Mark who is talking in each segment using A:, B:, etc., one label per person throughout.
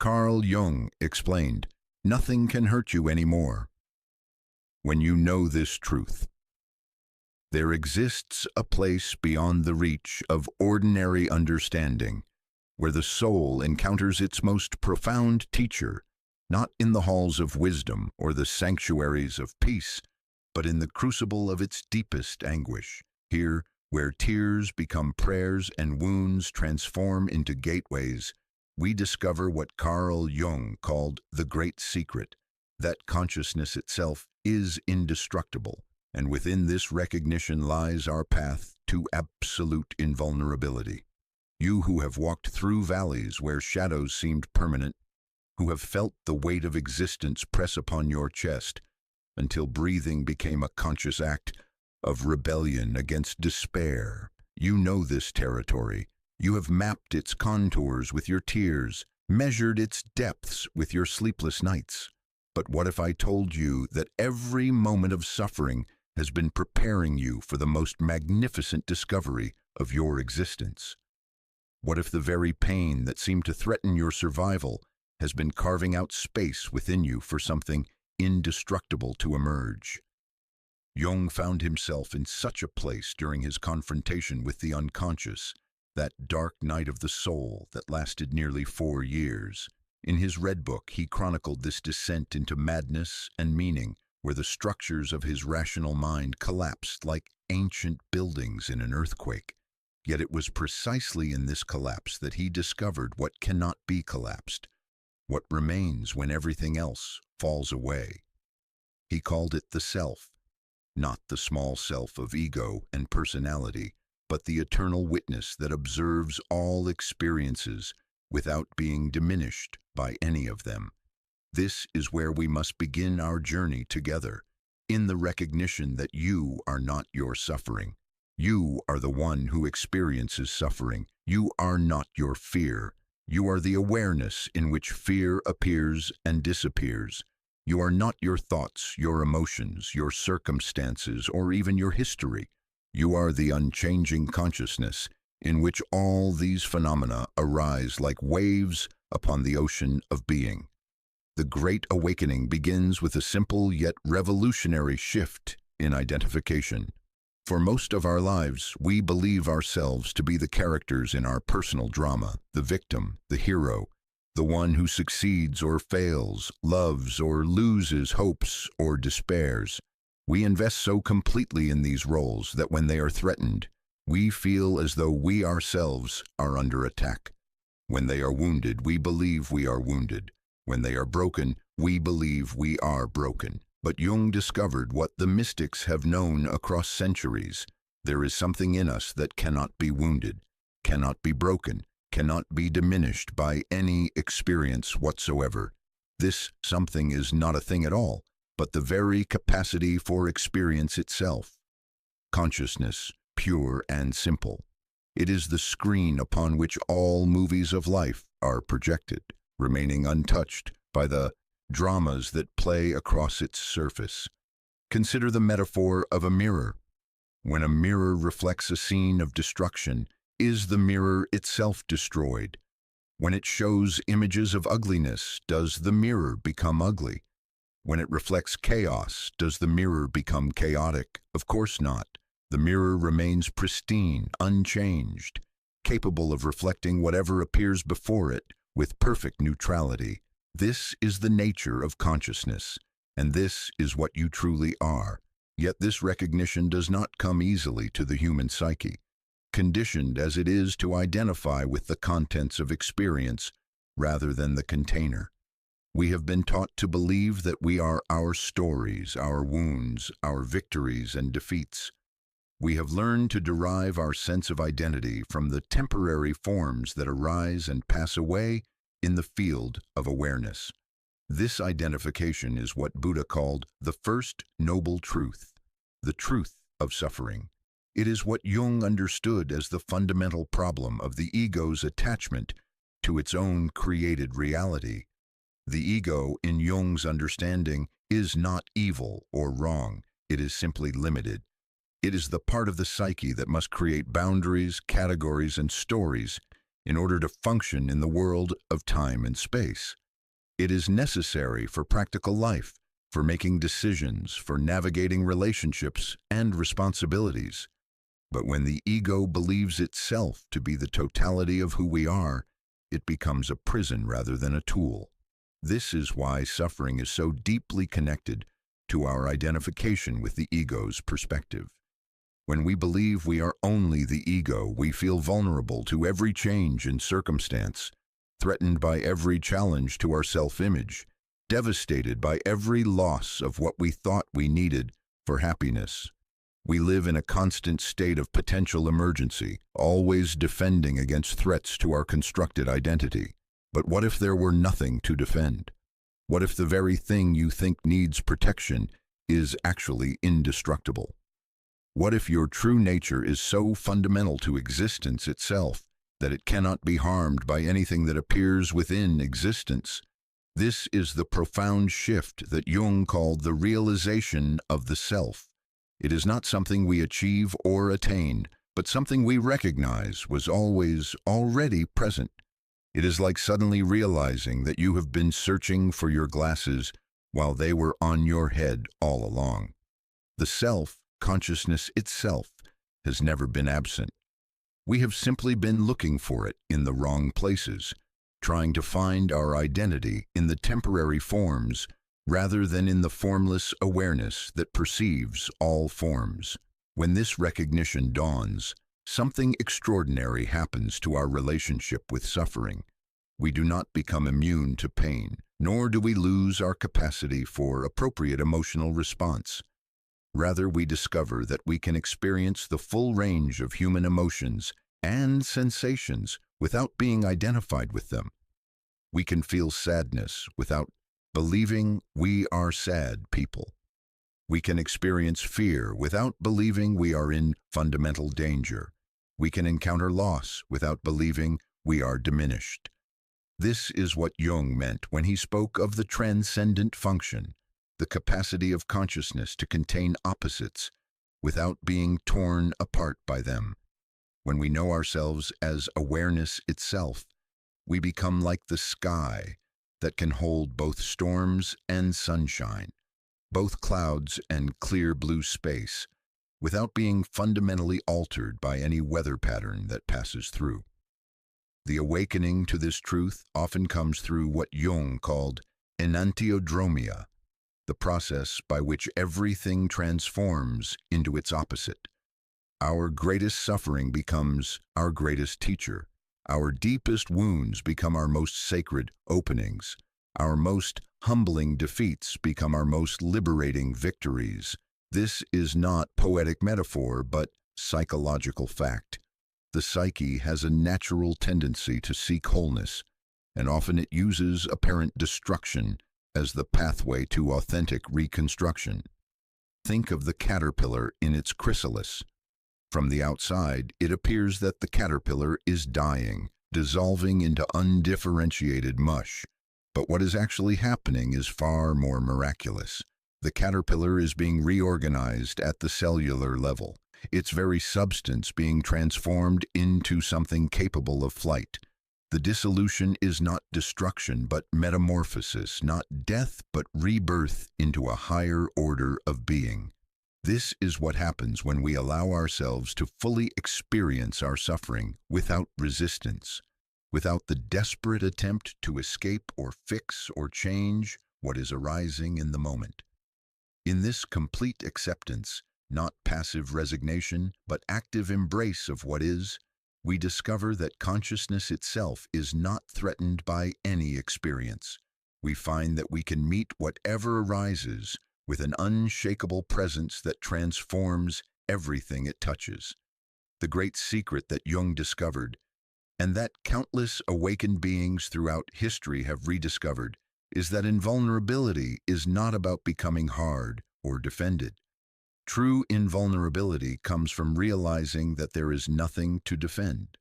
A: Carl Jung explained, "Nothing can hurt you anymore when you know this truth. There exists a place beyond the reach of ordinary understanding, where the soul encounters its most profound teacher, not in the halls of wisdom or the sanctuaries of peace, but in the crucible of its deepest anguish. Here, where tears become prayers and wounds transform into gateways, we discover what Carl Jung called the great secret, that consciousness itself is indestructible, and within this recognition lies our path to absolute invulnerability. You who have walked through valleys where shadows seemed permanent, who have felt the weight of existence press upon your chest until breathing became a conscious act of rebellion against despair. You know this territory. You have mapped its contours with your tears, measured its depths with your sleepless nights. But what if I told you that every moment of suffering has been preparing you for the most magnificent discovery of your existence? What if the very pain that seemed to threaten your survival has been carving out space within you for something indestructible to emerge? Jung found himself in such a place during his confrontation with the unconscious, that dark night of the soul that lasted nearly 4 years. In his Red Book, he chronicled this descent into madness and meaning, where the structures of his rational mind collapsed like ancient buildings in an earthquake. Yet it was precisely in this collapse that he discovered what cannot be collapsed, what remains when everything else falls away. He called it the self, not the small self of ego and personality, but the eternal witness that observes all experiences without being diminished by any of them. This is where we must begin our journey together, in the recognition that you are not your suffering. You are the one who experiences suffering. You are not your fear. You are the awareness in which fear appears and disappears. You are not your thoughts, your emotions, your circumstances, or even your history. You are the unchanging consciousness in which all these phenomena arise like waves upon the ocean of being. The Great Awakening begins with a simple yet revolutionary shift in identification. For most of our lives, we believe ourselves to be the characters in our personal drama, the victim, the hero, the one who succeeds or fails, loves or loses, hopes or despairs. We invest so completely in these roles that when they are threatened, we feel as though we ourselves are under attack. When they are wounded, we believe we are wounded. When they are broken, we believe we are broken. But Jung discovered what the mystics have known across centuries. There is something in us that cannot be wounded, cannot be broken, cannot be diminished by any experience whatsoever. This something is not a thing at all, but the very capacity for experience itself. Consciousness, pure and simple. It is the screen upon which all movies of life are projected, remaining untouched by the dramas that play across its surface. Consider the metaphor of a mirror. When a mirror reflects a scene of destruction, is the mirror itself destroyed? When it shows images of ugliness, does the mirror become ugly? When it reflects chaos, does the mirror become chaotic? Of course not. The mirror remains pristine, unchanged, capable of reflecting whatever appears before it with perfect neutrality. This is the nature of consciousness, and this is what you truly are. Yet this recognition does not come easily to the human psyche, conditioned as it is to identify with the contents of experience rather than the container. We have been taught to believe that we are our stories, our wounds, our victories and defeats. We have learned to derive our sense of identity from the temporary forms that arise and pass away in the field of awareness. This identification is what Buddha called the first noble truth, the truth of suffering. It is what Jung understood as the fundamental problem of the ego's attachment to its own created reality. The ego, in Jung's understanding, is not evil or wrong. It is simply limited. It is the part of the psyche that must create boundaries, categories, and stories in order to function in the world of time and space. It is necessary for practical life, for making decisions, for navigating relationships and responsibilities. But when the ego believes itself to be the totality of who we are, it becomes a prison rather than a tool. This is why suffering is so deeply connected to our identification with the ego's perspective. When we believe we are only the ego, we feel vulnerable to every change in circumstance, threatened by every challenge to our self-image, devastated by every loss of what we thought we needed for happiness. We live in a constant state of potential emergency, always defending against threats to our constructed identity. But what if there were nothing to defend? What if the very thing you think needs protection is actually indestructible? What if your true nature is so fundamental to existence itself that it cannot be harmed by anything that appears within existence? This is the profound shift that Jung called the realization of the self. It is not something we achieve or attain, but something we recognize was always already present. It is like suddenly realizing that you have been searching for your glasses while they were on your head all along. The self, consciousness itself, has never been absent. We have simply been looking for it in the wrong places, trying to find our identity in the temporary forms rather than in the formless awareness that perceives all forms. When this recognition dawns, something extraordinary happens to our relationship with suffering. We do not become immune to pain, nor do we lose our capacity for appropriate emotional response. Rather, we discover that we can experience the full range of human emotions and sensations without being identified with them. We can feel sadness without believing we are sad people. We can experience fear without believing we are in fundamental danger. We can encounter loss without believing we are diminished. This is what Jung meant when he spoke of the transcendent function, the capacity of consciousness to contain opposites without being torn apart by them. When we know ourselves as awareness itself, we become like the sky that can hold both storms and sunshine, both clouds and clear blue space, without being fundamentally altered by any weather pattern that passes through. The awakening to this truth often comes through what Jung called enantiodromia, the process by which everything transforms into its opposite. Our greatest suffering becomes our greatest teacher. Our deepest wounds become our most sacred openings. Our most humbling defeats become our most liberating victories. This is not poetic metaphor, but psychological fact. The psyche has a natural tendency to seek wholeness, and often it uses apparent destruction as the pathway to authentic reconstruction. Think of the caterpillar in its chrysalis. From the outside, it appears that the caterpillar is dying, dissolving into undifferentiated mush. But what is actually happening is far more miraculous. The caterpillar is being reorganized at the cellular level, its very substance being transformed into something capable of flight. The dissolution is not destruction, but metamorphosis, not death, but rebirth into a higher order of being. This is what happens when we allow ourselves to fully experience our suffering without resistance, without the desperate attempt to escape or fix or change what is arising in the moment. In this complete acceptance, not passive resignation, but active embrace of what is, we discover that consciousness itself is not threatened by any experience. We find that we can meet whatever arises with an unshakable presence that transforms everything it touches. The great secret that Jung discovered, and that countless awakened beings throughout history have rediscovered, is that invulnerability is not about becoming hard or defended. True invulnerability comes from realizing that there is nothing to defend.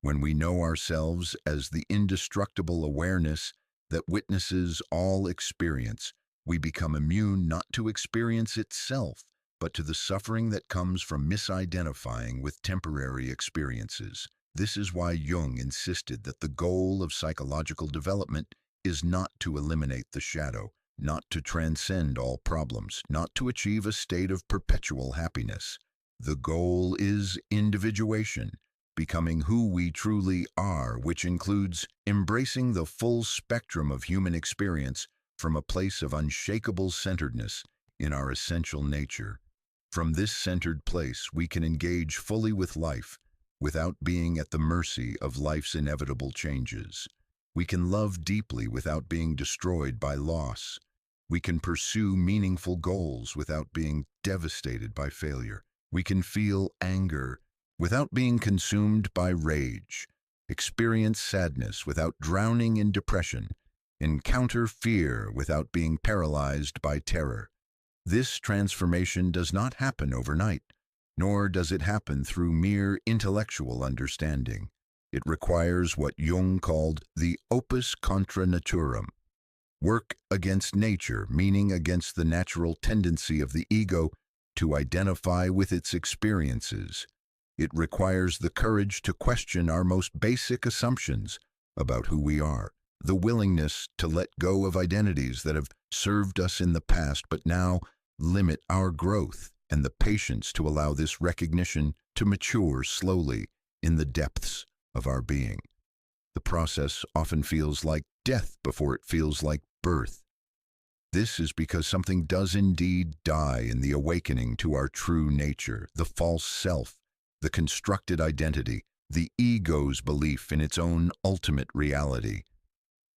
A: When we know ourselves as the indestructible awareness that witnesses all experience, we become immune not to experience itself, but to the suffering that comes from misidentifying with temporary experiences. This is why Jung insisted that the goal of psychological development is not to eliminate the shadow, not to transcend all problems, not to achieve a state of perpetual happiness. The goal is individuation, becoming who we truly are, which includes embracing the full spectrum of human experience from a place of unshakable centeredness in our essential nature. From this centered place, we can engage fully with life without being at the mercy of life's inevitable changes. We can love deeply without being destroyed by loss. We can pursue meaningful goals without being devastated by failure. We can feel anger without being consumed by rage, experience sadness without drowning in depression, encounter fear without being paralyzed by terror. This transformation does not happen overnight, nor does it happen through mere intellectual understanding. It requires what Jung called the opus contra naturam, work against nature, meaning against the natural tendency of the ego to identify with its experiences. It requires the courage to question our most basic assumptions about who we are, the willingness to let go of identities that have served us in the past but now limit our growth, and the patience to allow this recognition to mature slowly in the depths of our being. The process often feels like death before it feels like birth. This is because something does indeed die in the awakening to our true nature, the false self, the constructed identity, the ego's belief in its own ultimate reality.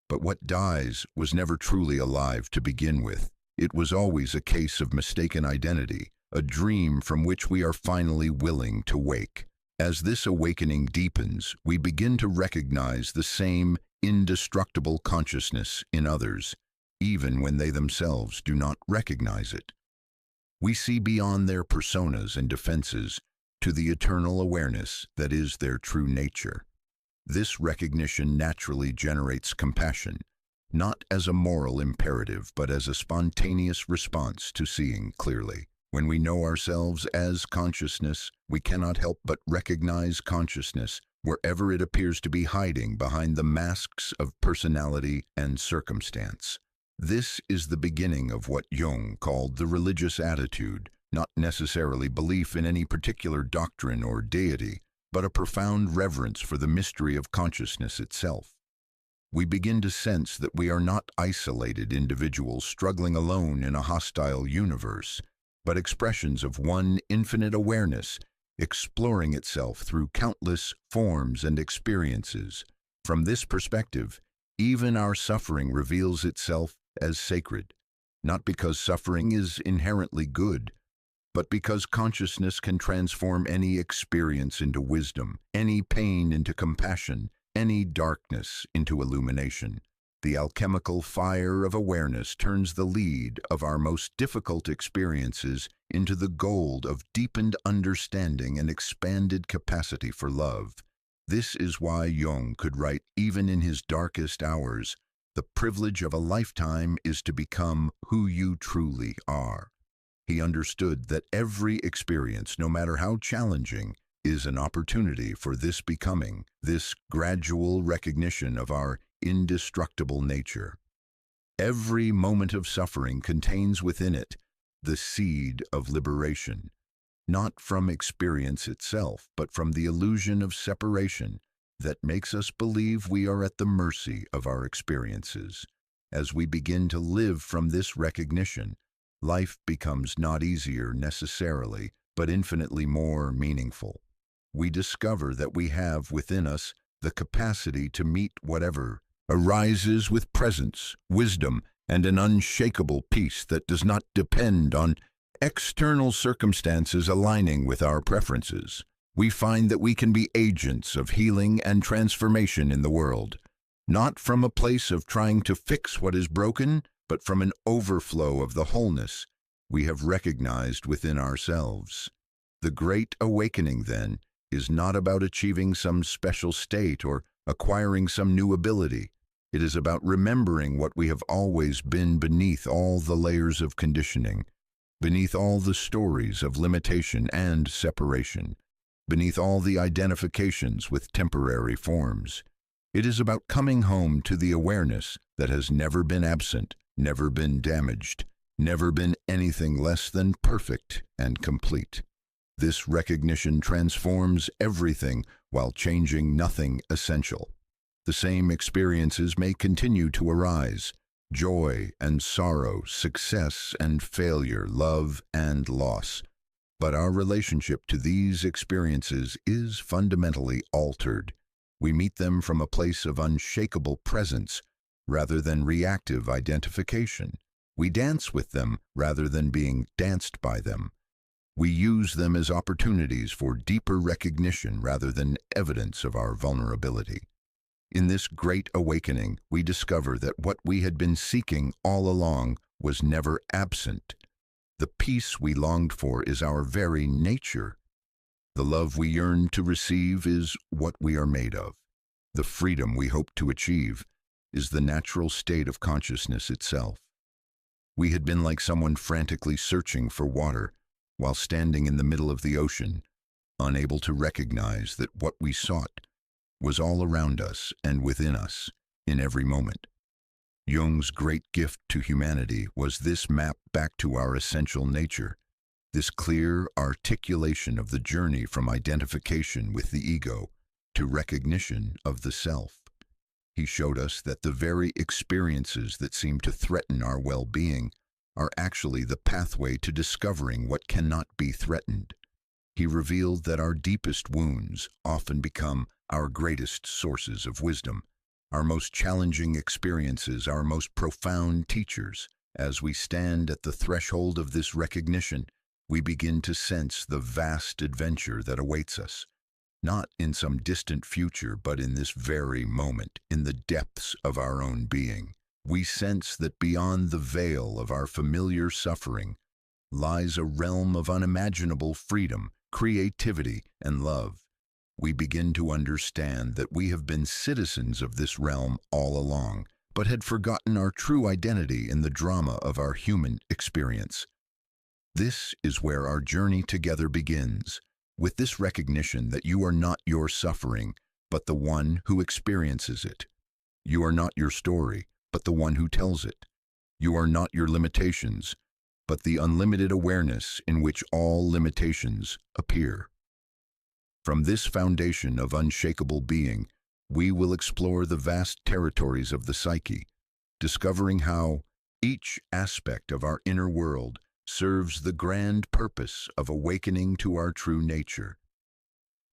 A: But what dies was never truly alive to begin with. It was always a case of mistaken identity, a dream from which we are finally willing to wake. As this awakening deepens, we begin to recognize the same indestructible consciousness in others, even when they themselves do not recognize it. We see beyond their personas and defenses to the eternal awareness that is their true nature. This recognition naturally generates compassion, not as a moral imperative, but as a spontaneous response to seeing clearly. When we know ourselves as consciousness, we cannot help but recognize consciousness wherever it appears to be hiding behind the masks of personality and circumstance. This is the beginning of what Jung called the religious attitude, not necessarily belief in any particular doctrine or deity, but a profound reverence for the mystery of consciousness itself. We begin to sense that we are not isolated individuals struggling alone in a hostile universe, but expressions of one infinite awareness, exploring itself through countless forms and experiences. From this perspective, even our suffering reveals itself as sacred, not because suffering is inherently good, but because consciousness can transform any experience into wisdom, any pain into compassion, any darkness into illumination. The alchemical fire of awareness turns the lead of our most difficult experiences into the gold of deepened understanding and expanded capacity for love. This is why Jung could write, even in his darkest hours, "The privilege of a lifetime is to become who you truly are." He understood that every experience, no matter how challenging, is an opportunity for this becoming, this gradual recognition of our indestructible nature. Every moment of suffering contains within it the seed of liberation, not from experience itself, but from the illusion of separation that makes us believe we are at the mercy of our experiences. As we begin to live from this recognition, life becomes not easier necessarily, but infinitely more meaningful. We discover that we have within us the capacity to meet whatever arises with presence, wisdom, and an unshakable peace that does not depend on external circumstances aligning with our preferences. We find that we can be agents of healing and transformation in the world, not from a place of trying to fix what is broken, but from an overflow of the wholeness we have recognized within ourselves. The Great Awakening, then, is not about achieving some special state or acquiring some new ability. It is about remembering what we have always been beneath all the layers of conditioning, beneath all the stories of limitation and separation. beneath all the identifications with temporary forms. It is about coming home to the awareness that has never been absent, never been damaged, never been anything less than perfect and complete. This recognition transforms everything while changing nothing essential. The same experiences may continue to arise: joy and sorrow, success and failure, love and loss. But our relationship to these experiences is fundamentally altered. We meet them from a place of unshakable presence rather than reactive identification. We dance with them rather than being danced by them. We use them as opportunities for deeper recognition rather than evidence of our vulnerability. In this great awakening, we discover that what we had been seeking all along was never absent. The peace we longed for is our very nature. The love we yearn to receive is what we are made of. The freedom we hope to achieve is the natural state of consciousness itself. We had been like someone frantically searching for water while standing in the middle of the ocean, unable to recognize that what we sought was all around us and within us in every moment. Jung's great gift to humanity was this map back to our essential nature, this clear articulation of the journey from identification with the ego to recognition of the self. He showed us that the very experiences that seem to threaten our well-being are actually the pathway to discovering what cannot be threatened. He revealed that our deepest wounds often become our greatest sources of wisdom, our most challenging experiences, our most profound teachers. As we stand at the threshold of this recognition, we begin to sense the vast adventure that awaits us, not in some distant future, but in this very moment, in the depths of our own being. We sense that beyond the veil of our familiar suffering lies a realm of unimaginable freedom, creativity, and love. We begin to understand that we have been citizens of this realm all along, but had forgotten our true identity in the drama of our human experience. This is where our journey together begins, with this recognition that you are not your suffering, but the one who experiences it. You are not your story, but the one who tells it. You are not your limitations, but the unlimited awareness in which all limitations appear. From this foundation of unshakable being, we will explore the vast territories of the psyche, discovering how each aspect of our inner world serves the grand purpose of awakening to our true nature.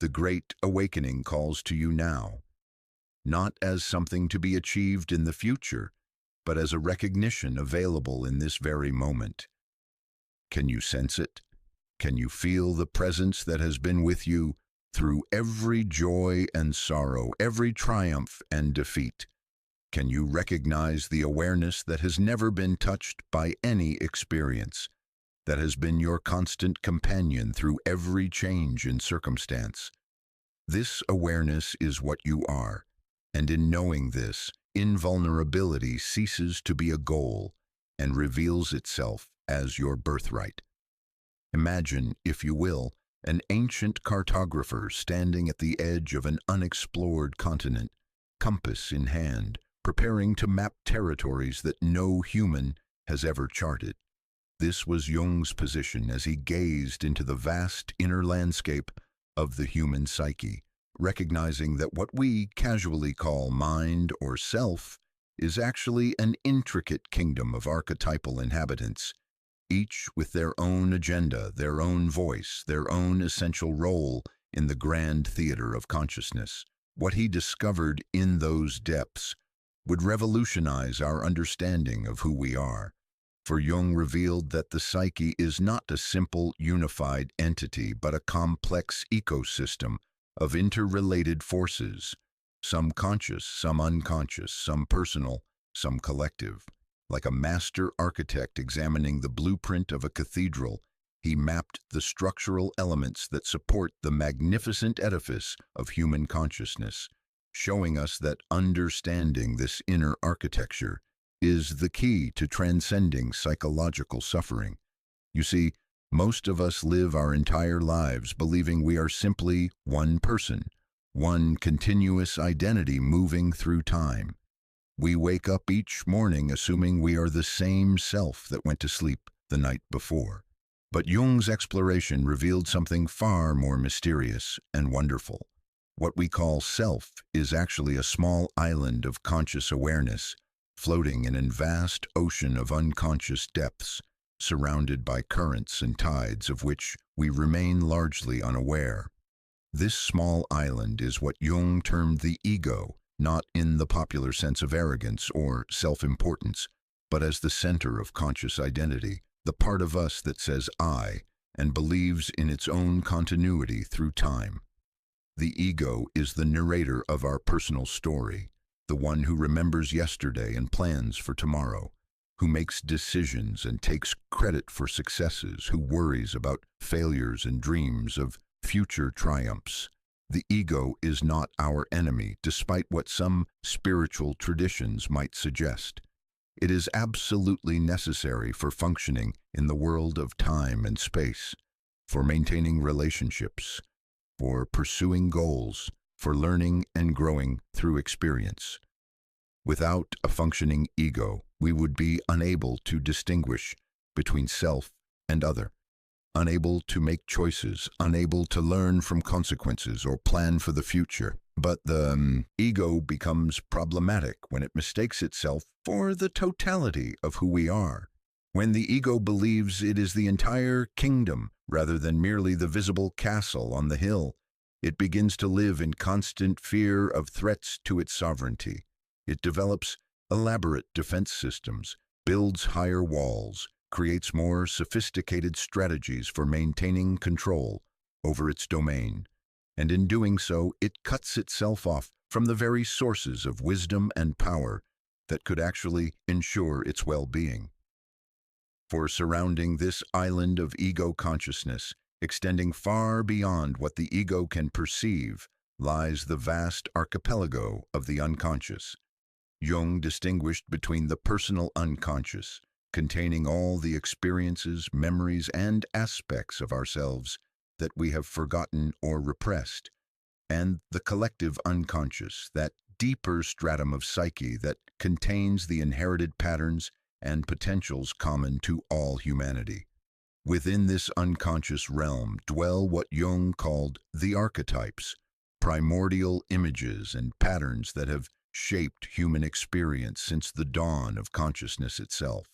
A: The Great Awakening calls to you now, not as something to be achieved in the future, but as a recognition available in this very moment. Can you sense it? Can you feel the presence that has been with you through every joy and sorrow, every triumph and defeat? Can you recognize the awareness that has never been touched by any experience, that has been your constant companion through every change in circumstance? This awareness is what you are, and in knowing this, invulnerability ceases to be a goal and reveals itself as your birthright. Imagine, if you will, an ancient cartographer standing at the edge of an unexplored continent, compass in hand, preparing to map territories that no human has ever charted. This was Jung's position as he gazed into the vast inner landscape of the human psyche, recognizing that what we casually call mind or self is actually an intricate kingdom of archetypal inhabitants, each with their own agenda, their own voice, their own essential role in the grand theater of consciousness. What he discovered in those depths would revolutionize our understanding of who we are. For Jung revealed that the psyche is not a simple, unified entity, but a complex ecosystem of interrelated forces, some conscious, some unconscious, some personal, some collective. Like a master architect examining the blueprint of a cathedral, he mapped the structural elements that support the magnificent edifice of human consciousness, showing us that understanding this inner architecture is the key to transcending psychological suffering. You see, Most of us live our entire lives believing we are simply one person, one continuous identity moving through time. We wake up each morning assuming we are the same self that went to sleep the night before. But Jung's exploration revealed something far more mysterious and wonderful. What we call self is actually a small island of conscious awareness, floating in a vast ocean of unconscious depths, surrounded by currents and tides of which we remain largely unaware. This small island is what Jung termed the ego, not in the popular sense of arrogance or self-importance, but as the center of conscious identity, the part of us that says I and believes in its own continuity through time. The ego is the narrator of our personal story, the one who remembers yesterday and plans for tomorrow, who makes decisions and takes credit for successes, who worries about failures and dreams of future triumphs. The ego is not our enemy, despite what some spiritual traditions might suggest. It is absolutely necessary for functioning in the world of time and space, for maintaining relationships, for pursuing goals, for learning and growing through experience. Without a functioning ego, we would be unable to distinguish between self and other, unable to make choices, unable to learn from consequences or plan for the future. But the ego becomes problematic when it mistakes itself for the totality of who we are. When the ego believes it is the entire kingdom rather than merely the visible castle on the hill, it begins to live in constant fear of threats to its sovereignty. It develops elaborate defense systems, builds higher walls, creates more sophisticated strategies for maintaining control over its domain. And in doing so, it cuts itself off from the very sources of wisdom and power that could actually ensure its well-being. For surrounding this island of ego consciousness, extending far beyond what the ego can perceive, lies the vast archipelago of the unconscious. Jung distinguished between the personal unconscious, containing all the experiences, memories, and aspects of ourselves that we have forgotten or repressed, and the collective unconscious, that deeper stratum of psyche that contains the inherited patterns and potentials common to all humanity. Within this unconscious realm dwell what Jung called the archetypes, primordial images and patterns that have shaped human experience since the dawn of consciousness itself.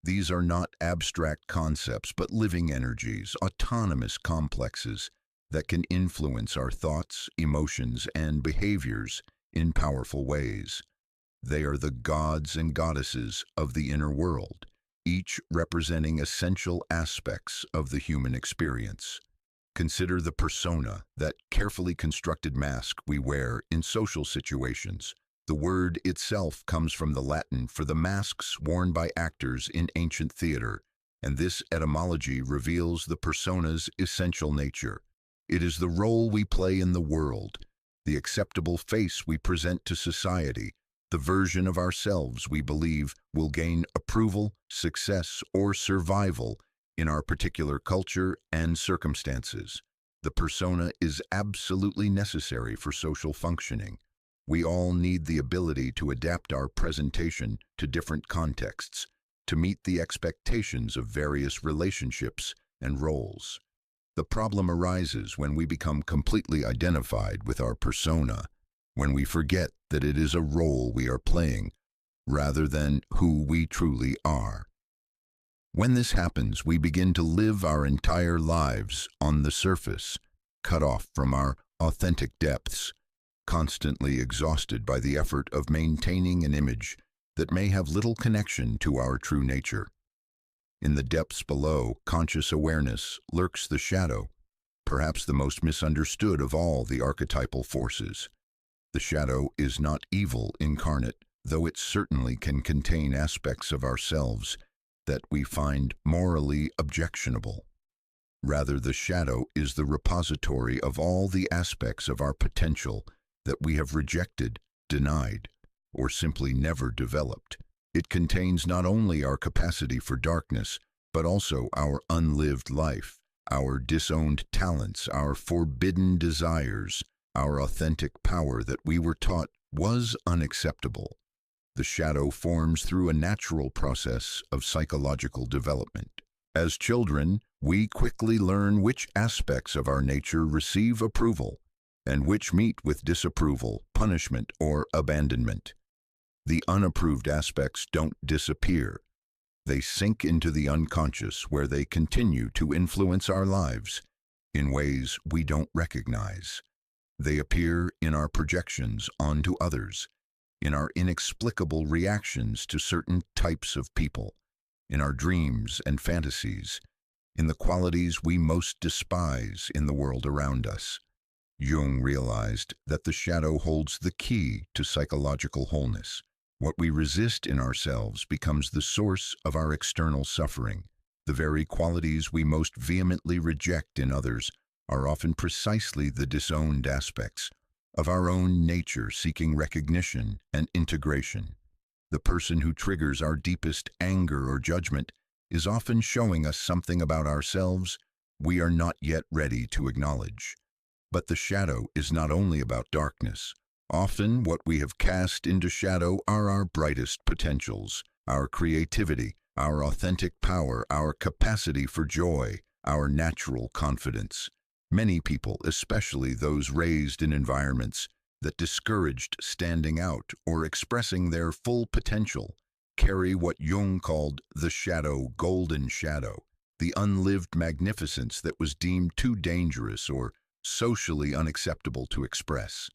A: These are not abstract concepts, but living energies, autonomous complexes that can influence our thoughts, emotions, and behaviors in powerful ways. They are the gods and goddesses of the inner world, each representing essential aspects of the human experience. Consider the persona, that carefully constructed mask we wear in social situations. The word itself comes from the Latin for the masks worn by actors in ancient theater, and this etymology reveals the persona's essential nature. It is the role we play in the world, the acceptable face we present to society, the version of ourselves we believe will gain approval, success, or survival in our particular culture and circumstances. The persona is absolutely necessary for social functioning. We all need the ability to adapt our presentation to different contexts, to meet the expectations of various relationships and roles. The problem arises when we become completely identified with our persona, when we forget that it is a role we are playing rather than who we truly are. When this happens, we begin to live our entire lives on the surface, cut off from our authentic depths, constantly exhausted by the effort of maintaining an image that may have little connection to our true nature. In the depths below conscious awareness lurks the shadow, perhaps the most misunderstood of all the archetypal forces. The shadow is not evil incarnate, though it certainly can contain aspects of ourselves that we find morally objectionable. Rather, the shadow is the repository of all the aspects of our potential that we have rejected, denied, or simply never developed. It contains not only our capacity for darkness, but also our unlived life, our disowned talents, our forbidden desires, our authentic power that we were taught was unacceptable. The shadow forms through a natural process of psychological development. As children, we quickly learn which aspects of our nature receive approval and which meet with disapproval, punishment, or abandonment. The unapproved aspects don't disappear. They sink into the unconscious, where they continue to influence our lives in ways we don't recognize. They appear in our projections onto others, in our inexplicable reactions to certain types of people, in our dreams and fantasies, in the qualities we most despise in the world around us. Jung realized that the shadow holds the key to psychological wholeness. What we resist in ourselves becomes the source of our external suffering. The very qualities we most vehemently reject in others are often precisely the disowned aspects of our own nature seeking recognition and integration. The person who triggers our deepest anger or judgment is often showing us something about ourselves we are not yet ready to acknowledge. But the shadow is not only about darkness. Often what we have cast into shadow are our brightest potentials, our creativity, our authentic power, our capacity for joy, our natural confidence. Many people, especially those raised in environments that discouraged standing out or expressing their full potential, carry what Jung called the golden shadow, the unlived magnificence that was deemed too dangerous or socially unacceptable to express.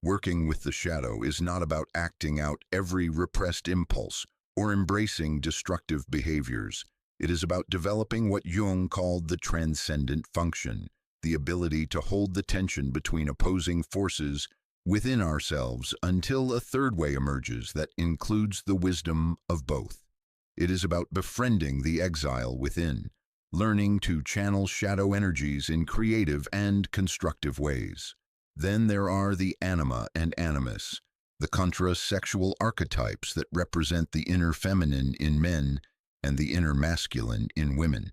A: Working with the shadow is not about acting out every repressed impulse or embracing destructive behaviors. It is about developing what Jung called the transcendent function, the ability to hold the tension between opposing forces within ourselves until a third way emerges that includes the wisdom of both. It is about befriending the exile within, learning to channel shadow energies in creative and constructive ways. Then there are the anima and animus, the contra-sexual archetypes that represent the inner feminine in men and the inner masculine in women.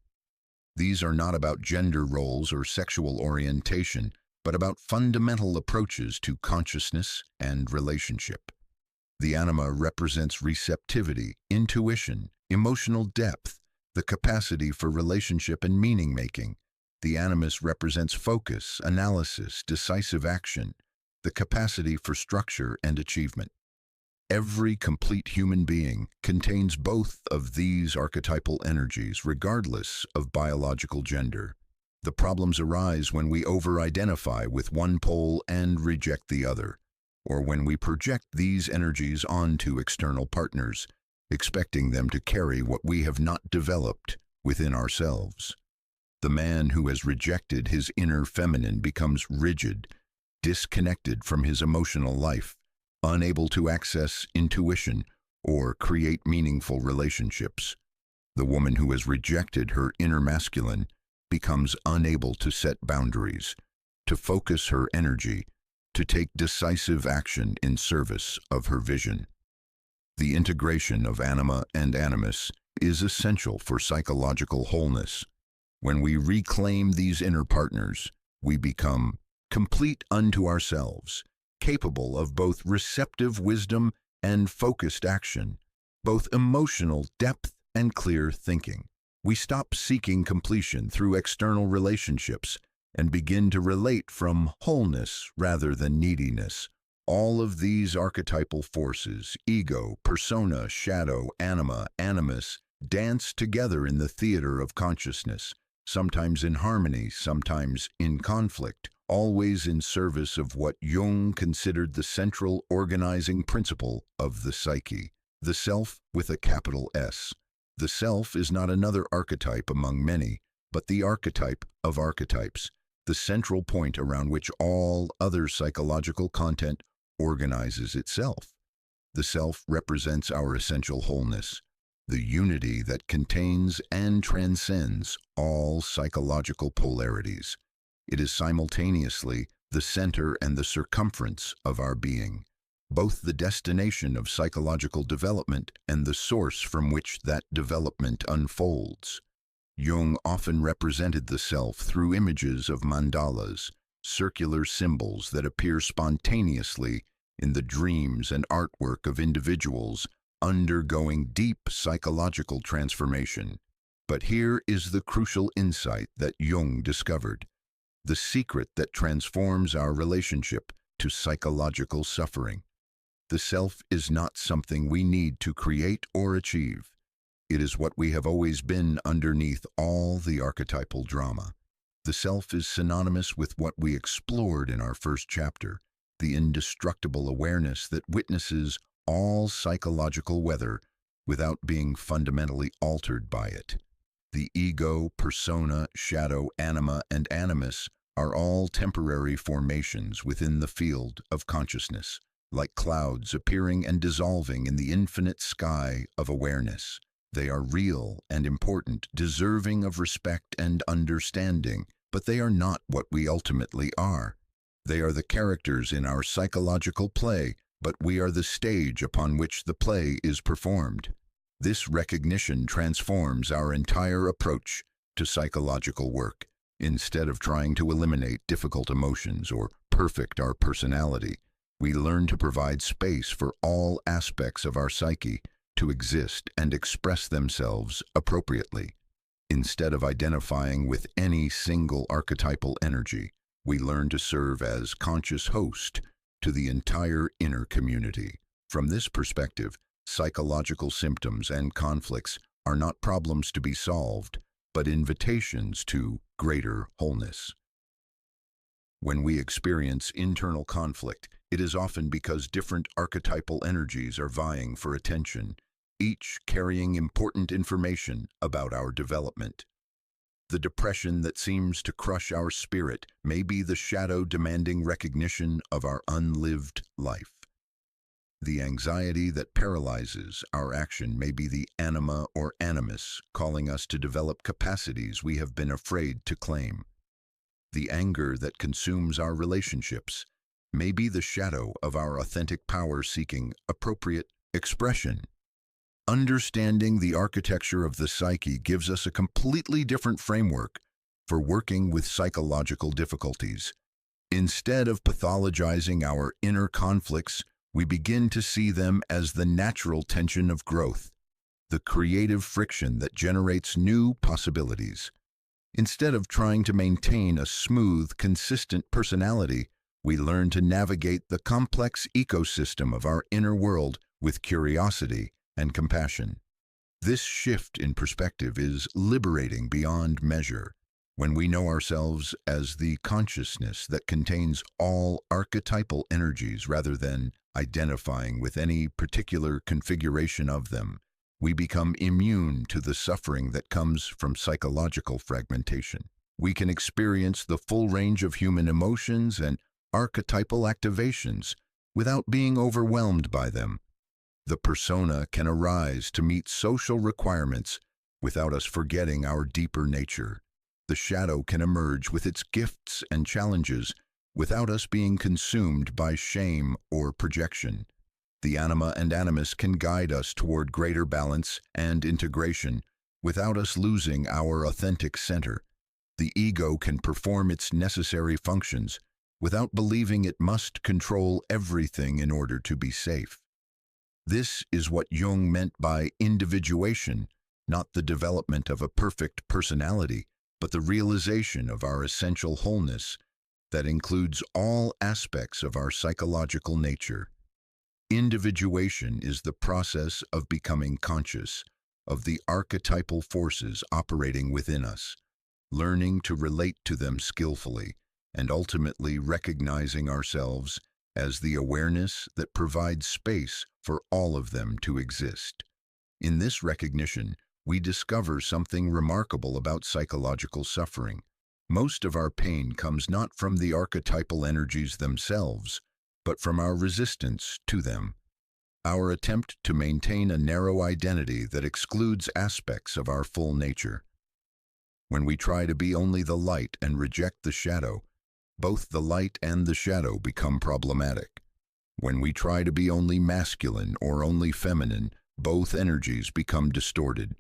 A: These are not about gender roles or sexual orientation, but about fundamental approaches to consciousness and relationship. The anima represents receptivity, intuition, emotional depth, the capacity for relationship and meaning-making. The animus represents focus, analysis, decisive action, the capacity for structure and achievement. Every complete human being contains both of these archetypal energies, regardless of biological gender. The problems arise when we over-identify with one pole and reject the other, or when we project these energies onto external partners, expecting them to carry what we have not developed within ourselves. The man who has rejected his inner feminine becomes rigid, disconnected from his emotional life, unable to access intuition or create meaningful relationships. The woman who has rejected her inner masculine becomes unable to set boundaries, to focus her energy, to take decisive action in service of her vision. The integration of anima and animus is essential for psychological wholeness. When we reclaim these inner partners, we become complete unto ourselves, capable of both receptive wisdom and focused action, both emotional depth and clear thinking. We stop seeking completion through external relationships and begin to relate from wholeness rather than neediness. All of these archetypal forces, ego, persona, shadow, anima, animus, dance together in the theater of consciousness, sometimes in harmony, sometimes in conflict, always in service of what Jung considered the central organizing principle of the psyche, the self with a capital S. The self is not another archetype among many, but the archetype of archetypes, the central point around which all other psychological content organizes itself. The self represents our essential wholeness, the unity that contains and transcends all psychological polarities. It is simultaneously the center and the circumference of our being, both the destination of psychological development and the source from which that development unfolds. Jung often represented the self through images of mandalas, circular symbols that appear spontaneously in the dreams and artwork of individuals undergoing deep psychological transformation. But here is the crucial insight that Jung discovered, the secret that transforms our relationship to psychological suffering. The self is not something we need to create or achieve. It is what we have always been underneath all the archetypal drama. The self is synonymous with what we explored in our first chapter, the indestructible awareness that witnesses all psychological weather without being fundamentally altered by it. The ego, persona, shadow, anima, and animus are all temporary formations within the field of consciousness, like clouds appearing and dissolving in the infinite sky of awareness. They are real and important, deserving of respect and understanding, but they are not what we ultimately are. They are the characters in our psychological play, but we are the stage upon which the play is performed. This recognition transforms our entire approach to psychological work. Instead of trying to eliminate difficult emotions or perfect our personality, we learn to provide space for all aspects of our psyche to exist and express themselves appropriately. Instead of identifying with any single archetypal energy, we learn to serve as conscious host to the entire inner community. From this perspective, psychological symptoms and conflicts are not problems to be solved, but invitations to greater wholeness. When we experience internal conflict, it is often because different archetypal energies are vying for attention, each carrying important information about our development. The depression that seems to crush our spirit may be the shadow demanding recognition of our unlived life. The anxiety that paralyzes our action may be the anima or animus, calling us to develop capacities we have been afraid to claim. The anger that consumes our relationships may be the shadow of our authentic power seeking appropriate expression. Understanding the architecture of the psyche gives us a completely different framework for working with psychological difficulties. Instead of pathologizing our inner conflicts, we begin to see them as the natural tension of growth, the creative friction that generates new possibilities. Instead of trying to maintain a smooth, consistent personality, we learn to navigate the complex ecosystem of our inner world with curiosity and compassion. This shift in perspective is liberating beyond measure. When we know ourselves as the consciousness that contains all archetypal energies rather than identifying with any particular configuration of them, we become immune to the suffering that comes from psychological fragmentation. We can experience the full range of human emotions and archetypal activations without being overwhelmed by them. The persona can arise to meet social requirements without us forgetting our deeper nature. The shadow can emerge with its gifts and challenges without us being consumed by shame or projection. The anima and animus can guide us toward greater balance and integration without us losing our authentic center. The ego can perform its necessary functions without believing it must control everything in order to be safe. This is what Jung meant by individuation, not the development of a perfect personality, but the realization of our essential wholeness that includes all aspects of our psychological nature. Individuation is the process of becoming conscious of the archetypal forces operating within us, learning to relate to them skillfully, and ultimately recognizing ourselves as the awareness that provides space for all of them to exist. In this recognition, we discover something remarkable about psychological suffering. Most of our pain comes not from the archetypal energies themselves, but from our resistance to them. Our attempt to maintain a narrow identity that excludes aspects of our full nature. When we try to be only the light and reject the shadow, both the light and the shadow become problematic. When we try to be only masculine or only feminine, both energies become distorted.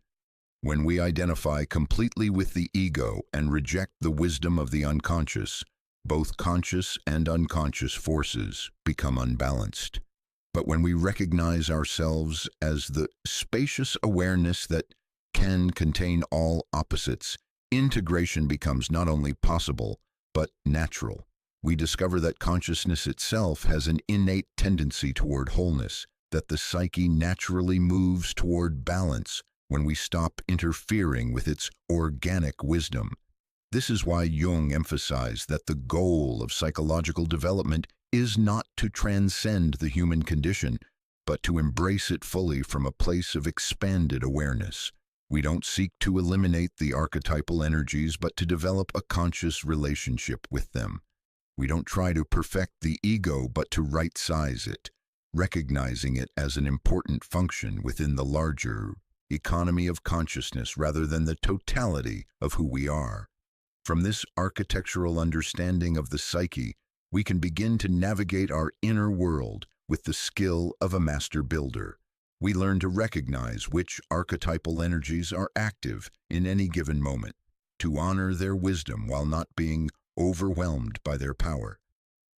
A: When we identify completely with the ego and reject the wisdom of the unconscious, both conscious and unconscious forces become unbalanced. But when we recognize ourselves as the spacious awareness that can contain all opposites, integration becomes not only possible, but natural. We discover that consciousness itself has an innate tendency toward wholeness, that the psyche naturally moves toward balance when we stop interfering with its organic wisdom. This is why Jung emphasized that the goal of psychological development is not to transcend the human condition, but to embrace it fully from a place of expanded awareness. We don't seek to eliminate the archetypal energies, but to develop a conscious relationship with them. We don't try to perfect the ego, but to right-size it, recognizing it as an important function within the larger economy of consciousness rather than the totality of who we are. From this architectural understanding of the psyche, we can begin to navigate our inner world with the skill of a master builder. We learn to recognize which archetypal energies are active in any given moment, to honor their wisdom while not being overwhelmed by their power.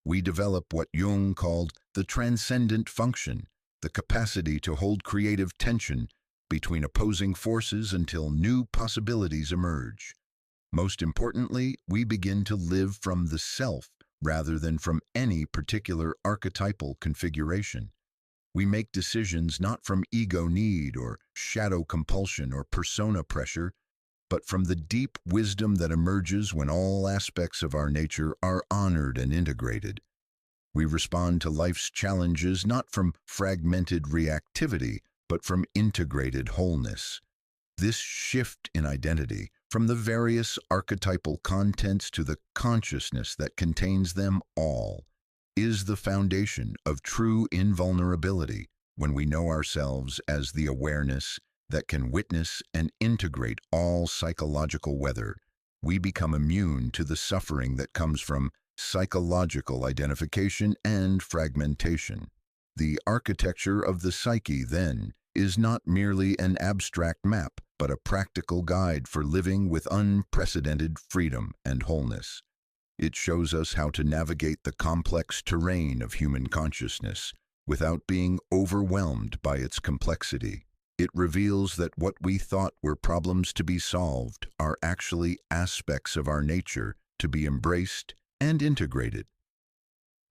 A: We develop what Jung called the transcendent function, the capacity to hold creative tension between opposing forces until new possibilities emerge. Most importantly, we begin to live from the self rather than from any particular archetypal configuration. We make decisions not from ego need or shadow compulsion or persona pressure, but from the deep wisdom that emerges when all aspects of our nature are honored and integrated. We respond to life's challenges not from fragmented reactivity, but from integrated wholeness. This shift in identity, from the various archetypal contents to the consciousness that contains them all, is the foundation of true invulnerability when we know ourselves as the awareness that can witness and integrate all psychological weather. We become immune to the suffering that comes from psychological identification and fragmentation. The architecture of the psyche, then, is not merely an abstract map, but a practical guide for living with unprecedented freedom and wholeness. It shows us how to navigate the complex terrain of human consciousness without being overwhelmed by its complexity. It reveals that what we thought were problems to be solved are actually aspects of our nature to be embraced and integrated.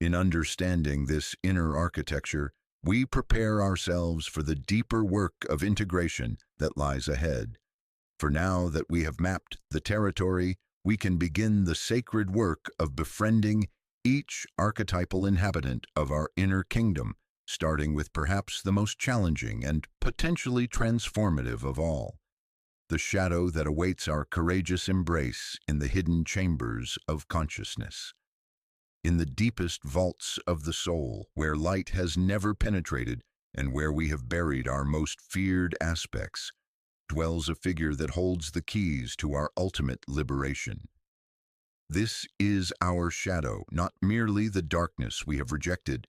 A: In understanding this inner architecture, we prepare ourselves for the deeper work of integration that lies ahead. For now that we have mapped the territory, we can begin the sacred work of befriending each archetypal inhabitant of our inner kingdom, starting with perhaps the most challenging and potentially transformative of all, the shadow that awaits our courageous embrace in the hidden chambers of consciousness. In the deepest vaults of the soul, where light has never penetrated and where we have buried our most feared aspects, dwells a figure that holds the keys to our ultimate liberation. This is our shadow, not merely the darkness we have rejected,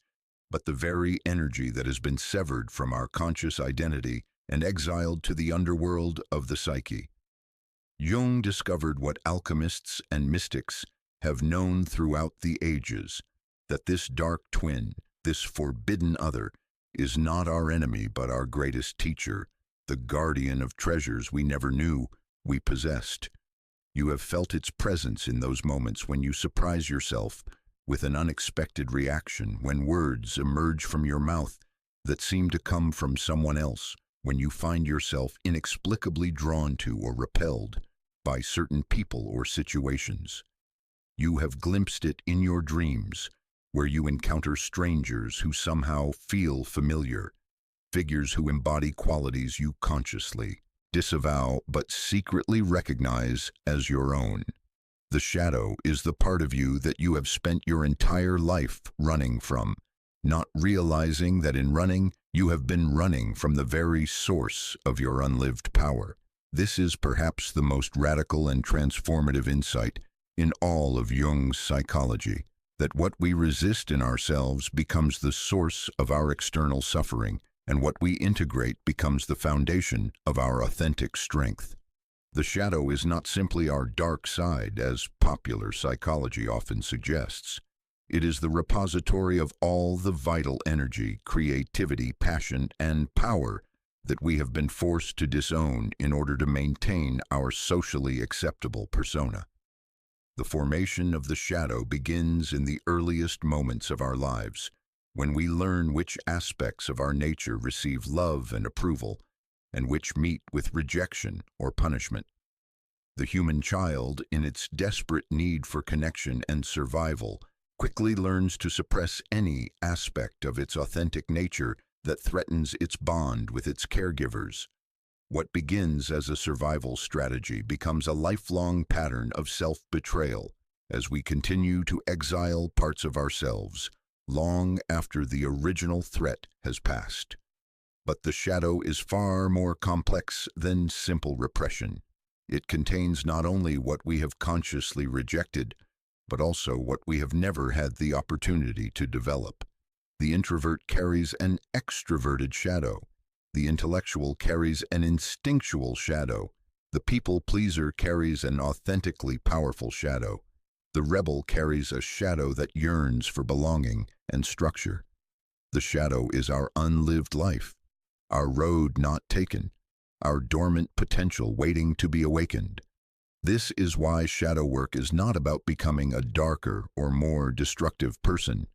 A: but the very energy that has been severed from our conscious identity and exiled to the underworld of the psyche. Jung discovered what alchemists and mystics have known throughout the ages, that this dark twin, this forbidden other, is not our enemy but our greatest teacher, the guardian of treasures we never knew we possessed. You have felt its presence in those moments when you surprise yourself with an unexpected reaction, when words emerge from your mouth that seem to come from someone else, when you find yourself inexplicably drawn to or repelled by certain people or situations. You have glimpsed it in your dreams, where you encounter strangers who somehow feel familiar, figures who embody qualities you consciously disavow but secretly recognize as your own. The shadow is the part of you that you have spent your entire life running from, not realizing that in running, you have been running from the very source of your unlived power. This is perhaps the most radical and transformative insight in all of Jung's psychology, that what we resist in ourselves becomes the source of our external suffering, and what we integrate becomes the foundation of our authentic strength. The shadow is not simply our dark side, as popular psychology often suggests. It is the repository of all the vital energy, creativity, passion, and power that we have been forced to disown in order to maintain our socially acceptable persona. The formation of the shadow begins in the earliest moments of our lives, when we learn which aspects of our nature receive love and approval, and which meet with rejection or punishment. The human child, in its desperate need for connection and survival, quickly learns to suppress any aspect of its authentic nature that threatens its bond with its caregivers. What begins as a survival strategy becomes a lifelong pattern of self-betrayal as we continue to exile parts of ourselves long after the original threat has passed. But the shadow is far more complex than simple repression. It contains not only what we have consciously rejected, but also what we have never had the opportunity to develop. The introvert carries an extroverted shadow. The intellectual carries an instinctual shadow. The people-pleaser carries an authentically powerful shadow. The rebel carries a shadow that yearns for belonging and structure. The shadow is our unlived life, our road not taken, our dormant potential waiting to be awakened. This is why shadow work is not about becoming a darker or more destructive person.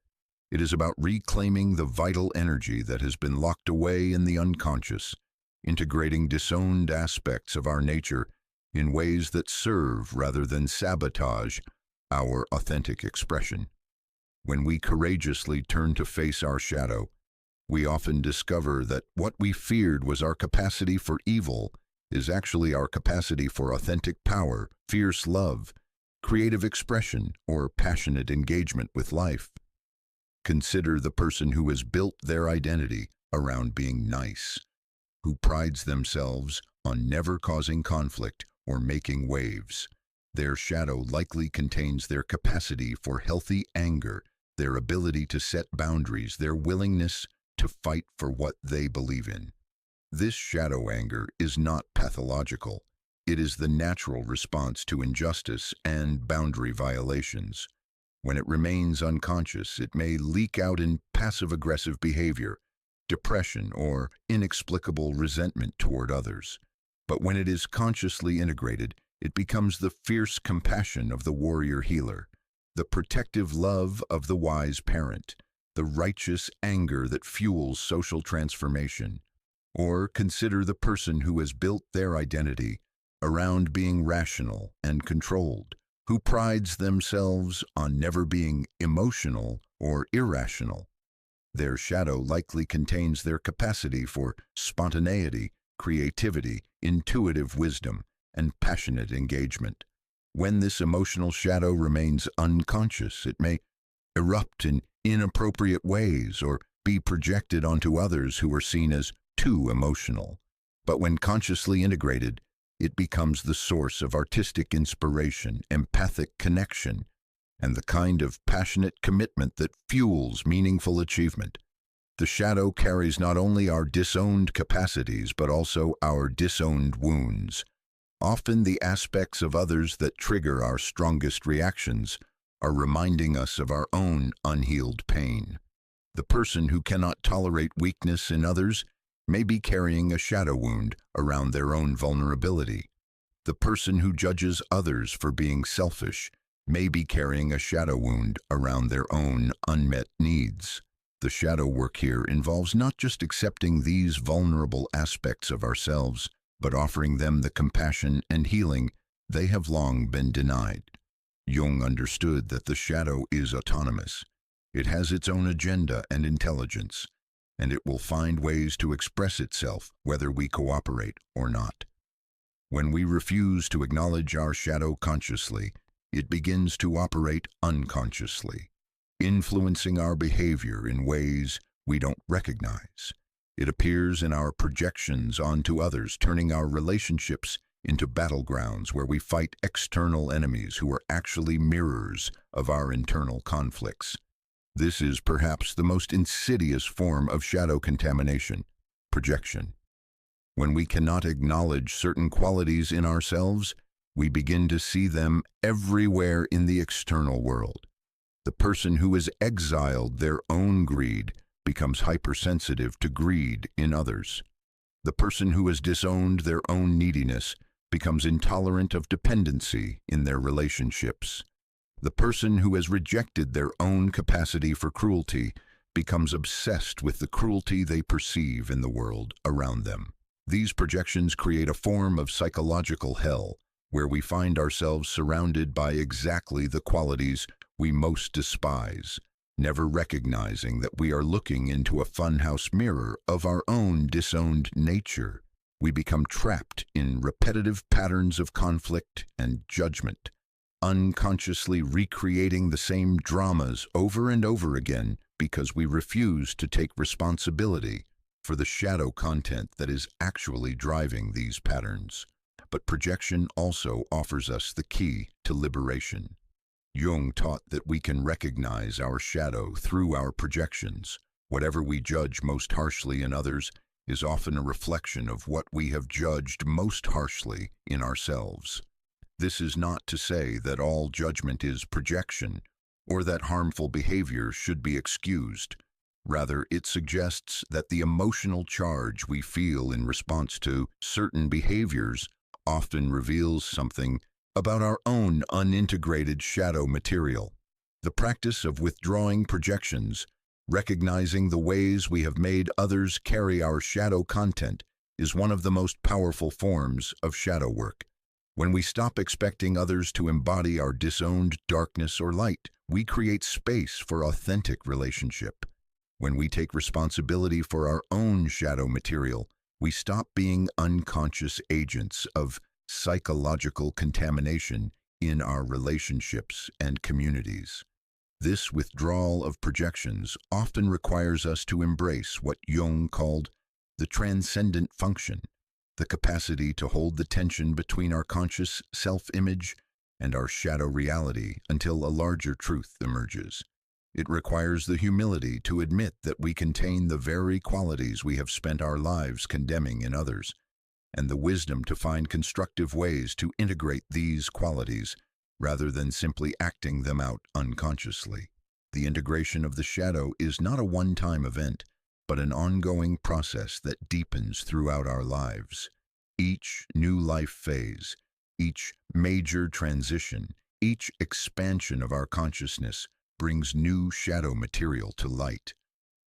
A: It is about reclaiming the vital energy that has been locked away in the unconscious, integrating disowned aspects of our nature in ways that serve rather than sabotage our authentic expression. When we courageously turn to face our shadow, we often discover that what we feared was our capacity for evil is actually our capacity for authentic power, fierce love, creative expression, or passionate engagement with life. Consider the person who has built their identity around being nice, who prides themselves on never causing conflict or making waves. Their shadow likely contains their capacity for healthy anger, their ability to set boundaries, their willingness to fight for what they believe in. This shadow anger is not pathological. It is the natural response to injustice and boundary violations. When it remains unconscious, it may leak out in passive-aggressive behavior, depression, or inexplicable resentment toward others. But when it is consciously integrated, it becomes the fierce compassion of the warrior healer, the protective love of the wise parent, the righteous anger that fuels social transformation. Or consider the person who has built their identity around being rational and controlled, who prides themselves on never being emotional or irrational. Their shadow likely contains their capacity for spontaneity, creativity, intuitive wisdom, and passionate engagement. When this emotional shadow remains unconscious, it may erupt in inappropriate ways or be projected onto others who are seen as too emotional. But when consciously integrated, it becomes the source of artistic inspiration, empathic connection, and the kind of passionate commitment that fuels meaningful achievement. The shadow carries not only our disowned capacities, but also our disowned wounds. Often the aspects of others that trigger our strongest reactions are reminding us of our own unhealed pain. The person who cannot tolerate weakness in others may be carrying a shadow wound around their own vulnerability. The person who judges others for being selfish may be carrying a shadow wound around their own unmet needs. The shadow work here involves not just accepting these vulnerable aspects of ourselves, but offering them the compassion and healing they have long been denied. Jung understood that the shadow is autonomous. It has its own agenda and intelligence, and it will find ways to express itself whether we cooperate or not. When we refuse to acknowledge our shadow consciously, it begins to operate unconsciously, influencing our behavior in ways we don't recognize. It appears in our projections onto others, turning our relationships into battlegrounds where we fight external enemies who are actually mirrors of our internal conflicts. This is perhaps the most insidious form of shadow contamination, projection. When we cannot acknowledge certain qualities in ourselves, we begin to see them everywhere in the external world. The person who has exiled their own greed becomes hypersensitive to greed in others. The person who has disowned their own neediness becomes intolerant of dependency in their relationships. The person who has rejected their own capacity for cruelty becomes obsessed with the cruelty they perceive in the world around them. These projections create a form of psychological hell, where we find ourselves surrounded by exactly the qualities we most despise, never recognizing that we are looking into a funhouse mirror of our own disowned nature. We become trapped in repetitive patterns of conflict and judgment, unconsciously recreating the same dramas over and over again because we refuse to take responsibility for the shadow content that is actually driving these patterns. But projection also offers us the key to liberation. Jung taught that we can recognize our shadow through our projections. Whatever we judge most harshly in others is often a reflection of what we have judged most harshly in ourselves. This is not to say that all judgment is projection, or that harmful behavior should be excused. Rather, it suggests that the emotional charge we feel in response to certain behaviors often reveals something about our own unintegrated shadow material. The practice of withdrawing projections, recognizing the ways we have made others carry our shadow content, is one of the most powerful forms of shadow work. When we stop expecting others to embody our disowned darkness or light, we create space for authentic relationship. When we take responsibility for our own shadow material, we stop being unconscious agents of psychological contamination in our relationships and communities. This withdrawal of projections often requires us to embrace what Jung called the transcendent function, the capacity to hold the tension between our conscious self-image and our shadow reality until a larger truth emerges. It requires the humility to admit that we contain the very qualities we have spent our lives condemning in others, and the wisdom to find constructive ways to integrate these qualities rather than simply acting them out unconsciously. The integration of the shadow is not a one-time event, but an ongoing process that deepens throughout our lives. Each new life phase, each major transition, each expansion of our consciousness brings new shadow material to light.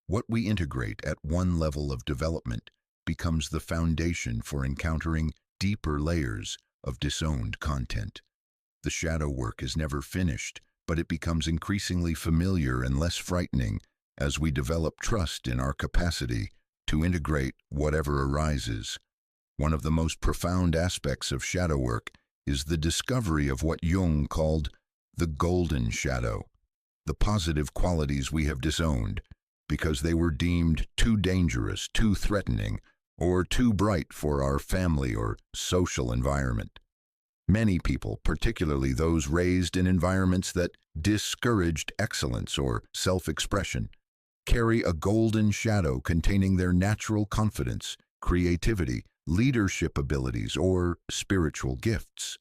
A: What we integrate at one level of development becomes the foundation for encountering deeper layers of disowned content. The shadow work is never finished, but it becomes increasingly familiar and less frightening as we develop trust in our capacity to integrate whatever arises. One of the most profound aspects of shadow work is the discovery of what Jung called the golden shadow, the positive qualities we have disowned because they were deemed too dangerous, too threatening, or too bright for our family or social environment. Many people, particularly those raised in environments that discouraged excellence or self-expression, carry a golden shadow containing their natural confidence, creativity, leadership abilities, or spiritual gifts.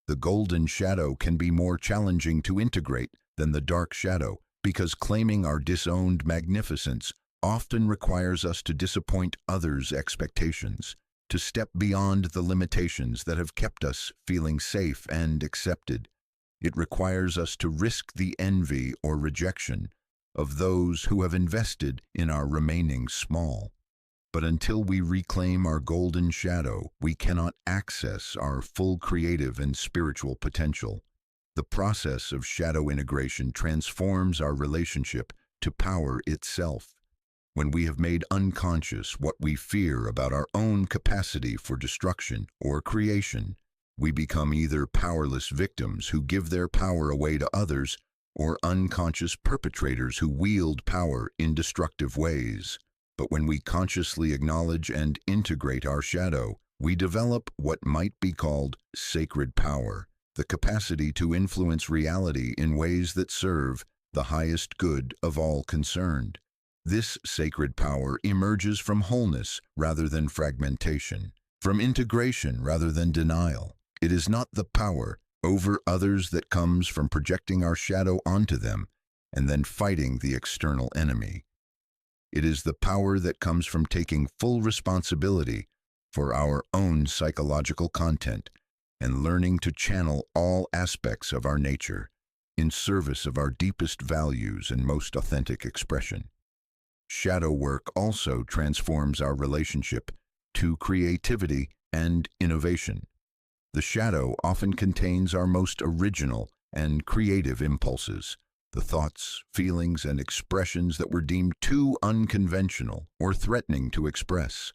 A: The golden shadow can be more challenging to integrate than the dark shadow because claiming our disowned magnificence often requires us to disappoint others' expectations, to step beyond the limitations that have kept us feeling safe and accepted. It requires us to risk the envy or rejection of those who have invested in our remaining small. But until we reclaim our golden shadow, we cannot access our full creative and spiritual potential. The process of shadow integration transforms our relationship to power itself. When we have made unconscious what we fear about our own capacity for destruction or creation, we become either powerless victims who give their power away to others or unconscious perpetrators who wield power in destructive ways. But when we consciously acknowledge and integrate our shadow, we develop what might be called sacred power, the capacity to influence reality in ways that serve the highest good of all concerned. This sacred power emerges from wholeness rather than fragmentation, from integration rather than denial. It is not the power over others that comes from projecting our shadow onto them and then fighting the external enemy. It is the power that comes from taking full responsibility for our own psychological content and learning to channel all aspects of our nature in service of our deepest values and most authentic expression. Shadow work also transforms our relationship to creativity and innovation. The shadow often contains our most original and creative impulses, the thoughts, feelings, and expressions that were deemed too unconventional or threatening to express.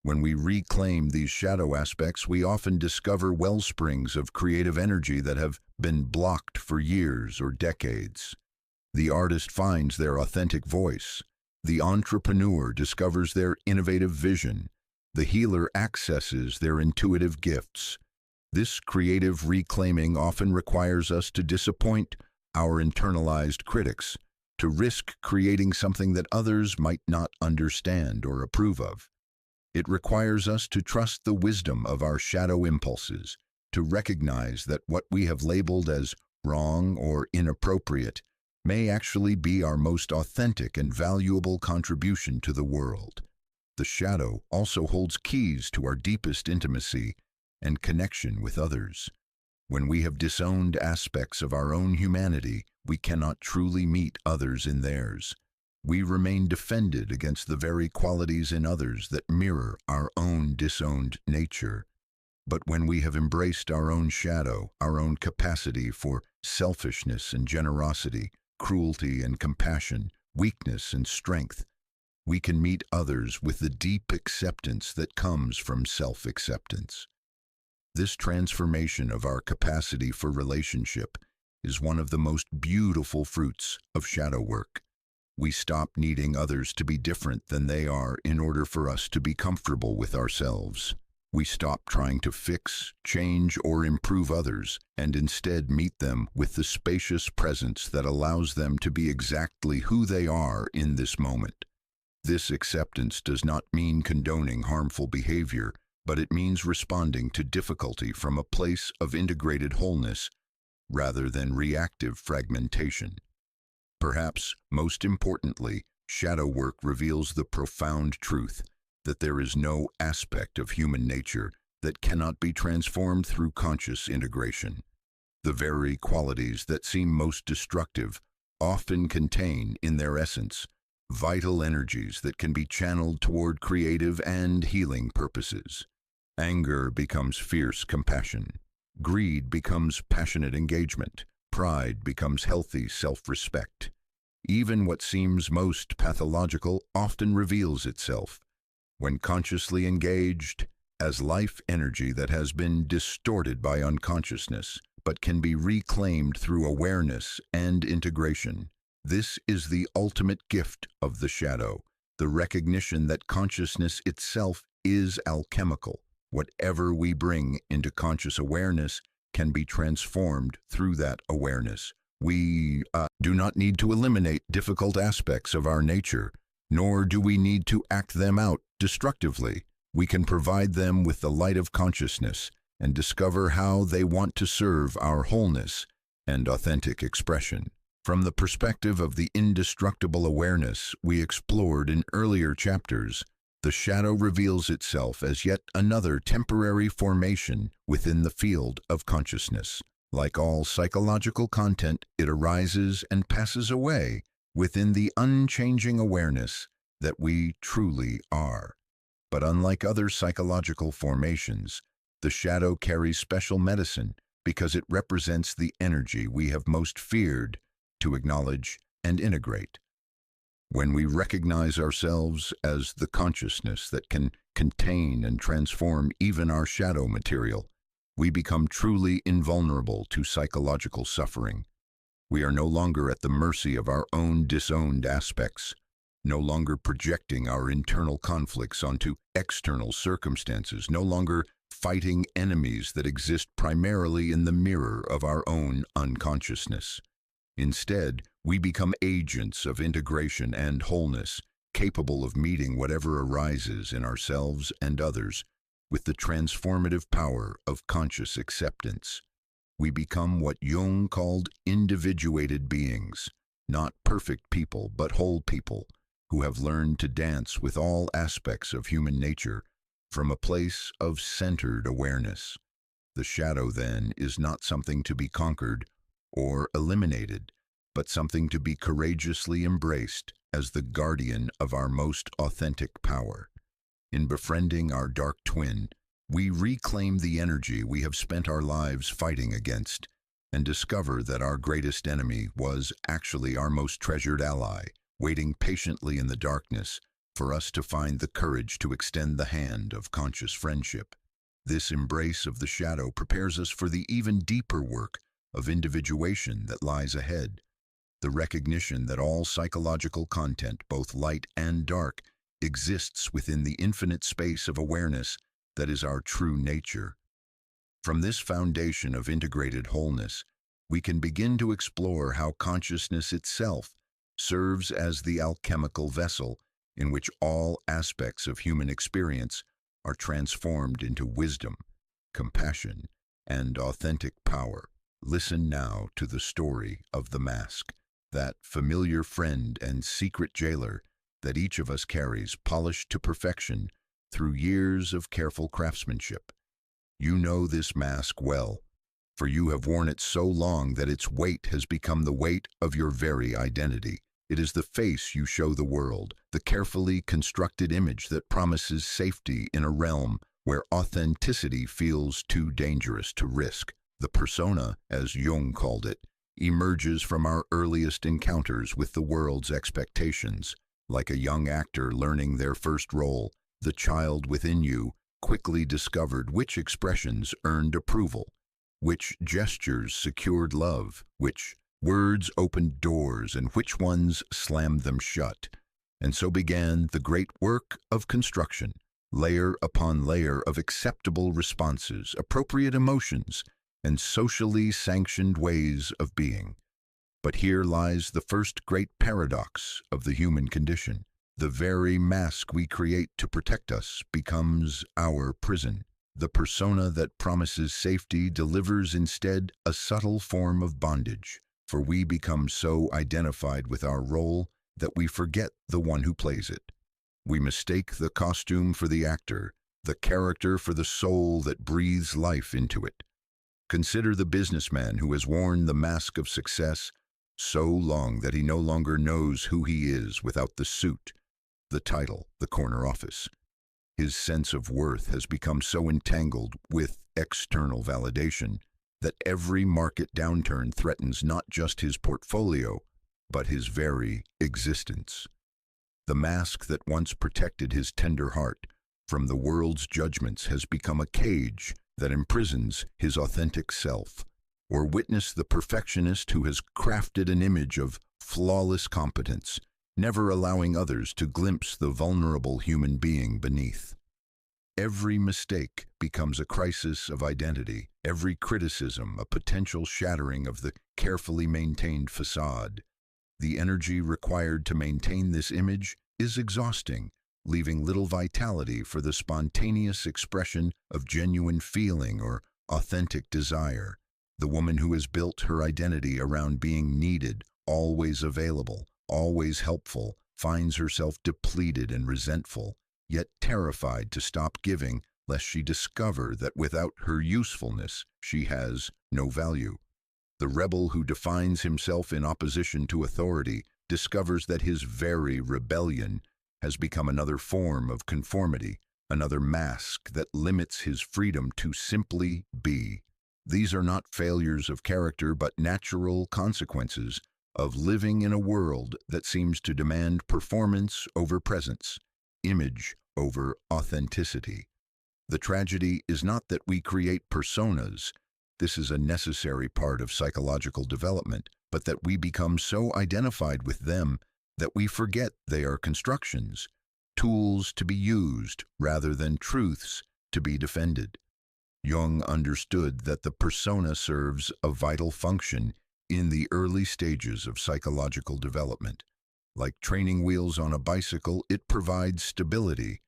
A: When we reclaim these shadow aspects, we often discover wellsprings of creative energy that have been blocked for years or decades. The artist finds their authentic voice. The entrepreneur discovers their innovative vision. The healer accesses their intuitive gifts. This creative reclaiming often requires us to disappoint our internalized critics, to risk creating something that others might not understand or approve of. It requires us to trust the wisdom of our shadow impulses, to recognize that what we have labeled as wrong or inappropriate may actually be our most authentic and valuable contribution to the world. The shadow also holds keys to our deepest intimacy and connection with others. When we have disowned aspects of our own humanity, we cannot truly meet others in theirs. We remain defended against the very qualities in others that mirror our own disowned nature. But when we have embraced our own shadow, our own capacity for selfishness and generosity, cruelty and compassion, weakness and strength, we can meet others with the deep acceptance that comes from self-acceptance. This transformation of our capacity for relationship is one of the most beautiful fruits of shadow work. We stop needing others to be different than they are in order for us to be comfortable with ourselves. We stop trying to fix, change, or improve others, and instead meet them with the spacious presence that allows them to be exactly who they are in this moment. This acceptance does not mean condoning harmful behavior, but it means responding to difficulty from a place of integrated wholeness rather than reactive fragmentation. Perhaps most importantly, shadow work reveals the profound truth that there is no aspect of human nature that cannot be transformed through conscious integration. The very qualities that seem most destructive often contain, in their essence, vital energies that can be channeled toward creative and healing purposes. Anger becomes fierce compassion. Greed becomes passionate engagement. Pride becomes healthy self-respect. Even what seems most pathological often reveals itself, when consciously engaged, as life energy that has been distorted by unconsciousness, but can be reclaimed through awareness and integration. This is the ultimate gift of the shadow, the recognition that consciousness itself is alchemical. Whatever we bring into conscious awareness can be transformed through that awareness. We do not need to eliminate difficult aspects of our nature, nor do we need to act them out destructively. We can provide them with the light of consciousness and discover how they want to serve our wholeness and authentic expression. From the perspective of the indestructible awareness we explored in earlier chapters, the shadow reveals itself as yet another temporary formation within the field of consciousness. Like all psychological content, it arises and passes away within the unchanging awareness that we truly are. But unlike other psychological formations, the shadow carries special medicine because it represents the energy we have most feared to acknowledge and integrate. When we recognize ourselves as the consciousness that can contain and transform even our shadow material, we become truly invulnerable to psychological suffering. We are no longer at the mercy of our own disowned aspects, no longer projecting our internal conflicts onto external circumstances, no longer fighting enemies that exist primarily in the mirror of our own unconsciousness. Instead, we become agents of integration and wholeness, capable of meeting whatever arises in ourselves and others with the transformative power of conscious acceptance. We become what Jung called individuated beings, not perfect people but whole people, who have learned to dance with all aspects of human nature from a place of centered awareness. The shadow, then, is not something to be conquered or eliminated, but something to be courageously embraced as the guardian of our most authentic power. In befriending our dark twin, we reclaim the energy we have spent our lives fighting against and discover that our greatest enemy was actually our most treasured ally, waiting patiently in the darkness for us to find the courage to extend the hand of conscious friendship. This embrace of the shadow prepares us for the even deeper work of individuation that lies ahead, the recognition that all psychological content, both light and dark, exists within the infinite space of awareness that is our true nature. From this foundation of integrated wholeness, we can begin to explore how consciousness itself serves as the alchemical vessel in which all aspects of human experience are transformed into wisdom, compassion, and authentic power. Listen now to the story of the mask, that familiar friend and secret jailer that each of us carries, polished to perfection through years of careful craftsmanship. You know this mask well, for you have worn it so long that its weight has become the weight of your very identity. It is the face you show the world, the carefully constructed image that promises safety in a realm where authenticity feels too dangerous to risk. The persona, as Jung called it, emerges from our earliest encounters with the world's expectations. Like a young actor learning their first role, the child within you quickly discovered which expressions earned approval, which gestures secured love, which words opened doors, and which ones slammed them shut. And so began the great work of construction, layer upon layer of acceptable responses, appropriate emotions, and socially sanctioned ways of being. But here lies the first great paradox of the human condition. The very mask we create to protect us becomes our prison. The persona that promises safety delivers instead a subtle form of bondage, for we become so identified with our role that we forget the one who plays it. We mistake the costume for the actor, the character for the soul that breathes life into it. Consider the businessman who has worn the mask of success so long that he no longer knows who he is without the suit, the title, the corner office. His sense of worth has become so entangled with external validation that every market downturn threatens not just his portfolio, but his very existence. The mask that once protected his tender heart from the world's judgments has become a cage that imprisons his authentic self. Or witness the perfectionist who has crafted an image of flawless competence, never allowing others to glimpse the vulnerable human being beneath. Every mistake becomes a crisis of identity, every criticism a potential shattering of the carefully maintained facade. The energy required to maintain this image is exhausting, leaving little vitality for the spontaneous expression of genuine feeling or authentic desire. The woman who has built her identity around being needed, always available, always helpful, finds herself depleted and resentful, yet terrified to stop giving lest she discover that without her usefulness she has no value. The rebel who defines himself in opposition to authority discovers that his very rebellion has become another form of conformity, another mask that limits his freedom to simply be. These are not failures of character but natural consequences of living in a world that seems to demand performance over presence, image over authenticity. The tragedy is not that we create personas, this is a necessary part of psychological development, but that we become so identified with them that we forget they are constructions, tools to be used rather than truths to be defended. Jung understood that the persona serves a vital function in the early stages of psychological development. Like training wheels on a bicycle, it provides stability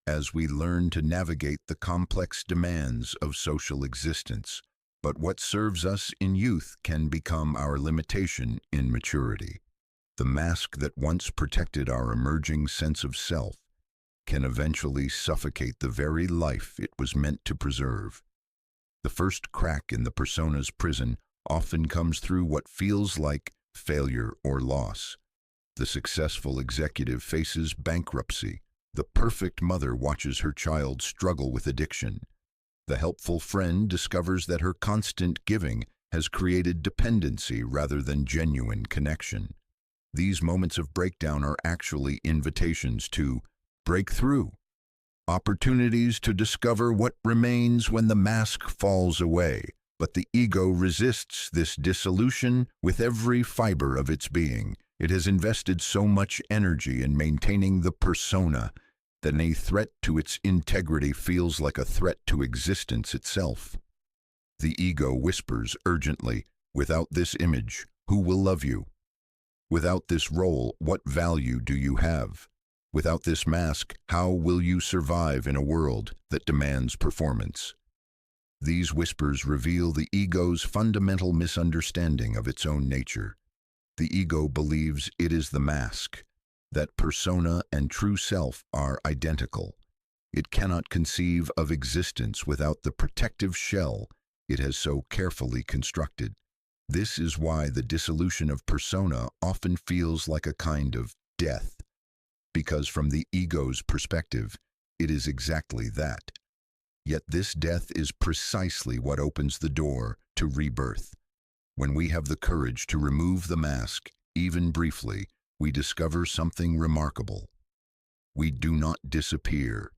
A: as we learn to navigate the complex demands of social existence. But what serves us in youth can become our limitation in maturity. The mask that once protected our emerging sense of self can eventually suffocate the very life it was meant to preserve. The first crack in the persona's prison often comes through what feels like failure or loss. The successful executive faces bankruptcy. The perfect mother watches her child struggle with addiction. The helpful friend discovers that her constant giving has created dependency rather than genuine connection. These moments of breakdown are actually invitations to break through, opportunities to discover what remains when the mask falls away. But the ego resists this dissolution with every fiber of its being. It has invested so much energy in maintaining the persona that any threat to its integrity feels like a threat to existence itself. The ego whispers urgently, "Without this image, who will love you? Without this role, what value do you have? Without this mask, how will you survive in a world that demands performance?" These whispers reveal the ego's fundamental misunderstanding of its own nature. The ego believes it is the mask, that persona and true self are identical. It cannot conceive of existence without the protective shell it has so carefully constructed. This is why the dissolution of persona often feels like a kind of death, because from the ego's perspective, it is exactly that. Yet this death is precisely what opens the door to rebirth. When we have the courage to remove the mask, even briefly, we discover something remarkable. We do not disappear.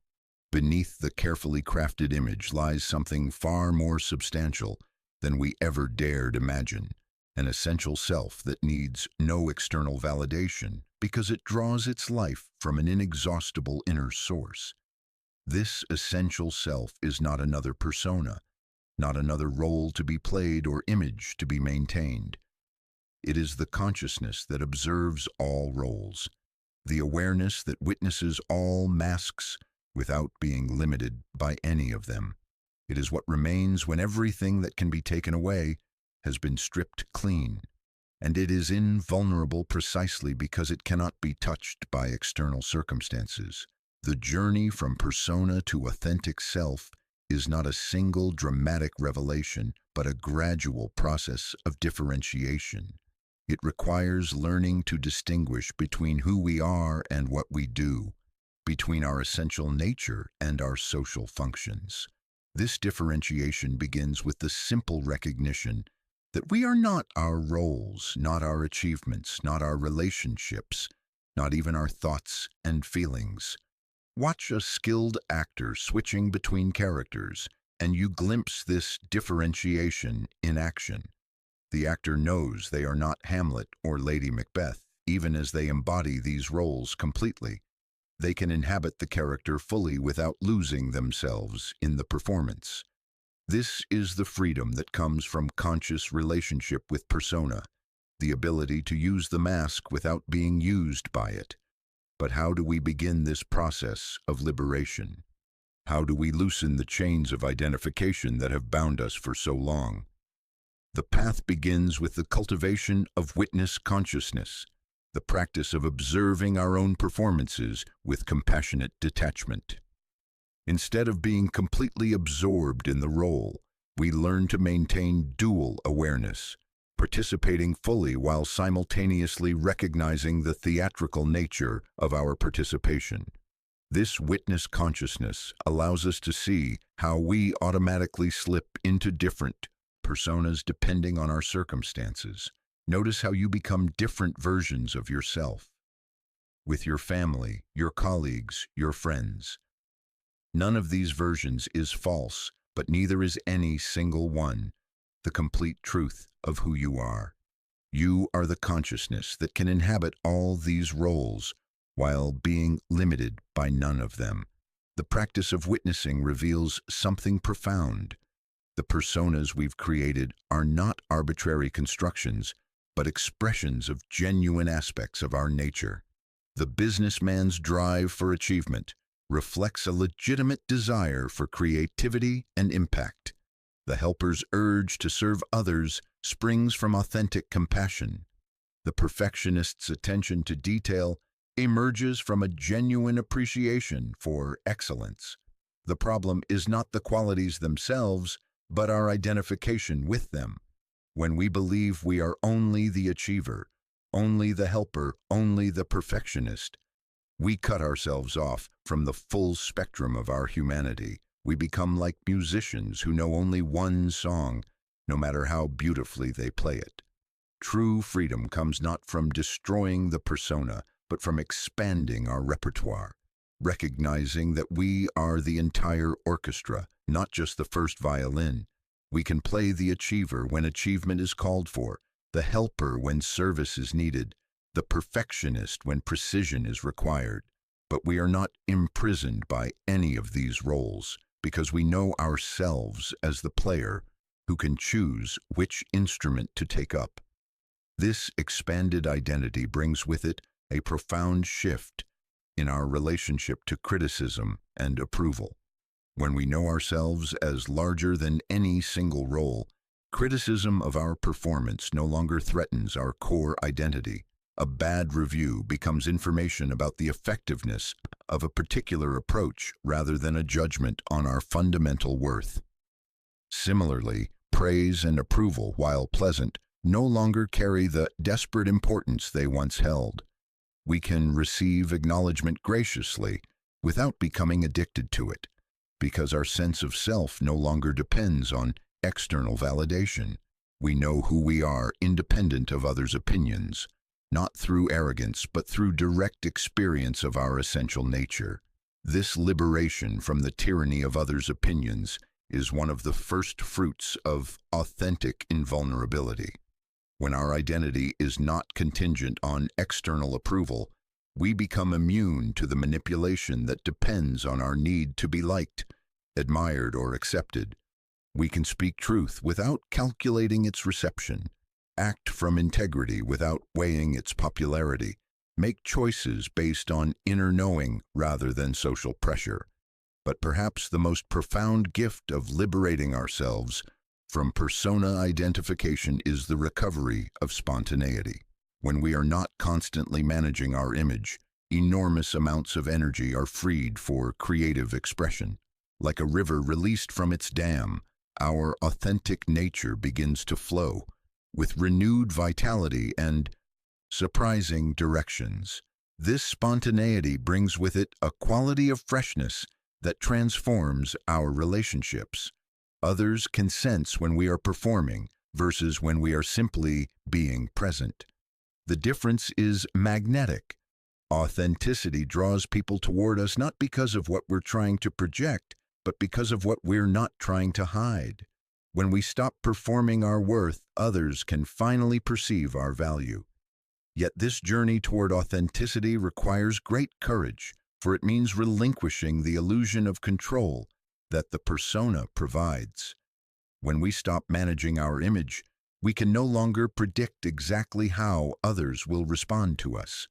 A: Beneath the carefully crafted image lies something far more substantial than we ever dared imagine, an essential self that needs no external validation because it draws its life from an inexhaustible inner source. This essential self is not another persona, not another role to be played or image to be maintained. It is the consciousness that observes all roles, the awareness that witnesses all masks without being limited by any of them. It is what remains when everything that can be taken away has been stripped clean, and it is invulnerable precisely because it cannot be touched by external circumstances. The journey from persona to authentic self is not a single dramatic revelation, but a gradual process of differentiation. It requires learning to distinguish between who we are and what we do, between our essential nature and our social functions. This differentiation begins with the simple recognition that we are not our roles, not our achievements, not our relationships, not even our thoughts and feelings. Watch a skilled actor switching between characters, and you glimpse this differentiation in action. The actor knows they are not Hamlet or Lady Macbeth, even as they embody these roles completely. They can inhabit the character fully without losing themselves in the performance. This is the freedom that comes from conscious relationship with persona, the ability to use the mask without being used by it. But how do we begin this process of liberation? How do we loosen the chains of identification that have bound us for so long? The path begins with the cultivation of witness consciousness, the practice of observing our own performances with compassionate detachment. Instead of being completely absorbed in the role, we learn to maintain dual awareness, participating fully while simultaneously recognizing the theatrical nature of our participation. This witness consciousness allows us to see how we automatically slip into different personas depending on our circumstances. Notice how you become different versions of yourself with your family, your colleagues, your friends. None of these versions is false, but neither is any single one the complete truth of who you are. You are the consciousness that can inhabit all these roles while being limited by none of them. The practice of witnessing reveals something profound. The personas we've created are not arbitrary constructions, but expressions of genuine aspects of our nature. The businessman's drive for achievement reflects a legitimate desire for creativity and impact. The helper's urge to serve others springs from authentic compassion. The perfectionist's attention to detail emerges from a genuine appreciation for excellence. The problem is not the qualities themselves, but our identification with them. When we believe we are only the achiever, only the helper, only the perfectionist, we cut ourselves off from the full spectrum of our humanity. We become like musicians who know only one song, no matter how beautifully they play it. True freedom comes not from destroying the persona, but from expanding our repertoire, recognizing that we are the entire orchestra, not just the first violin. We can play the achiever when achievement is called for, the helper when service is needed, the perfectionist when precision is required. But we are not imprisoned by any of these roles, because we know ourselves as the player who can choose which instrument to take up. This expanded identity brings with it a profound shift in our relationship to criticism and approval. When we know ourselves as larger than any single role, criticism of our performance no longer threatens our core identity. A bad review becomes information about the effectiveness of a particular approach rather than a judgment on our fundamental worth. Similarly, praise and approval, while pleasant, no longer carry the desperate importance they once held. We can receive acknowledgement graciously without becoming addicted to it, because our sense of self no longer depends on external validation. We know who we are independent of others' opinions, not through arrogance, but through direct experience of our essential nature. This liberation from the tyranny of others' opinions is one of the first fruits of authentic invulnerability. When our identity is not contingent on external approval, we become immune to the manipulation that depends on our need to be liked, admired, or accepted. We can speak truth without calculating its reception, act from integrity without weighing its popularity, make choices based on inner knowing rather than social pressure. But perhaps the most profound gift of liberating ourselves from persona identification is the recovery of spontaneity. When we are not constantly managing our image, enormous amounts of energy are freed for creative expression. Like a river released from its dam, our authentic nature begins to flow with renewed vitality and surprising directions. This spontaneity brings with it a quality of freshness that transforms our relationships. Others can sense when we are performing versus when we are simply being present. The difference is magnetic. Authenticity draws people toward us not because of what we're trying to project, but because of what we're not trying to hide. When we stop performing our worth, others can finally perceive our value. Yet this journey toward authenticity requires great courage, for it means relinquishing the illusion of control that the persona provides. When we stop managing our image, we can no longer predict exactly how others will respond to us.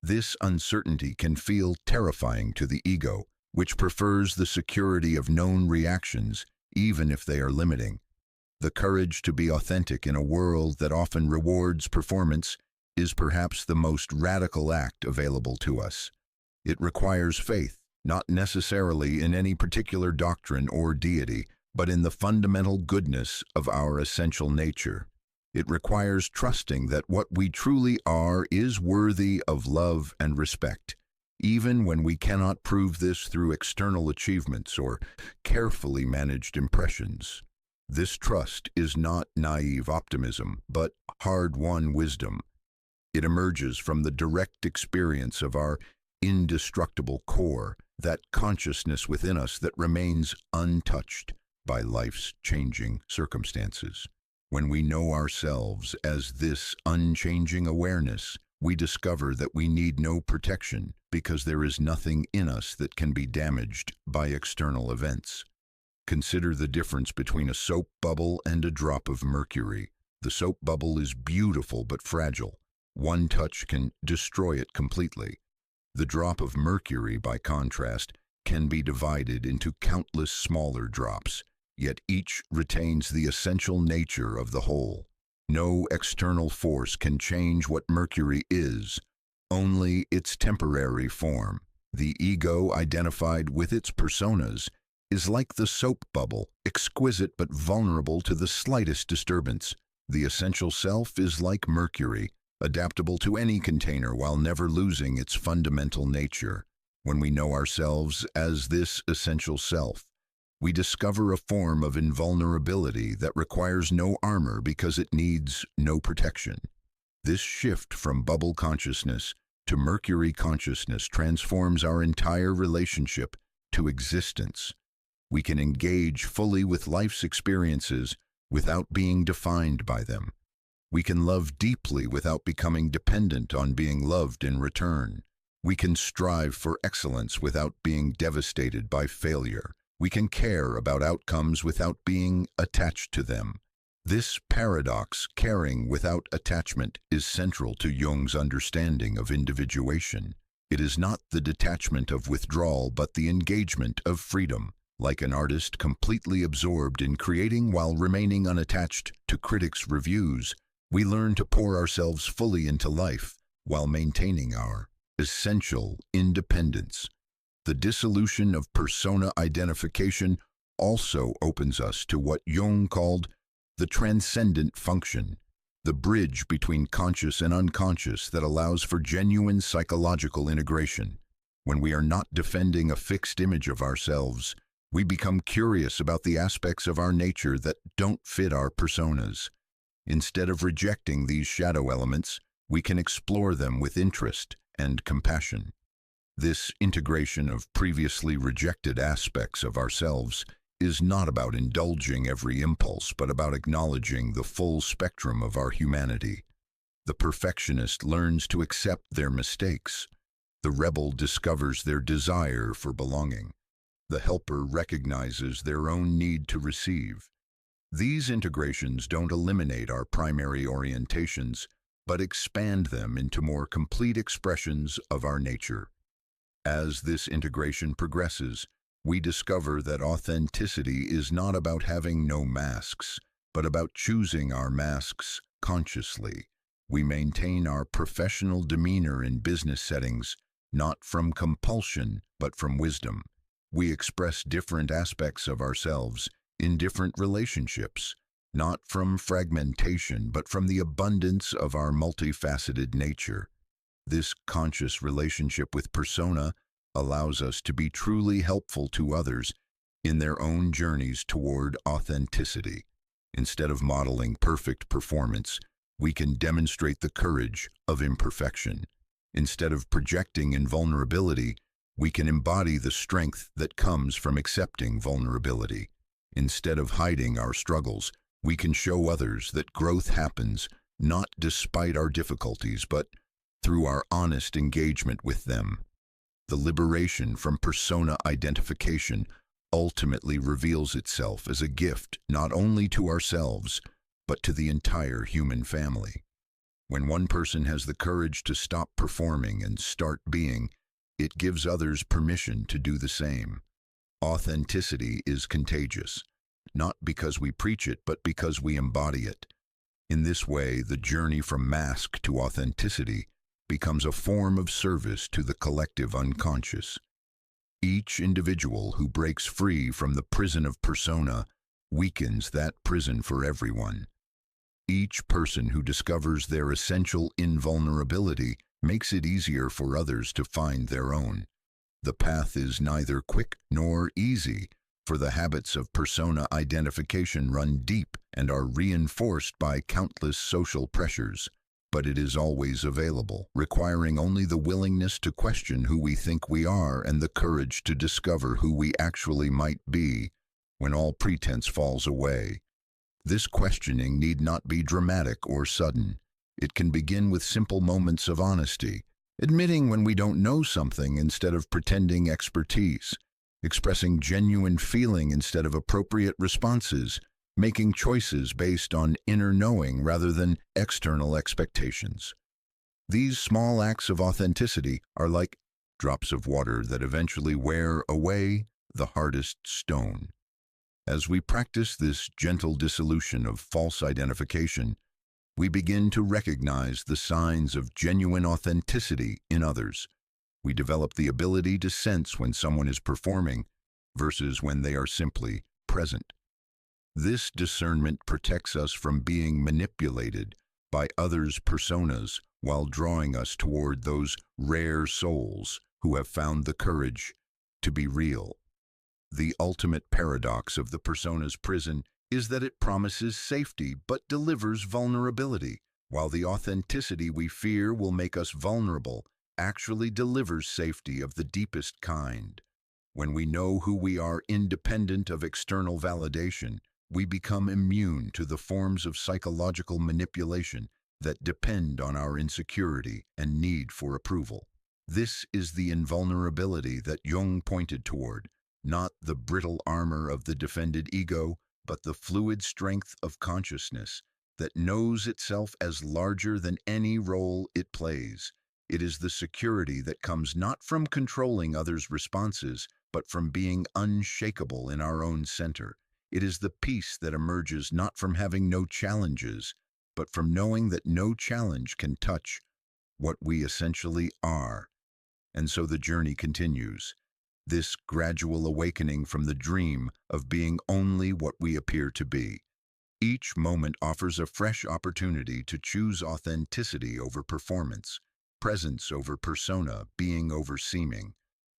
A: This uncertainty can feel terrifying to the ego, which prefers the security of known reactions, even if they are limiting. The courage to be authentic in a world that often rewards performance is perhaps the most radical act available to us. It requires faith, not necessarily in any particular doctrine or deity, but in the fundamental goodness of our essential nature. It requires trusting that what we truly are is worthy of love and respect, even when we cannot prove this through external achievements or carefully managed impressions. This trust is not naive optimism, but hard-won wisdom. It emerges from the direct experience of our indestructible core, that consciousness within us that remains untouched by life's changing circumstances. When we know ourselves as this unchanging awareness, we discover that we need no protection because there is nothing in us that can be damaged by external events. Consider the difference between a soap bubble and a drop of mercury. The soap bubble is beautiful but fragile. One touch can destroy it completely. The drop of mercury, by contrast, can be divided into countless smaller drops, yet each retains the essential nature of the whole. No external force can change what mercury is, only its temporary form. The ego, identified with its personas, is like the soap bubble, exquisite but vulnerable to the slightest disturbance. The essential self is like mercury, adaptable to any container while never losing its fundamental nature. When we know ourselves as this essential self, we discover a form of invulnerability that requires no armor because it needs no protection. This shift from bubble consciousness to mercury consciousness transforms our entire relationship to existence. We can engage fully with life's experiences without being defined by them. We can love deeply without becoming dependent on being loved in return. We can strive for excellence without being devastated by failure. We can care about outcomes without being attached to them. This paradox, caring without attachment, is central to Jung's understanding of individuation. It is not the detachment of withdrawal, but the engagement of freedom. Like an artist completely absorbed in creating while remaining unattached to critics' reviews, we learn to pour ourselves fully into life while maintaining our essential independence. The dissolution of persona identification also opens us to what Jung called the transcendent function, the bridge between conscious and unconscious that allows for genuine psychological integration. When we are not defending a fixed image of ourselves, we become curious about the aspects of our nature that don't fit our personas. Instead of rejecting these shadow elements, we can explore them with interest and compassion. This integration of previously rejected aspects of ourselves is not about indulging every impulse, but about acknowledging the full spectrum of our humanity. The perfectionist learns to accept their mistakes. The rebel discovers their desire for belonging. The helper recognizes their own need to receive. These integrations don't eliminate our primary orientations, but expand them into more complete expressions of our nature. As this integration progresses, we discover that authenticity is not about having no masks, but about choosing our masks consciously. We maintain our professional demeanor in business settings, not from compulsion, but from wisdom. We express different aspects of ourselves in different relationships, not from fragmentation, but from the abundance of our multifaceted nature. This conscious relationship with persona allows us to be truly helpful to others in their own journeys toward authenticity. Instead of modeling perfect performance, we can demonstrate the courage of imperfection. Instead of projecting invulnerability, we can embody the strength that comes from accepting vulnerability. Instead of hiding our struggles, we can show others that growth happens not despite our difficulties, but through our honest engagement with them. The liberation from persona identification ultimately reveals itself as a gift not only to ourselves, but to the entire human family. When one person has the courage to stop performing and start being, it gives others permission to do the same. Authenticity is contagious, not because we preach it, but because we embody it. In this way, the journey from mask to authenticity becomes a form of service to the collective unconscious. Each individual who breaks free from the prison of persona weakens that prison for everyone. Each person who discovers their essential invulnerability makes it easier for others to find their own. The path is neither quick nor easy, for the habits of persona identification run deep and are reinforced by countless social pressures. But it is always available, requiring only the willingness to question who we think we are and the courage to discover who we actually might be when all pretense falls away. This questioning need not be dramatic or sudden. It can begin with simple moments of honesty, admitting when we don't know something instead of pretending expertise, expressing genuine feeling instead of appropriate responses, making choices based on inner knowing rather than external expectations. These small acts of authenticity are like drops of water that eventually wear away the hardest stone. As we practice this gentle dissolution of false identification, we begin to recognize the signs of genuine authenticity in others. We develop the ability to sense when someone is performing versus when they are simply present. This discernment protects us from being manipulated by others' personas while drawing us toward those rare souls who have found the courage to be real. The ultimate paradox of the persona's prison is that it promises safety but delivers vulnerability, while the authenticity we fear will make us vulnerable actually delivers safety of the deepest kind. When we know who we are independent of external validation, we become immune to the forms of psychological manipulation that depend on our insecurity and need for approval. This is the invulnerability that Jung pointed toward, not the brittle armor of the defended ego, but the fluid strength of consciousness that knows itself as larger than any role it plays. It is the security that comes not from controlling others' responses, but from being unshakable in our own center. It is the peace that emerges not from having no challenges, but from knowing that no challenge can touch what we essentially are. And so the journey continues, this gradual awakening from the dream of being only what we appear to be. Each moment offers a fresh opportunity to choose authenticity over performance, presence over persona, being over seeming.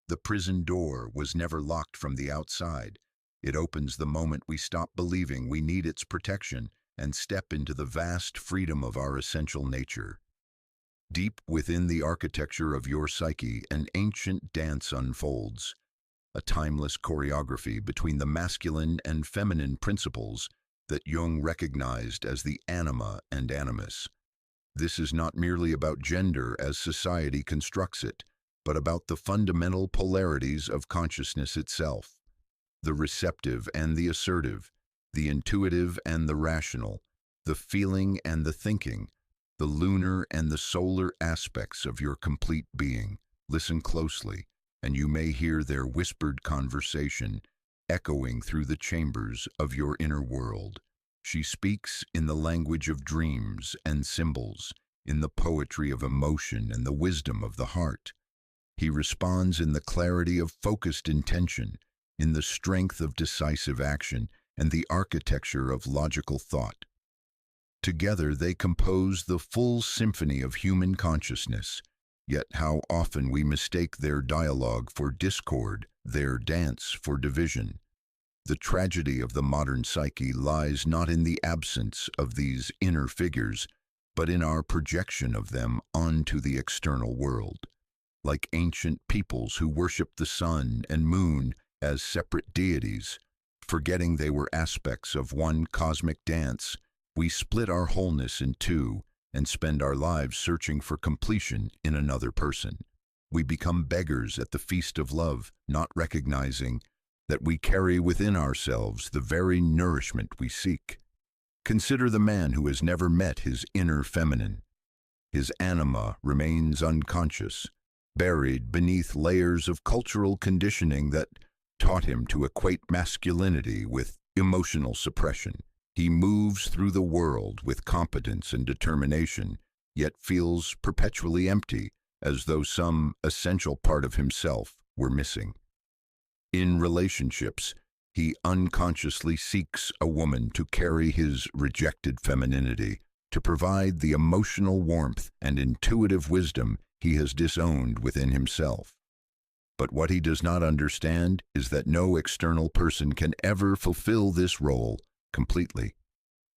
A: The prison door was never locked from the outside. It opens the moment we stop believing we need its protection and step into the vast freedom of our essential nature. Deep within the architecture of your psyche, an ancient dance unfolds, a timeless choreography between the masculine and feminine principles that Jung recognized as the anima and animus. This is not merely about gender as society constructs it, but about the fundamental polarities of consciousness itself. The receptive and the assertive, the intuitive and the rational, the feeling and the thinking, the lunar and the solar aspects of your complete being. Listen closely, and you may hear their whispered conversation echoing through the chambers of your inner world. She speaks in the language of dreams and symbols, in the poetry of emotion and the wisdom of the heart. He responds in the clarity of focused intention, in the strength of decisive action, and the architecture of logical thought. Together they compose the full symphony of human consciousness, yet how often we mistake their dialogue for discord, their dance for division. The tragedy of the modern psyche lies not in the absence of these inner figures, but in our projection of them onto the external world. Like ancient peoples who worshiped the sun and moon as separate deities, forgetting they were aspects of one cosmic dance, we split our wholeness in two and spend our lives searching for completion in another person. We become beggars at the feast of love, not recognizing that we carry within ourselves the very nourishment we seek. Consider the man who has never met his inner feminine. His anima remains unconscious, buried beneath layers of cultural conditioning that taught him to equate masculinity with emotional suppression. He moves through the world with competence and determination, yet feels perpetually empty, as though some essential part of himself were missing. In relationships, he unconsciously seeks a woman to carry his rejected femininity, to provide the emotional warmth and intuitive wisdom he has disowned within himself. But what he does not understand is that no external person can ever fulfill this role completely.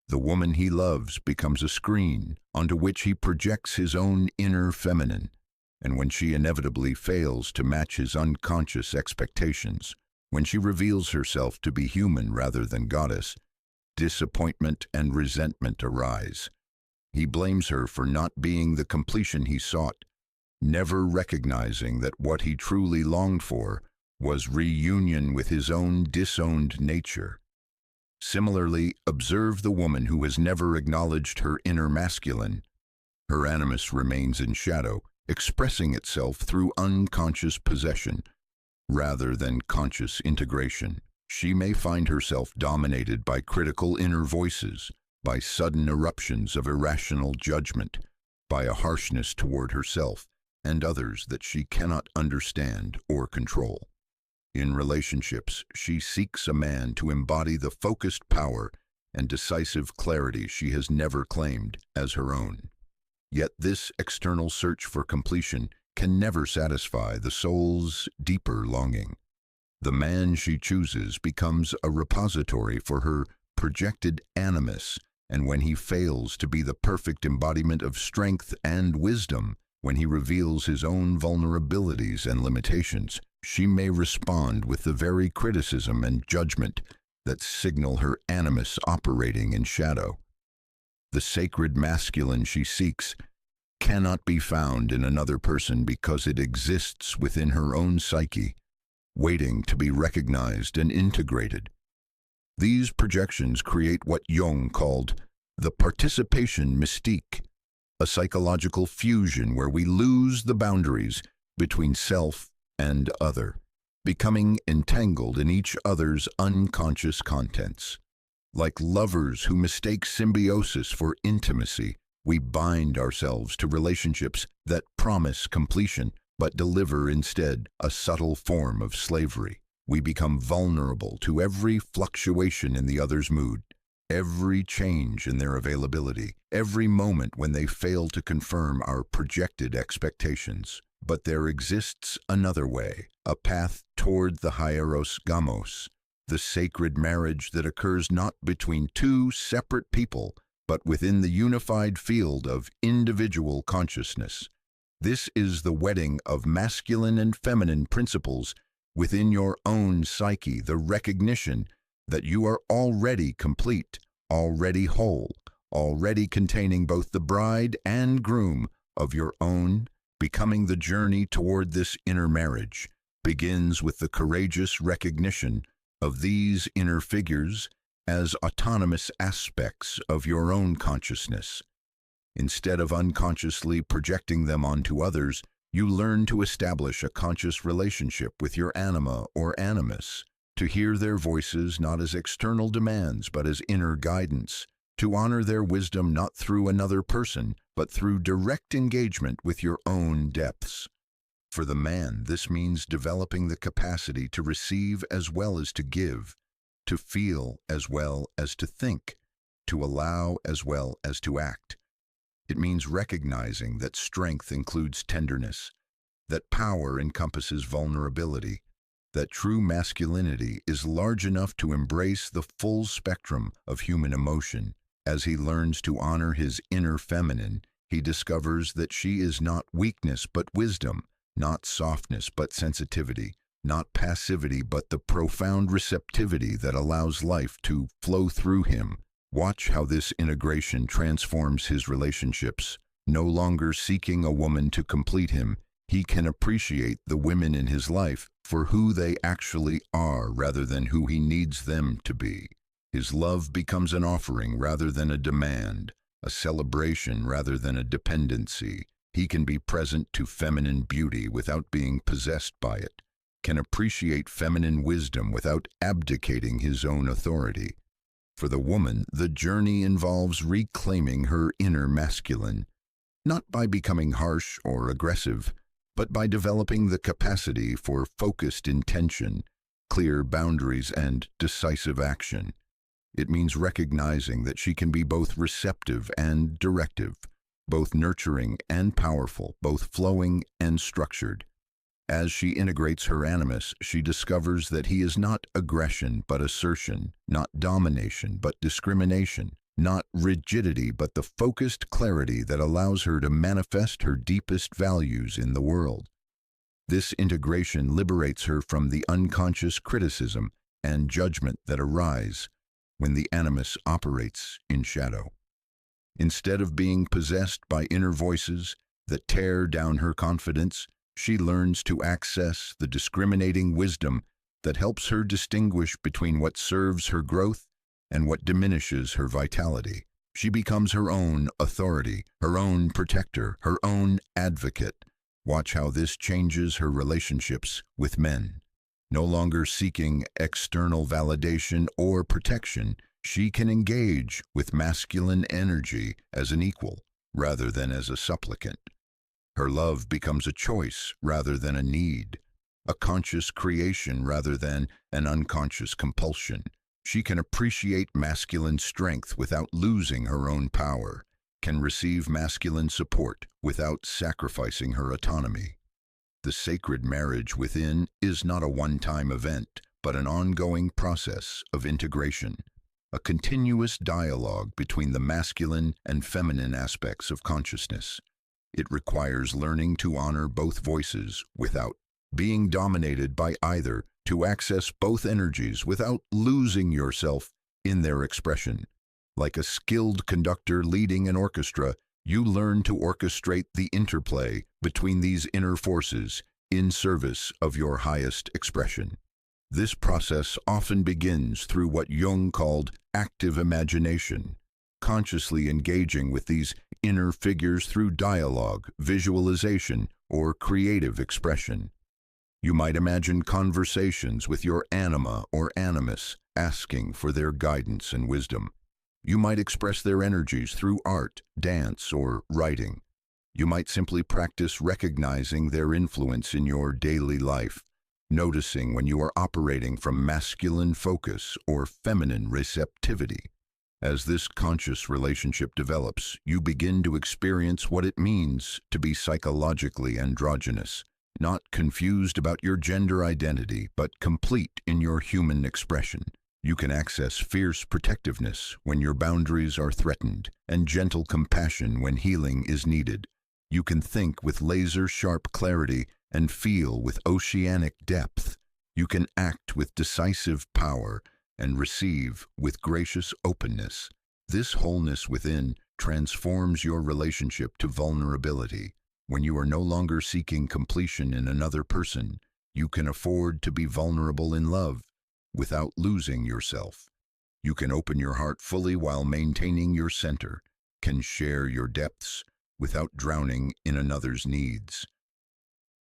A: The woman he loves becomes a screen onto which he projects his own inner feminine, and when she inevitably fails to match his unconscious expectations, when she reveals herself to be human rather than goddess, disappointment and resentment arise. He blames her for not being the completion he sought, never recognizing that what he truly longed for was reunion with his own disowned nature. Similarly, observe the woman who has never acknowledged her inner masculine. Her animus remains in shadow, expressing itself through unconscious possession, rather than conscious integration. She may find herself dominated by critical inner voices, by sudden eruptions of irrational judgment, by a harshness toward herself and others that she cannot understand or control. In relationships, she seeks a man to embody the focused power and decisive clarity she has never claimed as her own. Yet this external search for completion can never satisfy the soul's deeper longing. The man she chooses becomes a repository for her projected animus, and when he fails to be the perfect embodiment of strength and wisdom, when he reveals his own vulnerabilities and limitations, she may respond with the very criticism and judgment that signal her animus operating in shadow. The sacred masculine she seeks cannot be found in another person because it exists within her own psyche, waiting to be recognized and integrated. These projections create what Jung called the participation mystique, a psychological fusion where we lose the boundaries between self and other, becoming entangled in each other's unconscious contents. Like lovers who mistake symbiosis for intimacy, we bind ourselves to relationships that promise completion but deliver instead a subtle form of slavery. We become vulnerable to every fluctuation in the other's mood, every change in their availability, every moment when they fail to confirm our projected expectations. But there exists another way, a path toward the hieros gamos, the sacred marriage that occurs not between two separate people, but within the unified field of individual consciousness. This is the wedding of masculine and feminine principles within your own psyche, the recognition that you are already complete, already whole, already containing both the bride and groom of your own. Becoming the journey toward this inner marriage begins with the courageous recognition of these inner figures as autonomous aspects of your own consciousness. Instead of unconsciously projecting them onto others, you learn to establish a conscious relationship with your anima or animus, to hear their voices not as external demands but as inner guidance, to honor their wisdom not through another person but through direct engagement with your own depths. For the man, this means developing the capacity to receive as well as to give, to feel as well as to think, to allow as well as to act. It means recognizing that strength includes tenderness, that power encompasses vulnerability, that true masculinity is large enough to embrace the full spectrum of human emotion. As he learns to honor his inner feminine, he discovers that she is not weakness but wisdom, not softness but sensitivity, not passivity but the profound receptivity that allows life to flow through him. Watch how this integration transforms his relationships. No longer seeking a woman to complete him, he can appreciate the women in his life for who they actually are rather than who he needs them to be. His love becomes an offering rather than a demand, a celebration rather than a dependency. He can be present to feminine beauty without being possessed by it, can appreciate feminine wisdom without abdicating his own authority. For the woman, the journey involves reclaiming her inner masculine, not by becoming harsh or aggressive, but by developing the capacity for focused intention, clear boundaries, and decisive action. It means recognizing that she can be both receptive and directive, both nurturing and powerful, both flowing and structured. As she integrates her animus, she discovers that he is not aggression but assertion, not domination but discrimination, not rigidity but the focused clarity that allows her to manifest her deepest values in the world. This integration liberates her from the unconscious criticism and judgment that arise when the animus operates in shadow. Instead of being possessed by inner voices that tear down her confidence, she learns to access the discriminating wisdom that helps her distinguish between what serves her growth and what diminishes her vitality. She becomes her own authority, her own protector, her own advocate. Watch how this changes her relationships with men. No longer seeking external validation or protection, she can engage with masculine energy as an equal, rather than as a supplicant. Her love becomes a choice rather than a need, a conscious creation rather than an unconscious compulsion. She can appreciate masculine strength without losing her own power, can receive masculine support without sacrificing her autonomy. The sacred marriage within is not a one-time event, but an ongoing process of integration, a continuous dialogue between the masculine and feminine aspects of consciousness. It requires learning to honor both voices without being dominated by either, to access both energies without losing yourself in their expression. Like a skilled conductor leading an orchestra, you learn to orchestrate the interplay between these inner forces in service of your highest expression. This process often begins through what Jung called active imagination, consciously engaging with these inner figures through dialogue, visualization, or creative expression. You might imagine conversations with your anima or animus, asking for their guidance and wisdom. You might express their energies through art, dance, or writing. You might simply practice recognizing their influence in your daily life, noticing when you are operating from masculine focus or feminine receptivity. As this conscious relationship develops, you begin to experience what it means to be psychologically androgynous, not confused about your gender identity, but complete in your human expression. You can access fierce protectiveness when your boundaries are threatened, and gentle compassion when healing is needed. You can think with laser-sharp clarity and feel with oceanic depth. You can act with decisive power and receive with gracious openness. This wholeness within transforms your relationship to vulnerability. When you are no longer seeking completion in another person, you can afford to be vulnerable in love without losing yourself. You can open your heart fully while maintaining your center, can share your depths without drowning in another's needs.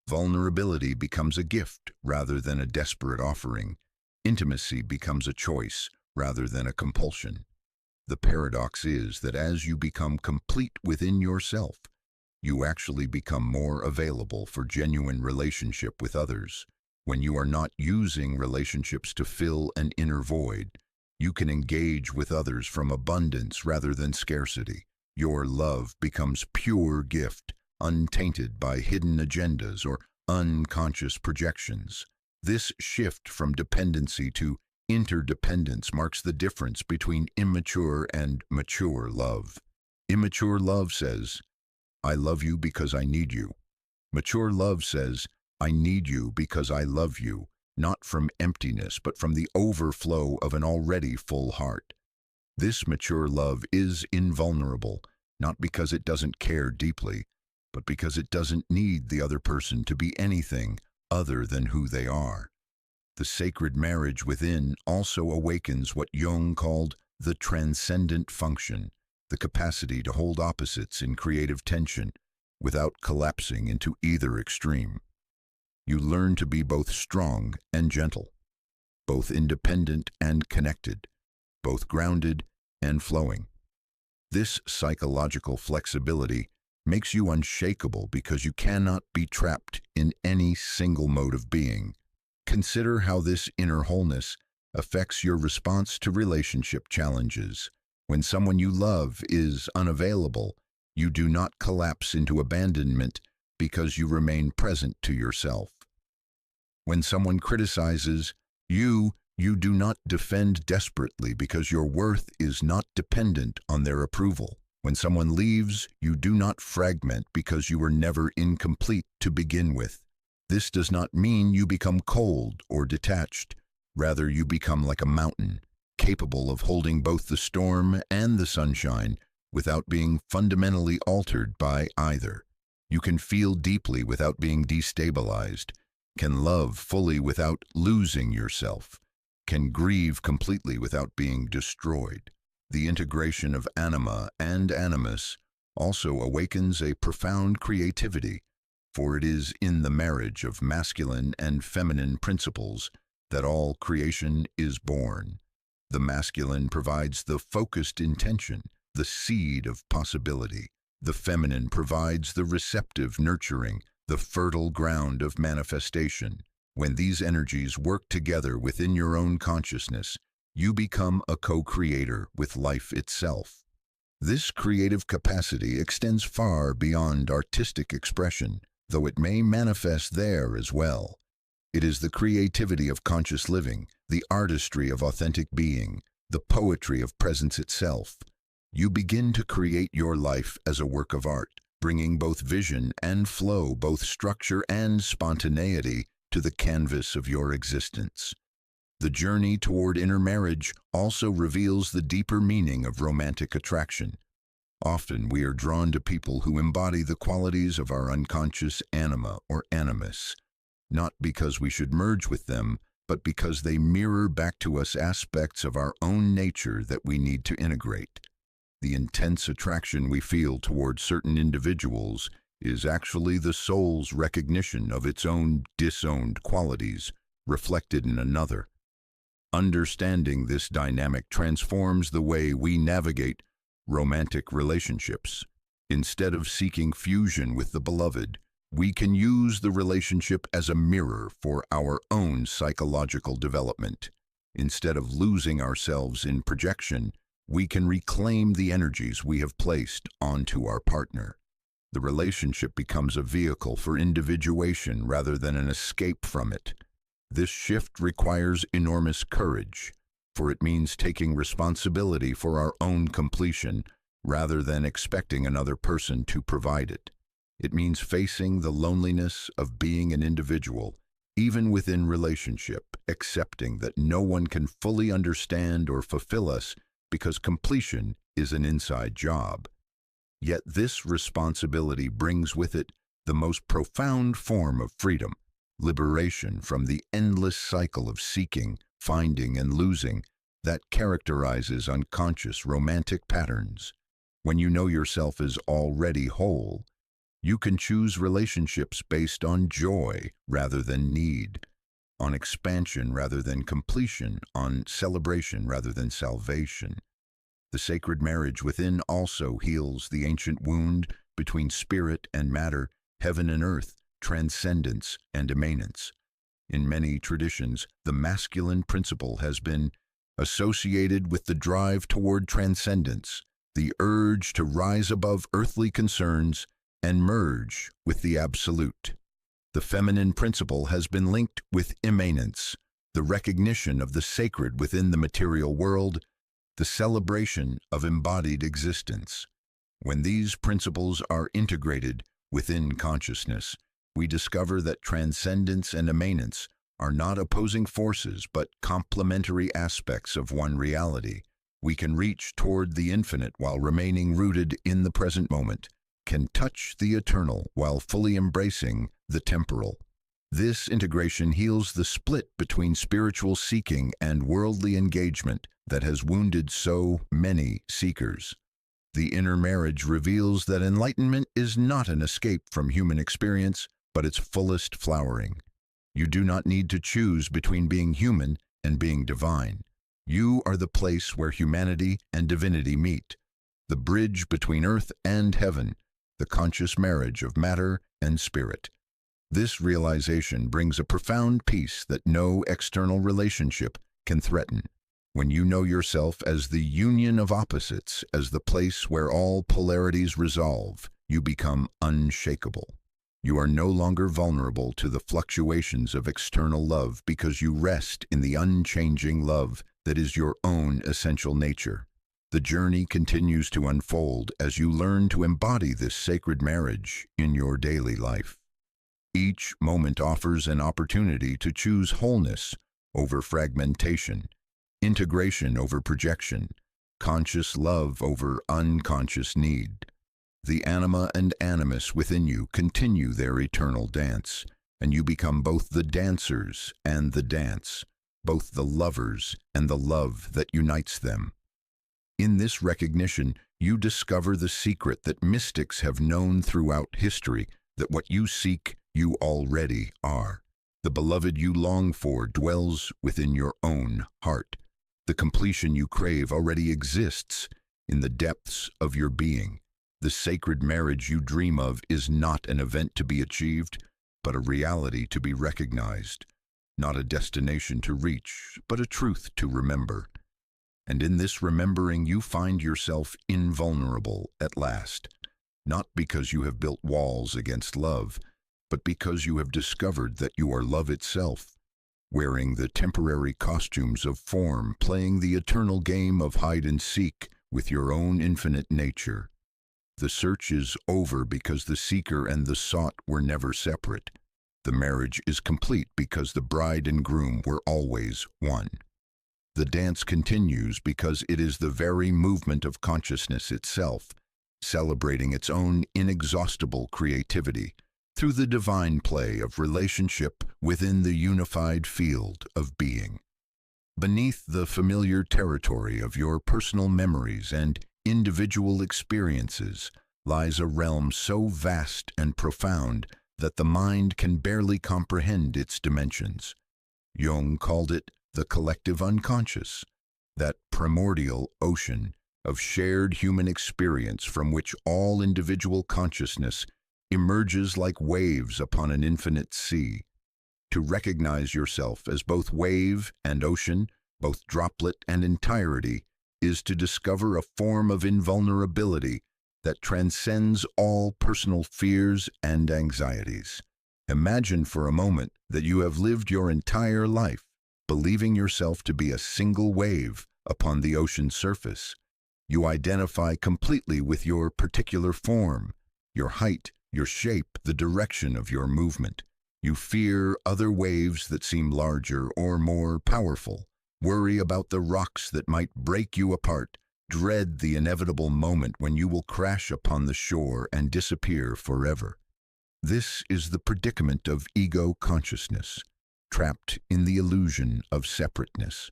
A: Vulnerability becomes a gift rather than a desperate offering. Intimacy becomes a choice rather than a compulsion. The paradox is that as you become complete within yourself, you actually become more available for genuine relationship with others. When you are not using relationships to fill an inner void, you can engage with others from abundance rather than scarcity. Your love becomes pure gift, untainted by hidden agendas or unconscious projections. This shift from dependency to interdependence marks the difference between immature and mature love. Immature love says, "I love you because I need you." Mature love says, "I need you because I love you," not from emptiness, but from the overflow of an already full heart. This mature love is invulnerable, not because it doesn't care deeply, but because it doesn't need the other person to be anything other than who they are. The sacred marriage within also awakens what Jung called the transcendent function, the capacity to hold opposites in creative tension without collapsing into either extreme. You learn to be both strong and gentle, both independent and connected, both grounded and flowing. This psychological flexibility makes you unshakable because you cannot be trapped in any single mode of being. Consider how this inner wholeness affects your response to relationship challenges. When someone you love is unavailable, you do not collapse into abandonment because you remain present to yourself. When someone criticizes you, you do not defend desperately because your worth is not dependent on their approval. When someone leaves, you do not fragment because you were never incomplete to begin with. This does not mean you become cold or detached. Rather, you become like a mountain, capable of holding both the storm and the sunshine without being fundamentally altered by either. You can feel deeply without being destabilized, can love fully without losing yourself, can grieve completely without being destroyed. The integration of anima and animus also awakens a profound creativity, for it is in the marriage of masculine and feminine principles that all creation is born. The masculine provides the focused intention, the seed of possibility. The feminine provides the receptive nurturing, the fertile ground of manifestation. When these energies work together within your own consciousness, you become a co-creator with life itself. This creative capacity extends far beyond artistic expression, though it may manifest there as well. It is the creativity of conscious living, the artistry of authentic being, the poetry of presence itself. You begin to create your life as a work of art, bringing both vision and flow, both structure and spontaneity to the canvas of your existence. The journey toward inner marriage also reveals the deeper meaning of romantic attraction. Often we are drawn to people who embody the qualities of our unconscious anima or animus, not because we should merge with them, but because they mirror back to us aspects of our own nature that we need to integrate. The intense attraction we feel towards certain individuals is actually the soul's recognition of its own disowned qualities reflected in another. Understanding this dynamic transforms the way we navigate romantic relationships. Instead of seeking fusion with the beloved, we can use the relationship as a mirror for our own psychological development. Instead of losing ourselves in projection, we can reclaim the energies we have placed onto our partner. The relationship becomes a vehicle for individuation rather than an escape from it. This shift requires enormous courage, for it means taking responsibility for our own completion rather than expecting another person to provide it. It means facing the loneliness of being an individual, even within relationship, accepting that no one can fully understand or fulfill us because completion is an inside job. Yet this responsibility brings with it the most profound form of freedom, liberation from the endless cycle of seeking, finding, and losing that characterizes unconscious romantic patterns. When you know yourself as already whole, you can choose relationships based on joy rather than need, on expansion rather than completion, on celebration rather than salvation. The sacred marriage within also heals the ancient wound between spirit and matter, heaven and earth, transcendence and immanence. In many traditions, the masculine principle has been associated with the drive toward transcendence, the urge to rise above earthly concerns and merge with the absolute. The feminine principle has been linked with immanence, the recognition of the sacred within the material world, the celebration of embodied existence. When these principles are integrated within consciousness, we discover that transcendence and immanence are not opposing forces but complementary aspects of one reality. We can reach toward the infinite while remaining rooted in the present moment, can touch the eternal while fully embracing the temporal. This integration heals the split between spiritual seeking and worldly engagement that has wounded so many seekers. The inner marriage reveals that enlightenment is not an escape from human experience, but its fullest flowering. You do not need to choose between being human and being divine. You are the place where humanity and divinity meet, the bridge between earth and heaven, the conscious marriage of matter and spirit. This realization brings a profound peace that no external relationship can threaten. When you know yourself as the union of opposites, as the place where all polarities resolve, you become unshakable. You are no longer vulnerable to the fluctuations of external love because you rest in the unchanging love that is your own essential nature. The journey continues to unfold as you learn to embody this sacred marriage in your daily life. Each moment offers an opportunity to choose wholeness over fragmentation, integration over projection, conscious love over unconscious need. The anima and animus within you continue their eternal dance, and you become both the dancers and the dance. both the lovers and the love that unites them. In this recognition, you discover the secret that mystics have known throughout history, that what you seek, you already are. The beloved you long for dwells within your own heart. The completion you crave already exists in the depths of your being. The sacred marriage you dream of is not an event to be achieved, but a reality to be recognized. Not a destination to reach, but a truth to remember. And in this remembering, you find yourself invulnerable at last, not because you have built walls against love, but because you have discovered that you are love itself, wearing the temporary costumes of form, playing the eternal game of hide and seek with your own infinite nature. The search is over because the seeker and the sought were never separate. The marriage is complete because the bride and groom were always one. The dance continues because it is the very movement of consciousness itself, celebrating its own inexhaustible creativity through the divine play of relationship within the unified field of being. Beneath the familiar territory of your personal memories and individual experiences lies a realm so vast and profound that the mind can barely comprehend its dimensions. Jung called it the collective unconscious, that primordial ocean of shared human experience from which all individual consciousness emerges like waves upon an infinite sea. To recognize yourself as both wave and ocean, both droplet and entirety, is to discover a form of invulnerability that transcends all personal fears and anxieties. Imagine for a moment that you have lived your entire life believing yourself to be a single wave upon the ocean's surface. You identify completely with your particular form, your height, your shape, the direction of your movement. You fear other waves that seem larger or more powerful, worry about the rocks that might break you apart, dread the inevitable moment when you will crash upon the shore and disappear forever. This is the predicament of ego consciousness, trapped in the illusion of separateness.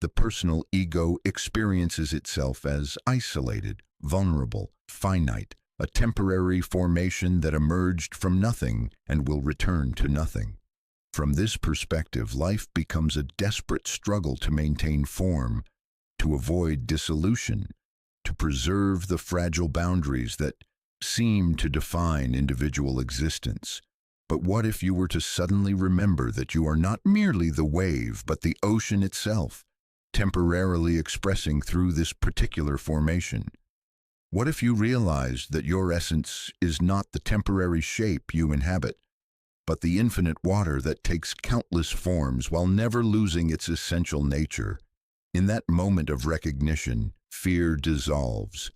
A: The personal ego experiences itself as isolated, vulnerable, finite, a temporary formation that emerged from nothing and will return to nothing. From this perspective, life becomes a desperate struggle to maintain form, to avoid dissolution, to preserve the fragile boundaries that seem to define individual existence. But what if you were to suddenly remember that you are not merely the wave, but the ocean itself, temporarily expressing through this particular formation? What if you realized that your essence is not the temporary shape you inhabit, but the infinite water that takes countless forms while never losing its essential nature? In that moment of recognition, fear dissolves,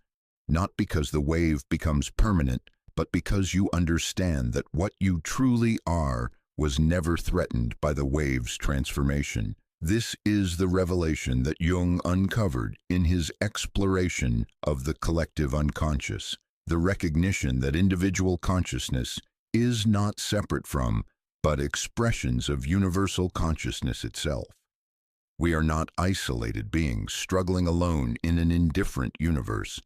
A: not because the wave becomes permanent, but because you understand that what you truly are was never threatened by the wave's transformation. This is the revelation that Jung uncovered in his exploration of the collective unconscious, the recognition that individual consciousness is not separate from, but expressions of universal consciousness itself. We are not isolated beings struggling alone in an indifferent universe,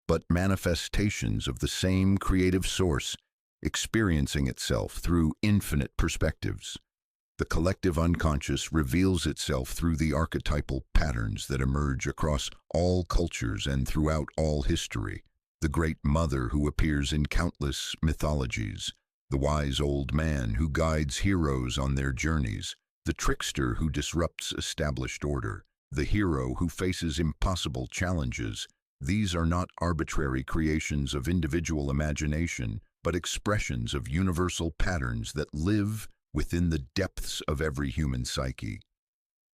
A: but manifestations of the same creative source, experiencing itself through infinite perspectives. The collective unconscious reveals itself through the archetypal patterns that emerge across all cultures and throughout all history. The great mother who appears in countless mythologies, the wise old man who guides heroes on their journeys, the trickster who disrupts established order, the hero who faces impossible challenges. These are not arbitrary creations of individual imagination, but expressions of universal patterns that live within the depths of every human psyche.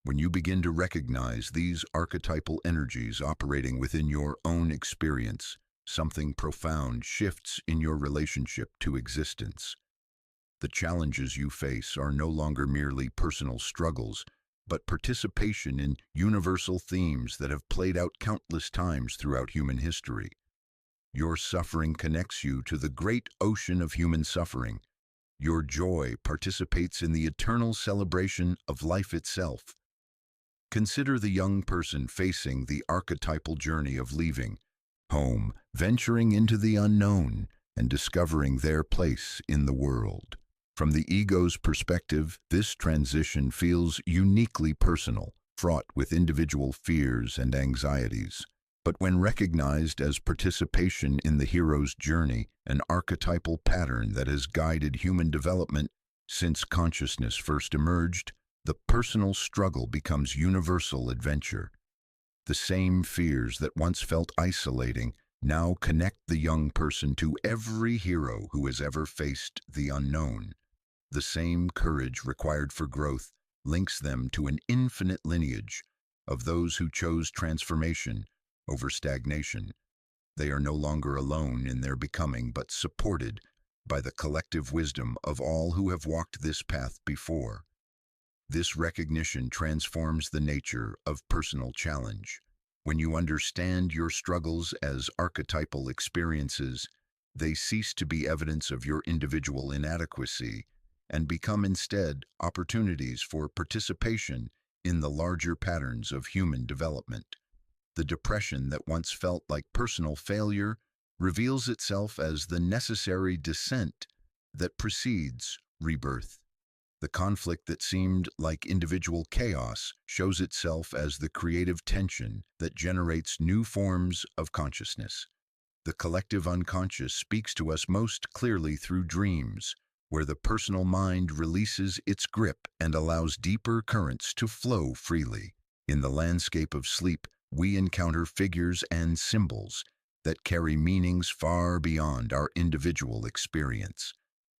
A: When you begin to recognize these archetypal energies operating within your own experience, something profound shifts in your relationship to existence. The challenges you face are no longer merely personal struggles, but participation in universal themes that have played out countless times throughout human history. Your suffering connects you to the great ocean of human suffering. Your joy participates in the eternal celebration of life itself. Consider the young person facing the archetypal journey of leaving home, venturing into the unknown, and discovering their place in the world. From the ego's perspective, this transition feels uniquely personal, fraught with individual fears and anxieties. But when recognized as participation in the hero's journey, an archetypal pattern that has guided human development since consciousness first emerged, the personal struggle becomes universal adventure. The same fears that once felt isolating now connect the young person to every hero who has ever faced the unknown. The same courage required for growth links them to an infinite lineage of those who chose transformation over stagnation. They are no longer alone in their becoming, but supported by the collective wisdom of all who have walked this path before. This recognition transforms the nature of personal challenge. When you understand your struggles as archetypal experiences, they cease to be evidence of your individual inadequacy and become instead opportunities for participation in the larger patterns of human development. The depression that once felt like personal failure reveals itself as the necessary descent that precedes rebirth. The conflict that seemed like individual chaos shows itself as the creative tension that generates new forms of consciousness. The collective unconscious speaks to us most clearly through dreams, where the personal mind releases its grip and allows deeper currents to flow freely. In the landscape of sleep, we encounter figures and symbols that carry meanings far beyond our individual experience.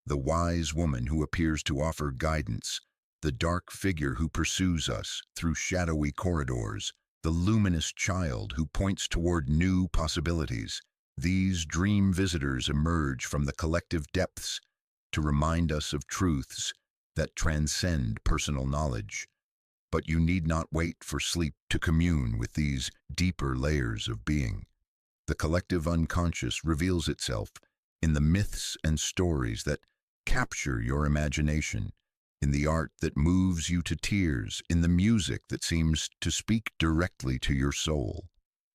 A: The wise woman who appears to offer guidance, the dark figure who pursues us through shadowy corridors, the luminous child who points toward new possibilities. These dream visitors emerge from the collective depths to remind us of truths that transcend personal knowledge. But you need not wait for sleep to commune with these deeper layers of being. The collective unconscious reveals itself in the myths and stories that capture your imagination, in the art that moves you to tears, in the music that seems to speak directly to your soul.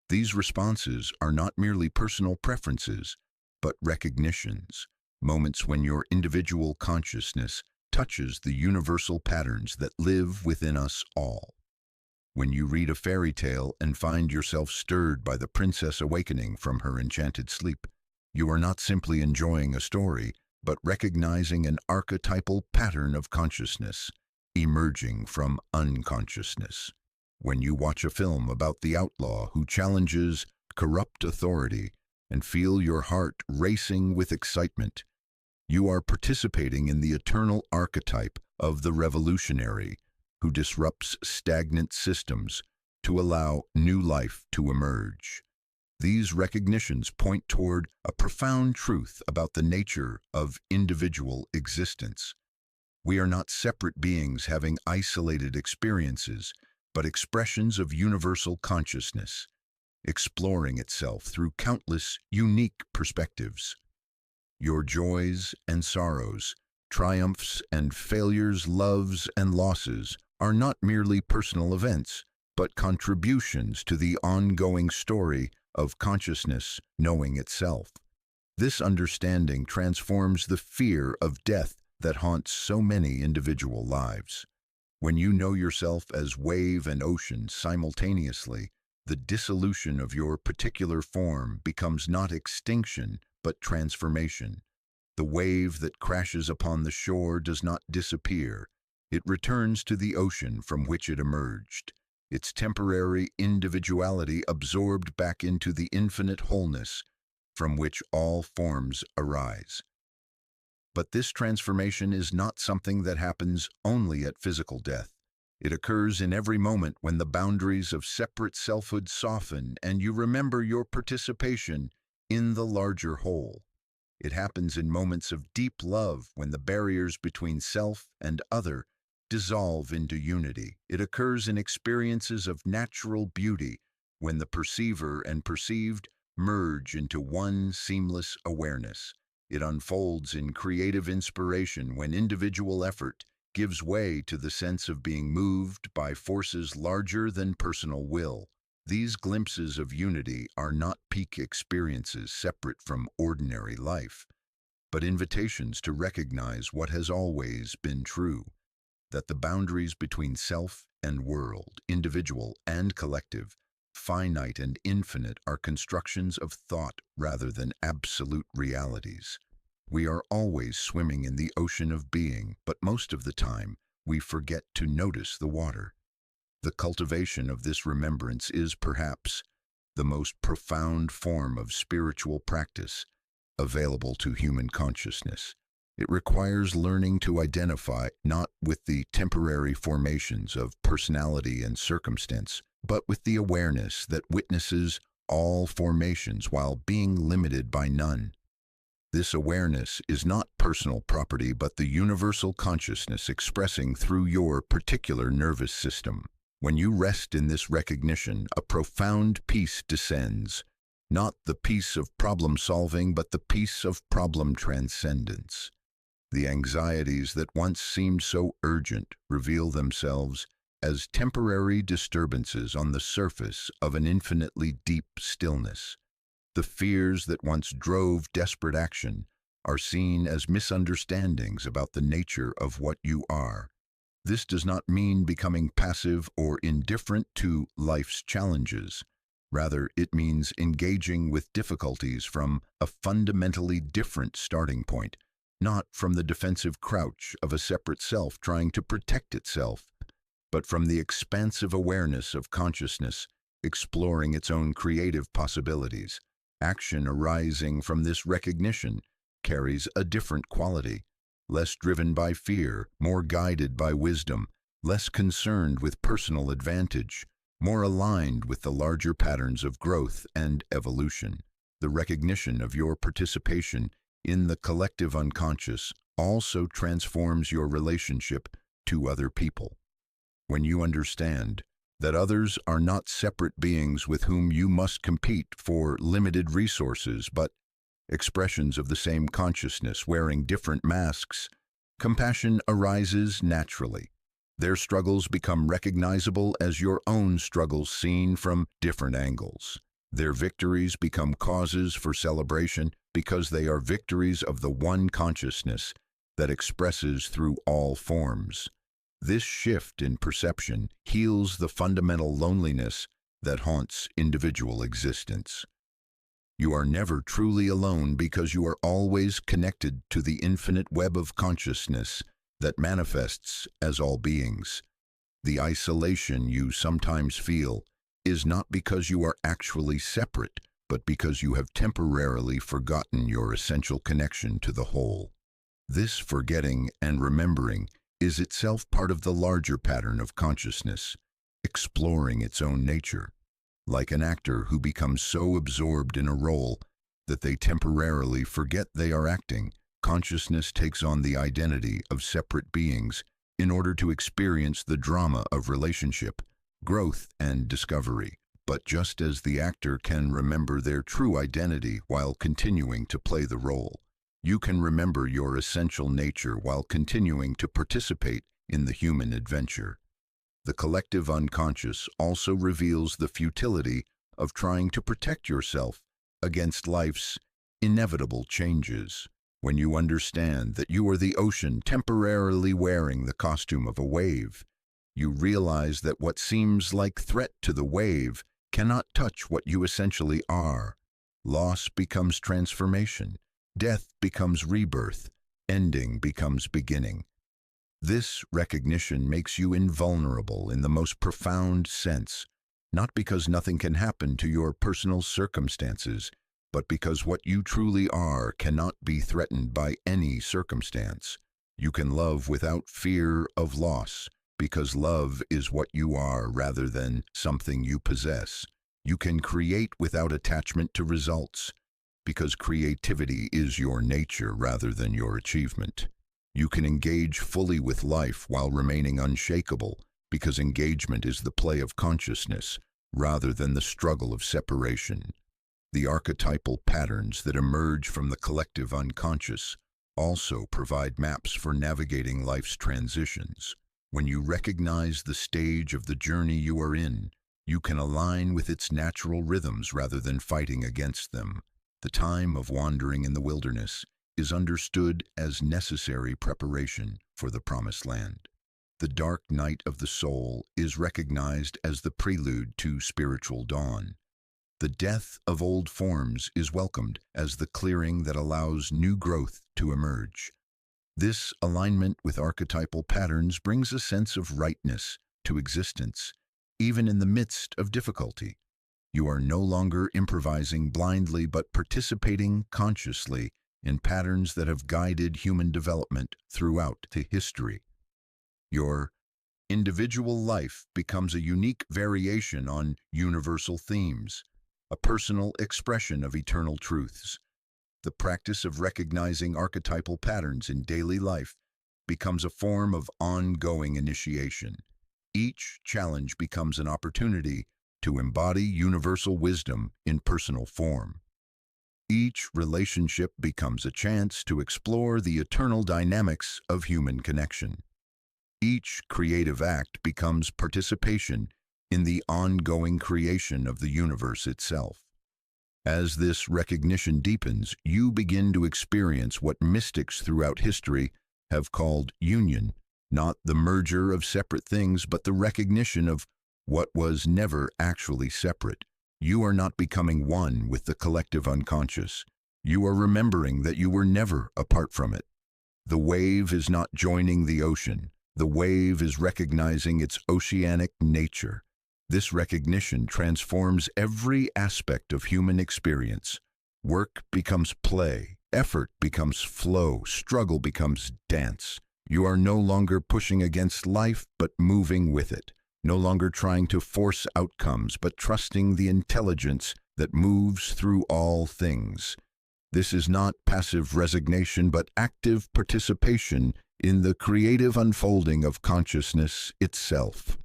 A: These responses are not merely personal preferences, but recognitions, moments when your individual consciousness touches the universal patterns that live within us all. When you read a fairy tale and find yourself stirred by the princess awakening from her enchanted sleep, you are not simply enjoying a story, but recognizing an archetypal pattern of consciousness emerging from unconsciousness. When you watch a film about the outlaw who challenges corrupt authority and feel your heart racing with excitement, you are participating in the eternal archetype of the revolutionary who disrupts stagnant systems to allow new life to emerge. These recognitions point toward a profound truth about the nature of individual existence. We are not separate beings having isolated experiences, but expressions of universal consciousness, exploring itself through countless unique perspectives. Your joys and sorrows, triumphs and failures, loves and losses are not merely personal events, but contributions to the ongoing story of consciousness knowing itself. This understanding transforms the fear of death that haunts so many individual lives. When you know yourself as wave and ocean simultaneously, the dissolution of your particular form becomes not extinction, but transformation. The wave that crashes upon the shore does not disappear. It returns to the ocean from which it emerged, its temporary individuality absorbed back into the infinite wholeness from which all forms arise. But this transformation is not something that happens only at physical death. It occurs in every moment when the boundaries of separate selfhood soften and you remember your participation in the larger whole. It happens in moments of deep love when the barriers between self and other dissolve into unity. It occurs in experiences of natural beauty when the perceiver and perceived merge into one seamless awareness. It unfolds in creative inspiration when individual effort gives way to the sense of being moved by forces larger than personal will. These glimpses of unity are not peak experiences separate from ordinary life, but invitations to recognize what has always been true, that the boundaries between self and world, individual and collective, finite and infinite, are constructions of thought rather than absolute realities. We are always swimming in the ocean of being, but most of the time we forget to notice the water. The cultivation of this remembrance is perhaps the most profound form of spiritual practice available to human consciousness. It requires learning to identify not with the temporary formations of personality and circumstance, but with the awareness that witnesses all formations while being limited by none. This awareness is not personal property, but the universal consciousness expressing through your particular nervous system. When you rest in this recognition, a profound peace descends, not the peace of problem solving, but the peace of problem transcendence. The anxieties that once seemed so urgent reveal themselves as temporary disturbances on the surface of an infinitely deep stillness. The fears that once drove desperate action are seen as misunderstandings about the nature of what you are. This does not mean becoming passive or indifferent to life's challenges. Rather, it means engaging with difficulties from a fundamentally different starting point, not from the defensive crouch of a separate self trying to protect itself, but from the expansive awareness of consciousness exploring its own creative possibilities. Action arising from this recognition carries a different quality, less driven by fear, more guided by wisdom, less concerned with personal advantage, more aligned with the larger patterns of growth and evolution. The recognition of your participation in the collective unconscious also transforms your relationship to other people. When you understand that others are not separate beings with whom you must compete for limited resources, but expressions of the same consciousness wearing different masks, compassion arises naturally. Their struggles become recognizable as your own struggles seen from different angles. Their victories become causes for celebration because they are victories of the one consciousness that expresses through all forms. This shift in perception heals the fundamental loneliness that haunts individual existence. You are never truly alone because you are always connected to the infinite web of consciousness that manifests as all beings. The isolation you sometimes feel is not because you are actually separate, but because you have temporarily forgotten your essential connection to the whole. This forgetting and remembering is itself part of the larger pattern of consciousness, exploring its own nature. Like an actor who becomes so absorbed in a role that they temporarily forget they are acting, consciousness takes on the identity of separate beings in order to experience the drama of relationship, growth, and discovery. But just as the actor can remember their true identity while continuing to play the role, you can remember your essential nature while continuing to participate in the human adventure. The collective unconscious also reveals the futility of trying to protect yourself against life's inevitable changes. When you understand that you are the ocean temporarily wearing the costume of a wave, you realize that what seems like threat to the wave cannot touch what you essentially are. Loss becomes transformation. Death becomes rebirth. Ending becomes beginning. This recognition makes you invulnerable in the most profound sense, not because nothing can happen to your personal circumstances, but because what you truly are cannot be threatened by any circumstance. You can love without fear of loss, because love is what you are rather than something you possess. You can create without attachment to results, because creativity is your nature rather than your achievement. You can engage fully with life while remaining unshakable, because engagement is the play of consciousness rather than the struggle of separation. The archetypal patterns that emerge from the collective unconscious also provide maps for navigating life's transitions. When you recognize the stage of the journey you are in, you can align with its natural rhythms rather than fighting against them. The time of wandering in the wilderness is understood as necessary preparation for the promised land. The dark night of the soul is recognized as the prelude to spiritual dawn. The death of old forms is welcomed as the clearing that allows new growth to emerge. This alignment with archetypal patterns brings a sense of rightness to existence, even in the midst of difficulty. You are no longer improvising blindly but participating consciously in patterns that have guided human development throughout the history. Your individual life becomes a unique variation on universal themes, a personal expression of eternal truths. The practice of recognizing archetypal patterns in daily life becomes a form of ongoing initiation. Each challenge becomes an opportunity to embody universal wisdom in personal form. Each relationship becomes a chance to explore the eternal dynamics of human connection. Each creative act becomes participation in the ongoing creation of the universe itself. As this recognition deepens, you begin to experience what mystics throughout history have called union, not the merger of separate things, but the recognition of what was never actually separate. You are not becoming one with the collective unconscious. You are remembering that you were never apart from it. The wave is not joining the ocean. The wave is recognizing its oceanic nature. This recognition transforms every aspect of human experience. Work becomes play, effort becomes flow, struggle becomes dance. You are no longer pushing against life, but moving with it. No longer trying to force outcomes, but trusting the intelligence that moves through all things. This is not passive resignation, but active participation in the creative unfolding of consciousness itself.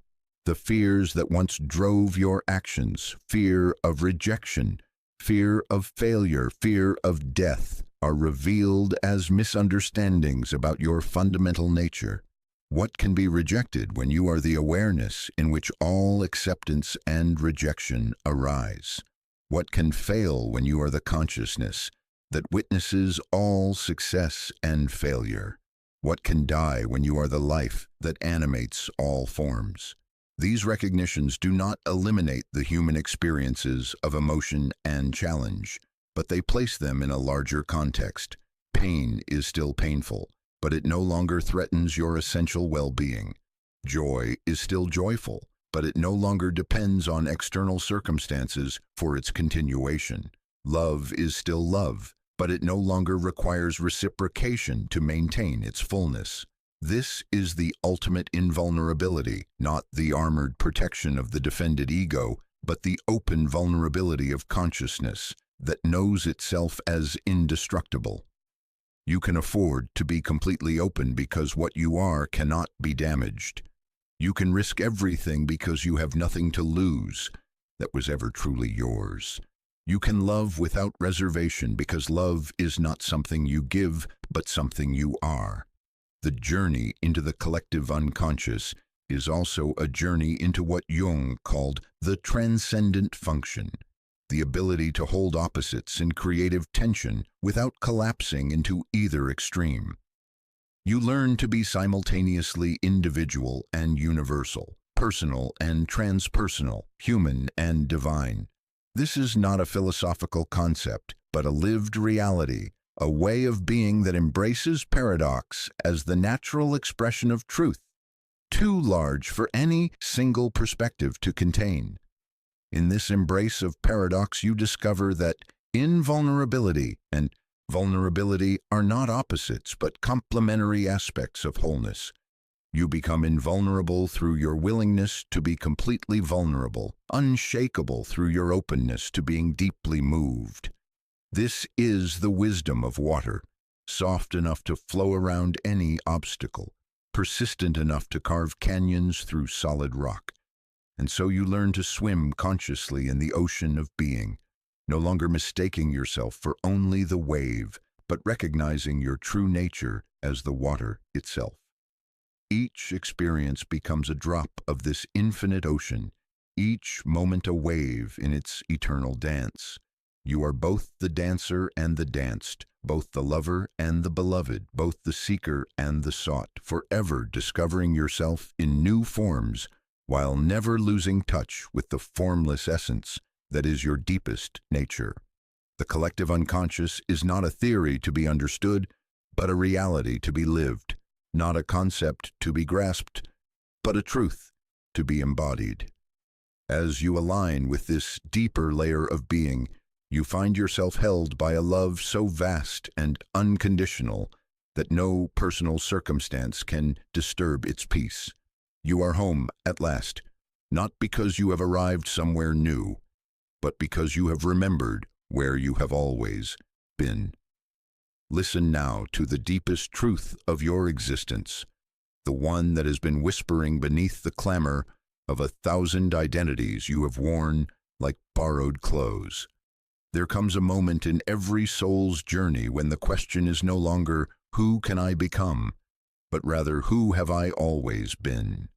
A: The fears that once drove your actions, fear of rejection, fear of failure, fear of death, are revealed as misunderstandings about your fundamental nature. What can be rejected when you are the awareness in which all acceptance and rejection arise? What can fail when you are the consciousness that witnesses all success and failure? What can die when you are the life that animates all forms? These recognitions do not eliminate the human experiences of emotion and challenge, but they place them in a larger context. Pain is still painful, but it no longer threatens your essential well-being. Joy is still joyful, but it no longer depends on external circumstances for its continuation. Love is still love, but it no longer requires reciprocation to maintain its fullness. This is the ultimate invulnerability, not the armored protection of the defended ego, but the open vulnerability of consciousness that knows itself as indestructible. You can afford to be completely open because what you are cannot be damaged. You can risk everything because you have nothing to lose that was ever truly yours. You can love without reservation because love is not something you give, but something you are. The journey into the collective unconscious is also a journey into what Jung called the transcendent function, the ability to hold opposites in creative tension without collapsing into either extreme. You learn to be simultaneously individual and universal, personal and transpersonal, human and divine. This is not a philosophical concept, but a lived reality, a way of being that embraces paradox as the natural expression of truth, too large for any single perspective to contain. In this embrace of paradox, you discover that invulnerability and vulnerability are not opposites, but complementary aspects of wholeness. You become invulnerable through your willingness to be completely vulnerable, unshakable through your openness to being deeply moved. This is the wisdom of water, soft enough to flow around any obstacle, persistent enough to carve canyons through solid rock. And so you learn to swim consciously in the ocean of being, no longer mistaking yourself for only the wave, but recognizing your true nature as the water itself. Each experience becomes a drop of this infinite ocean, each moment a wave in its eternal dance. You are both the dancer and the danced, both the lover and the beloved, both the seeker and the sought, forever discovering yourself in new forms while never losing touch with the formless essence that is your deepest nature. The collective unconscious is not a theory to be understood, but a reality to be lived, not a concept to be grasped, but a truth to be embodied. As you align with this deeper layer of being, you find yourself held by a love so vast and unconditional that no personal circumstance can disturb its peace. You are home at last, not because you have arrived somewhere new, but because you have remembered where you have always been. Listen now to the deepest truth of your existence, the one that has been whispering beneath the clamor of 1,000 identities you have worn like borrowed clothes. There comes a moment in every soul's journey when the question is no longer, who can I become, but rather, who have I always been?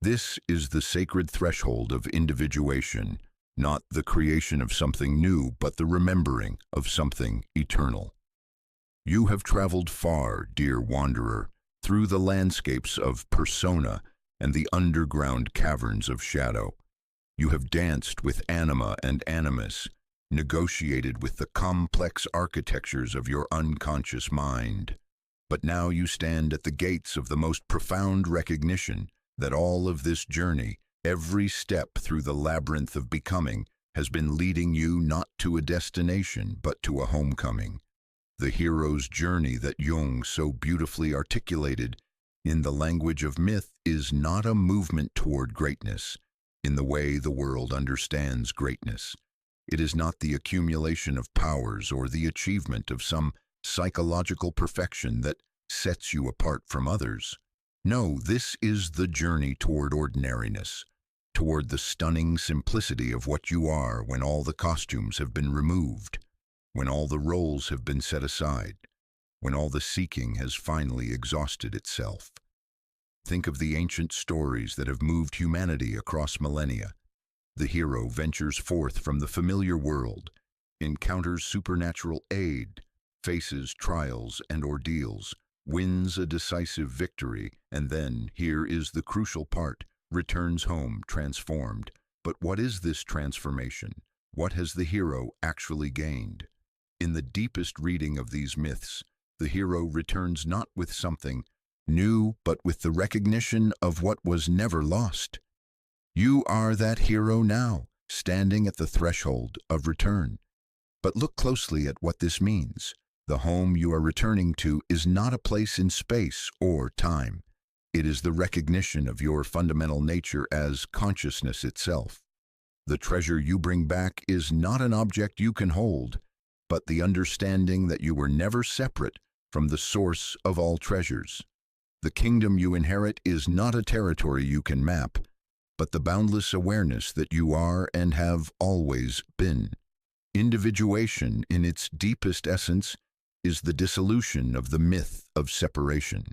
A: This is the sacred threshold of individuation, not the creation of something new, but the remembering of something eternal. You have traveled far, dear wanderer, through the landscapes of persona and the underground caverns of shadow. You have danced with anima and animus, negotiated with the complex architectures of your unconscious mind. But now you stand at the gates of the most profound recognition that all of this journey, every step through the labyrinth of becoming, has been leading you not to a destination, but to a homecoming. The hero's journey that Jung so beautifully articulated in the language of myth is not a movement toward greatness in the way the world understands greatness. It is not the accumulation of powers or the achievement of some psychological perfection that sets you apart from others. No, this is the journey toward ordinariness, toward the stunning simplicity of what you are when all the costumes have been removed, when all the roles have been set aside, when all the seeking has finally exhausted itself. Think of the ancient stories that have moved humanity across millennia. The hero ventures forth from the familiar world, encounters supernatural aid, faces trials and ordeals, wins a decisive victory, and then, here is the crucial part, returns home transformed. But what is this transformation? What has the hero actually gained? In the deepest reading of these myths, the hero returns not with something new, but with the recognition of what was never lost. You are that hero now, standing at the threshold of return. But look closely at what this means. The home you are returning to is not a place in space or time. It is the recognition of your fundamental nature as consciousness itself. The treasure you bring back is not an object you can hold, but the understanding that you were never separate from the source of all treasures. The kingdom you inherit is not a territory you can map, but the boundless awareness that you are and have always been. Individuation, in its deepest essence, is the dissolution of the myth of separation.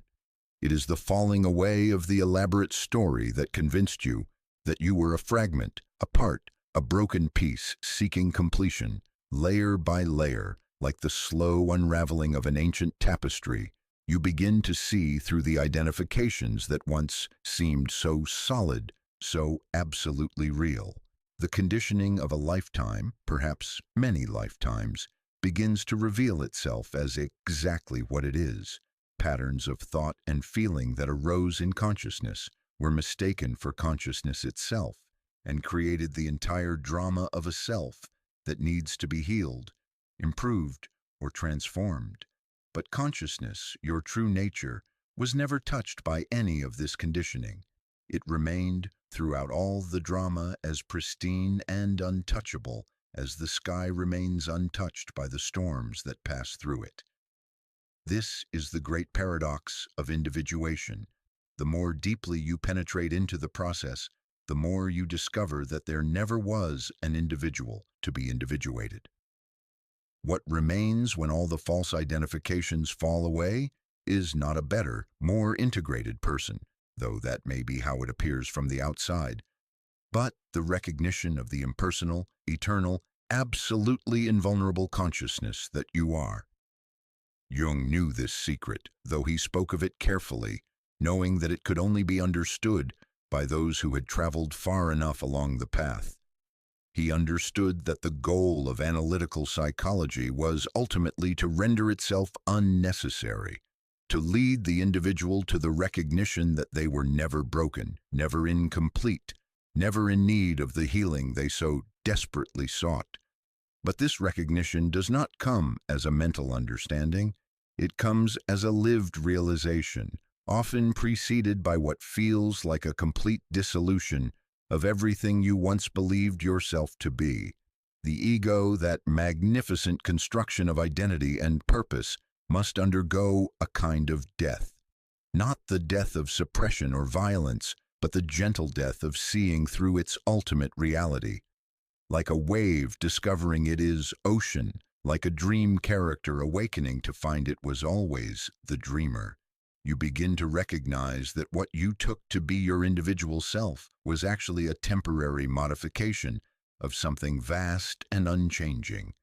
A: It is the falling away of the elaborate story that convinced you that you were a fragment, a part, a broken piece seeking completion, layer by layer, like the slow unraveling of an ancient tapestry. You begin to see through the identifications that once seemed so solid, so absolutely real. The conditioning of a lifetime, perhaps many lifetimes, begins to reveal itself as exactly what it is. Patterns of thought and feeling that arose in consciousness were mistaken for consciousness itself and created the entire drama of a self that needs to be healed, improved, or transformed. But consciousness, your true nature, was never touched by any of this conditioning. It remained throughout all the drama as pristine and untouchable as the sky remains untouched by the storms that pass through it. This is the great paradox of individuation. The more deeply you penetrate into the process, the more you discover that there never was an individual to be individuated. What remains when all the false identifications fall away is not a better, more integrated person, though that may be how it appears from the outside, but the recognition of the impersonal, eternal, absolutely invulnerable consciousness that you are. Jung knew this secret, though he spoke of it carefully, knowing that it could only be understood by those who had traveled far enough along the path. He understood that the goal of analytical psychology was ultimately to render itself unnecessary, to lead the individual to the recognition that they were never broken, never incomplete, never in need of the healing they so desperately sought. But this recognition does not come as a mental understanding. It comes as a lived realization, often preceded by what feels like a complete dissolution of everything you once believed yourself to be. The ego, that magnificent construction of identity and purpose, must undergo a kind of death. Not the death of suppression or violence, but the gentle death of seeing through its ultimate reality. Like a wave discovering it is ocean, like a dream character awakening to find it was always the dreamer. You begin to recognize that what you took to be your individual self was actually a temporary modification of something vast and unchanging.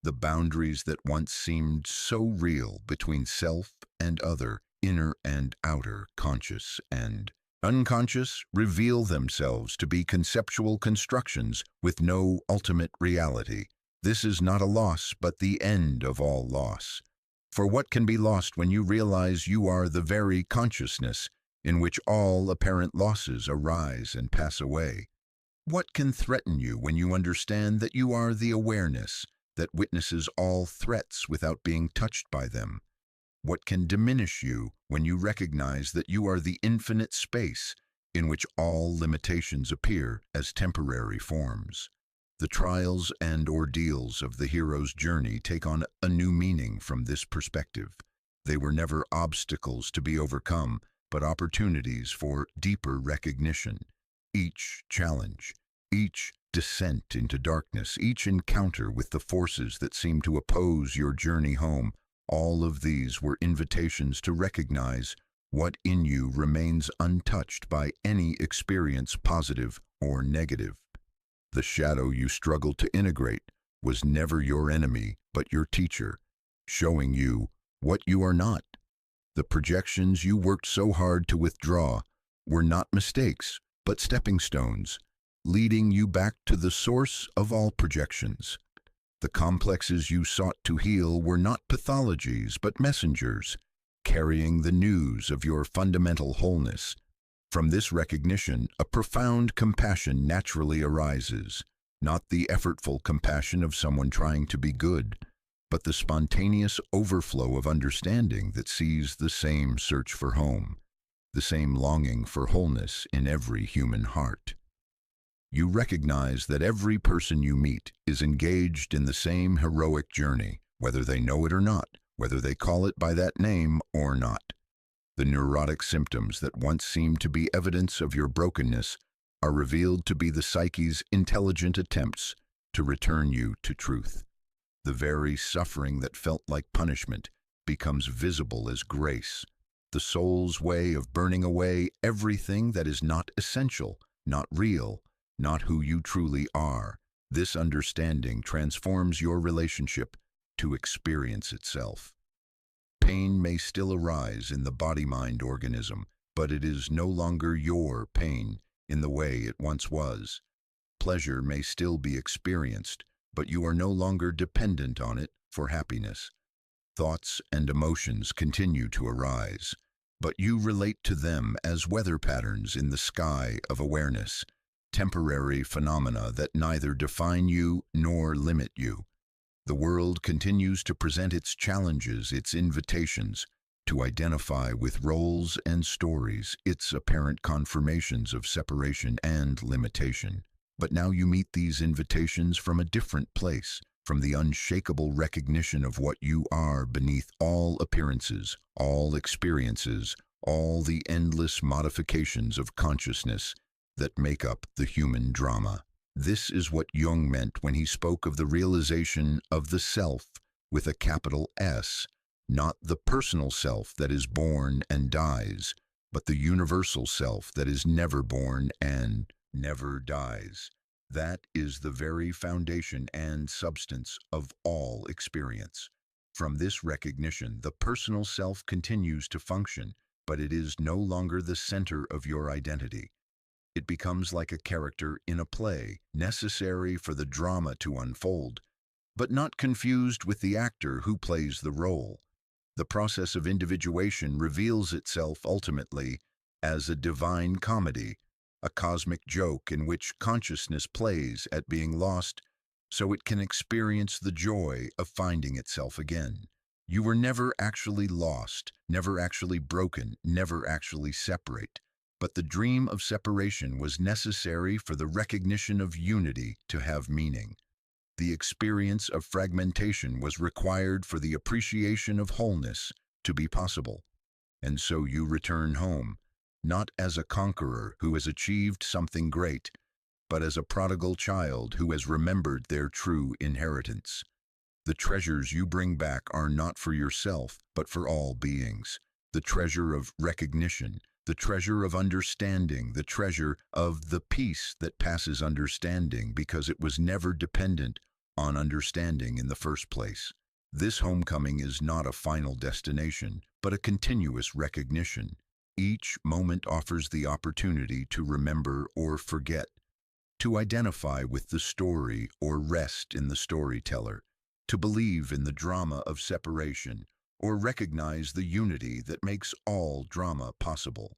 A: The boundaries that once seemed so real between self and other, inner and outer, conscious and unconscious, reveal themselves to be conceptual constructions with no ultimate reality. This is not a loss, but the end of all loss. For what can be lost when you realize you are the very consciousness in which all apparent losses arise and pass away? What can threaten you when you understand that you are the awareness that witnesses all threats without being touched by them? What can diminish you when you recognize that you are the infinite space in which all limitations appear as temporary forms? The trials and ordeals of the hero's journey take on a new meaning from this perspective. They were never obstacles to be overcome, but opportunities for deeper recognition. Each challenge, each descent into darkness, each encounter with the forces that seem to oppose your journey home, all of these were invitations to recognize what in you remains untouched by any experience, positive or negative. The shadow you struggled to integrate was never your enemy, but your teacher, showing you what you are not. The projections you worked so hard to withdraw were not mistakes, but stepping stones, leading you back to the source of all projections. The complexes you sought to heal were not pathologies, but messengers, carrying the news of your fundamental wholeness. From this recognition, a profound compassion naturally arises, not the effortful compassion of someone trying to be good, but the spontaneous overflow of understanding that sees the same search for home, the same longing for wholeness in every human heart. You recognize that every person you meet is engaged in the same heroic journey, whether they know it or not, whether they call it by that name or not. The neurotic symptoms that once seemed to be evidence of your brokenness are revealed to be the psyche's intelligent attempts to return you to truth. The very suffering that felt like punishment becomes visible as grace, the soul's way of burning away everything that is not essential, not real, not who you truly are. This understanding transforms your relationship to experience itself. Pain may still arise in the body-mind organism, but it is no longer your pain in the way it once was. Pleasure may still be experienced, but you are no longer dependent on it for happiness. Thoughts and emotions continue to arise, but you relate to them as weather patterns in the sky of awareness, temporary phenomena that neither define you nor limit you. The world continues to present its challenges, its invitations to identify with roles and stories, its apparent confirmations of separation and limitation. But now you meet these invitations from a different place, from the unshakable recognition of what you are beneath all appearances, all experiences, all the endless modifications of consciousness that make up the human drama. This is what Jung meant when he spoke of the realization of the self with a capital S, not the personal self that is born and dies, but the universal self that is never born and never dies. That is the very foundation and substance of all experience. From this recognition, the personal self continues to function, but it is no longer the center of your identity. It becomes like a character in a play, necessary for the drama to unfold, but not confused with the actor who plays the role. The process of individuation reveals itself ultimately as a divine comedy, a cosmic joke in which consciousness plays at being lost so it can experience the joy of finding itself again. You were never actually lost, never actually broken, never actually separate. But the dream of separation was necessary for the recognition of unity to have meaning. The experience of fragmentation was required for the appreciation of wholeness to be possible. And so you return home, not as a conqueror who has achieved something great, but as a prodigal child who has remembered their true inheritance. The treasures you bring back are not for yourself, but for all beings. The treasure of recognition, the treasure of understanding, the treasure of the peace that passes understanding because it was never dependent on understanding in the first place. This homecoming is not a final destination, but a continuous recognition. Each moment offers the opportunity to remember or forget, to identify with the story or rest in the storyteller, to believe in the drama of separation, or recognize the unity that makes all drama possible.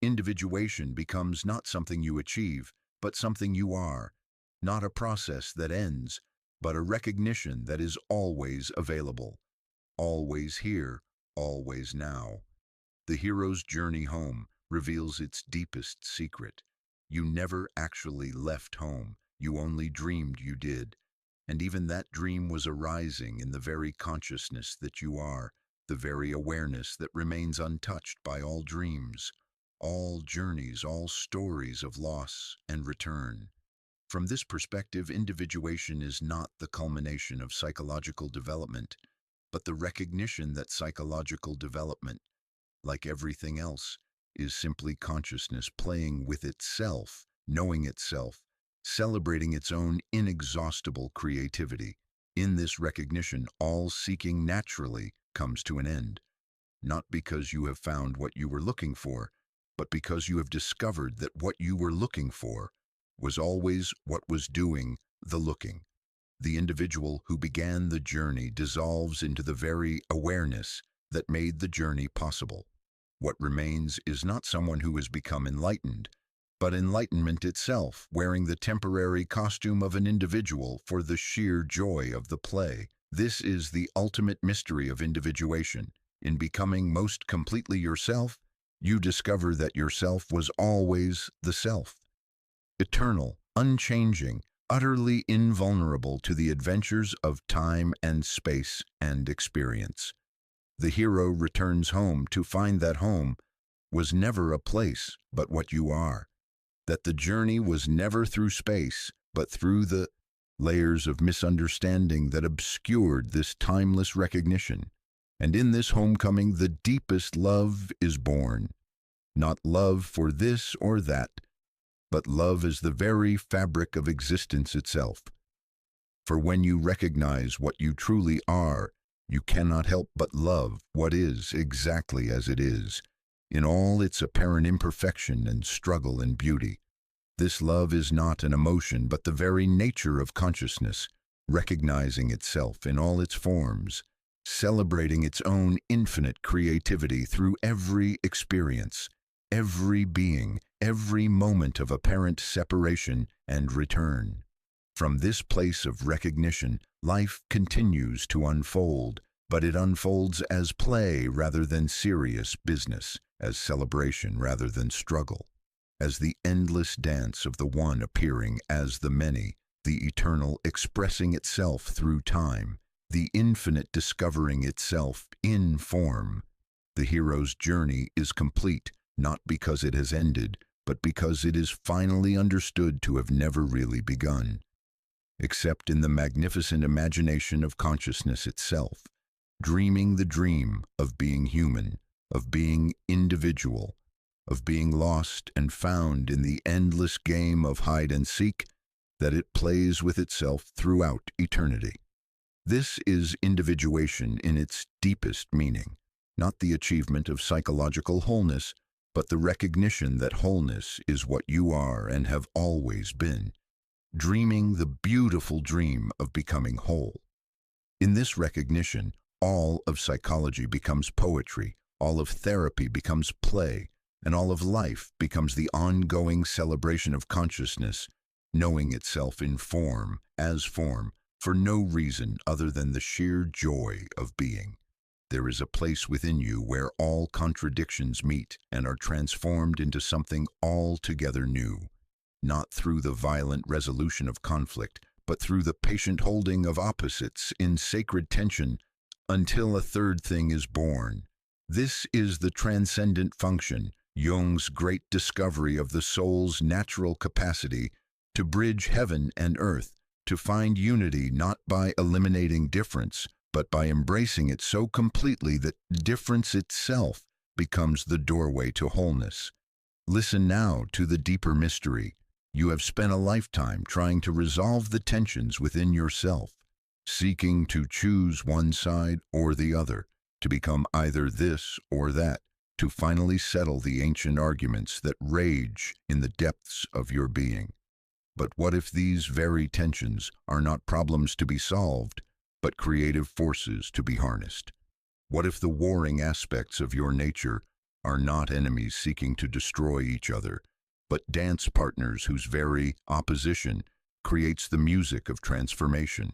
A: Individuation becomes not something you achieve, but something you are, not a process that ends, but a recognition that is always available, always here, always now. The hero's journey home reveals its deepest secret. You never actually left home, you only dreamed you did. And even that dream was arising in the very consciousness that you are, the very awareness that remains untouched by all dreams, all journeys, all stories of loss and return. From this perspective, individuation is not the culmination of psychological development, but the recognition that psychological development, like everything else, is simply consciousness playing with itself, knowing itself, celebrating its own inexhaustible creativity. In this recognition, all seeking naturally comes to an end, not because you have found what you were looking for, but because you have discovered that what you were looking for was always what was doing the looking. The individual who began the journey dissolves into the very awareness that made the journey possible. What remains is not someone who has become enlightened, but enlightenment itself, wearing the temporary costume of an individual for the sheer joy of the play. This is the ultimate mystery of individuation. In becoming most completely yourself, you discover that yourself was always the self. Eternal, unchanging, utterly invulnerable to the adventures of time and space and experience. The hero returns home to find that home was never a place, but what you are. That the journey was never through space, but through the layers of misunderstanding that obscured this timeless recognition. And in this homecoming, the deepest love is born. Not love for this or that, but love as the very fabric of existence itself. For when you recognize what you truly are, you cannot help but love what is exactly as it is, in all its apparent imperfection and struggle and beauty. This love is not an emotion, but the very nature of consciousness, recognizing itself in all its forms, celebrating its own infinite creativity through every experience, every being, every moment of apparent separation and return. From this place of recognition, life continues to unfold, but it unfolds as play rather than serious business, as celebration rather than struggle, as the endless dance of the one appearing as the many, the eternal expressing itself through time, the infinite discovering itself in form. The hero's journey is complete, not because it has ended, but because it is finally understood to have never really begun. except in the magnificent imagination of consciousness itself, dreaming the dream of being human, of being individual, of being lost and found in the endless game of hide and seek that it plays with itself throughout eternity. This is individuation in its deepest meaning, not the achievement of psychological wholeness, but the recognition that wholeness is what you are and have always been, dreaming the beautiful dream of becoming whole. In this recognition, all of psychology becomes poetry, all of therapy becomes play, and all of life becomes the ongoing celebration of consciousness, knowing itself in form, as form, for no reason other than the sheer joy of being. There is a place within you where all contradictions meet and are transformed into something altogether new, not through the violent resolution of conflict, but through the patient holding of opposites in sacred tension until a third thing is born. This is the transcendent function, Jung's great discovery of the soul's natural capacity to bridge heaven and earth, to find unity not by eliminating difference, but by embracing it so completely that difference itself becomes the doorway to wholeness. Listen now to the deeper mystery. You have spent a lifetime trying to resolve the tensions within yourself, seeking to choose one side or the other, to become either this or that, to finally settle the ancient arguments that rage in the depths of your being. But what if these very tensions are not problems to be solved, but creative forces to be harnessed? What if the warring aspects of your nature are not enemies seeking to destroy each other, but dance partners whose very opposition creates the music of transformation?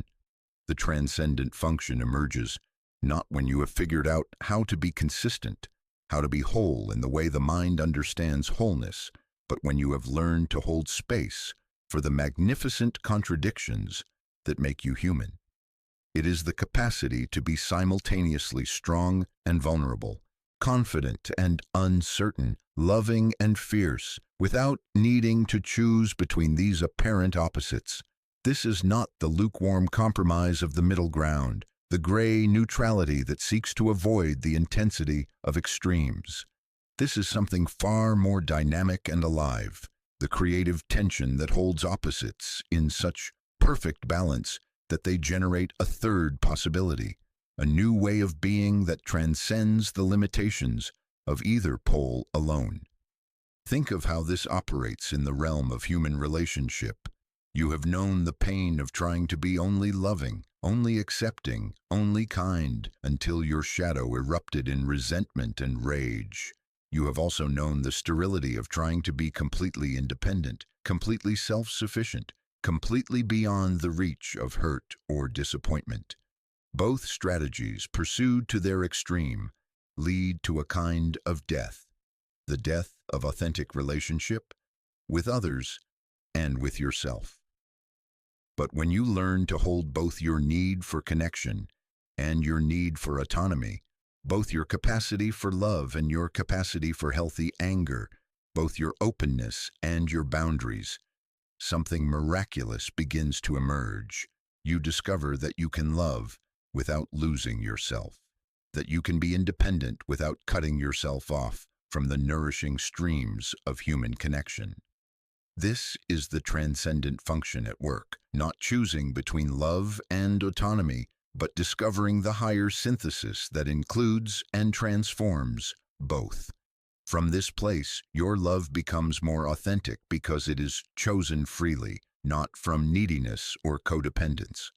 A: The transcendent function emerges not when you have figured out how to be consistent, how to be whole in the way the mind understands wholeness, but when you have learned to hold space for the magnificent contradictions that make you human. It is the capacity to be simultaneously strong and vulnerable, confident and uncertain, loving and fierce, without needing to choose between these apparent opposites. This is not the lukewarm compromise of the middle ground, the gray neutrality that seeks to avoid the intensity of extremes. This is something far more dynamic and alive, the creative tension that holds opposites in such perfect balance that they generate a third possibility, a new way of being that transcends the limitations of either pole alone. Think of how this operates in the realm of human relationship. You have known the pain of trying to be only loving, only accepting, only kind, until your shadow erupted in resentment and rage. You have also known the sterility of trying to be completely independent, completely self-sufficient, completely beyond the reach of hurt or disappointment. Both strategies, pursued to their extreme, lead to a kind of death, the death of authentic relationship with others and with yourself. But when you learn to hold both your need for connection and your need for autonomy, both your capacity for love and your capacity for healthy anger, both your openness and your boundaries, something miraculous begins to emerge. You discover that you can love without losing yourself, that you can be independent without cutting yourself off from the nourishing streams of human connection. This is the transcendent function at work, not choosing between love and autonomy, but discovering the higher synthesis that includes and transforms both. From this place, your love becomes more authentic because it is chosen freely, not from neediness or codependence.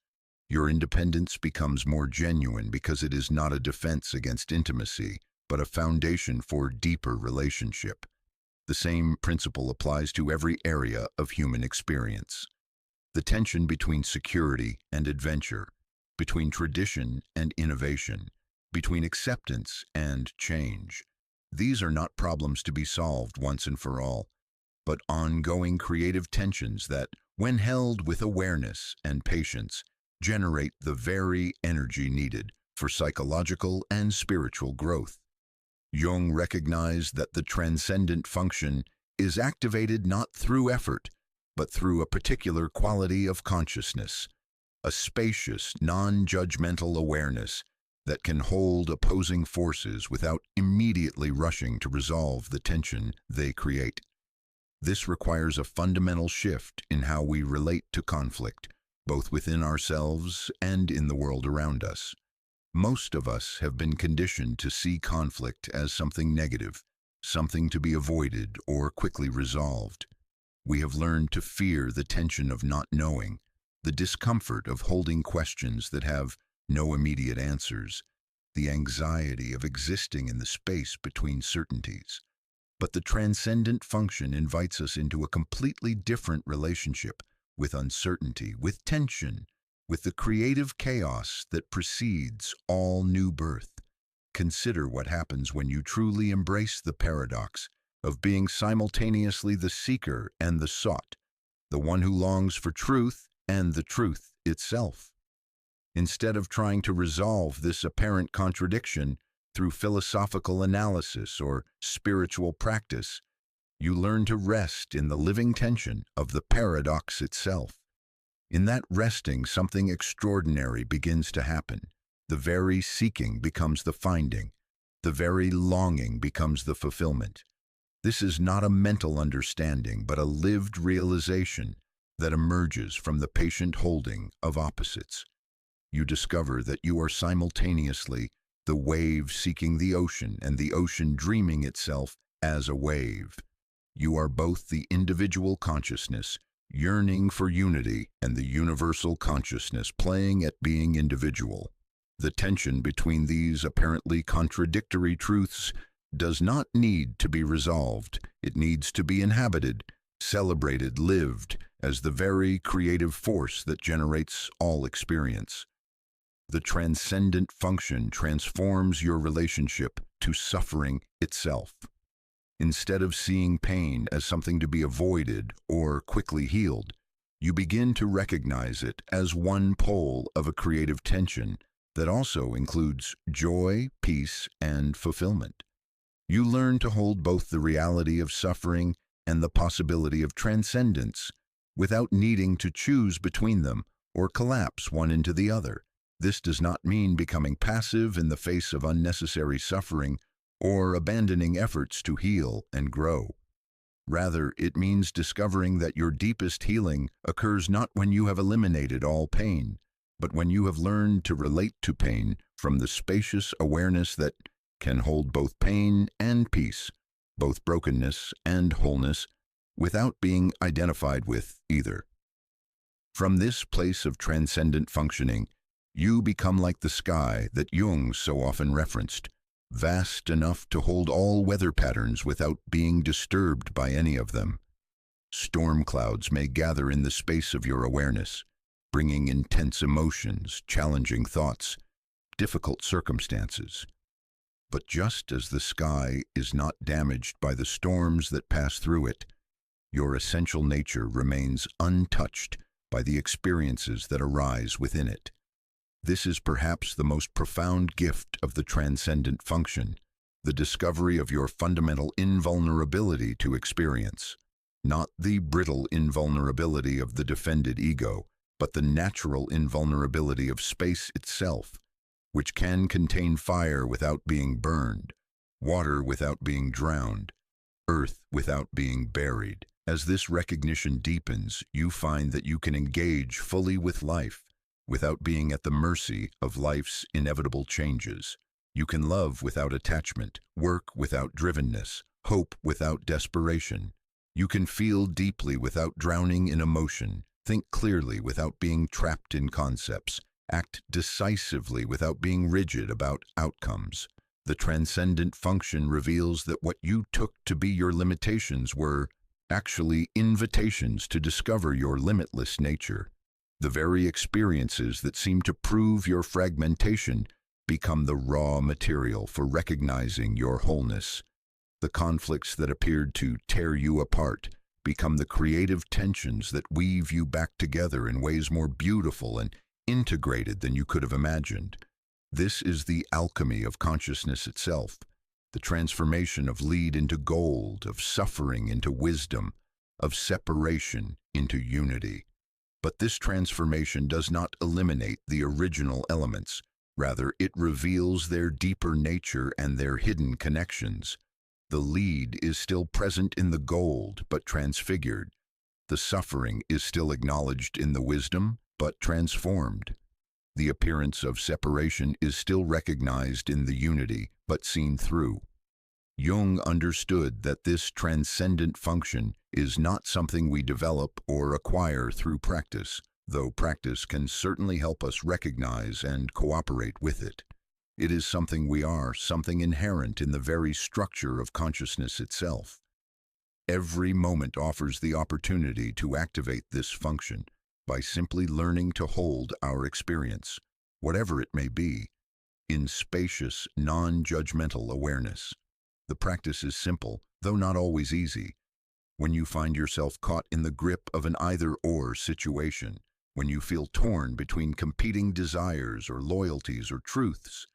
A: Your independence becomes more genuine because it is not a defense against intimacy, but a foundation for deeper relationship. The same principle applies to every area of human experience. The tension between security and adventure, between tradition and innovation, between acceptance and change. These are not problems to be solved once and for all, but ongoing creative tensions that, when held with awareness and patience, generate the very energy needed for psychological and spiritual growth. Jung recognized that the transcendent function is activated not through effort, but through a particular quality of consciousness, a spacious, non-judgmental awareness that can hold opposing forces without immediately rushing to resolve the tension they create. This requires a fundamental shift in how we relate to conflict, both within ourselves and in the world around us. Most of us have been conditioned to see conflict as something negative, something to be avoided or quickly resolved. We have learned to fear the tension of not knowing, the discomfort of holding questions that have no immediate answers, the anxiety of existing in the space between certainties. But the transcendent function invites us into a completely different relationship with uncertainty, with tension, with the creative chaos that precedes all new birth. Consider what happens when you truly embrace the paradox of being simultaneously the seeker and the sought, the one who longs for truth and the truth itself. Instead of trying to resolve this apparent contradiction through philosophical analysis or spiritual practice, you learn to rest in the living tension of the paradox itself. In that resting, something extraordinary begins to happen. The very seeking becomes the finding. The very longing becomes the fulfillment. This is not a mental understanding, but a lived realization that emerges from the patient holding of opposites. You discover that you are simultaneously the wave seeking the ocean and the ocean dreaming itself as a wave. You are both the individual consciousness yearning for unity and the universal consciousness playing at being individual. The tension between these apparently contradictory truths does not need to be resolved. It needs to be inhabited, celebrated, lived as the very creative force that generates all experience. The transcendent function transforms your relationship to suffering itself. Instead of seeing pain as something to be avoided or quickly healed, you begin to recognize it as one pole of a creative tension that also includes joy, peace, and fulfillment. You learn to hold both the reality of suffering and the possibility of transcendence without needing to choose between them or collapse one into the other. This does not mean becoming passive in the face of unnecessary suffering or abandoning efforts to heal and grow. Rather, it means discovering that your deepest healing occurs not when you have eliminated all pain, but when you have learned to relate to pain from the spacious awareness that can hold both pain and peace, both brokenness and wholeness, without being identified with either. From this place of transcendent functioning, you become like the sky that Jung so often referenced, vast enough to hold all weather patterns without being disturbed by any of them. Storm clouds may gather in the space of your awareness, bringing intense emotions, challenging thoughts, difficult circumstances. But just as the sky is not damaged by the storms that pass through it, your essential nature remains untouched by the experiences that arise within it. This is perhaps the most profound gift of the transcendent function, the discovery of your fundamental invulnerability to experience, not the brittle invulnerability of the defended ego, but the natural invulnerability of space itself, which can contain fire without being burned, water without being drowned, earth without being buried. As this recognition deepens, you find that you can engage fully with life, without being at the mercy of life's inevitable changes. You can love without attachment, work without drivenness, hope without desperation. You can feel deeply without drowning in emotion, think clearly without being trapped in concepts, act decisively without being rigid about outcomes. The transcendent function reveals that what you took to be your limitations were actually invitations to discover your limitless nature. The very experiences that seem to prove your fragmentation become the raw material for recognizing your wholeness. The conflicts that appeared to tear you apart become the creative tensions that weave you back together in ways more beautiful and integrated than you could have imagined. This is the alchemy of consciousness itself, the transformation of lead into gold, of suffering into wisdom, of separation into unity. But this transformation does not eliminate the original elements. Rather, it reveals their deeper nature and their hidden connections. The lead is still present in the gold, but transfigured. The suffering is still acknowledged in the wisdom, but transformed. The appearance of separation is still recognized in the unity, but seen through. Jung understood that this transcendent function is not something we develop or acquire through practice, though practice can certainly help us recognize and cooperate with it. It is something we are, something inherent in the very structure of consciousness itself. Every moment offers the opportunity to activate this function by simply learning to hold our experience, whatever it may be, in spacious, non-judgmental awareness. The practice is simple, though not always easy. When you find yourself caught in the grip of an either-or situation, when you feel torn between competing desires or loyalties or truths,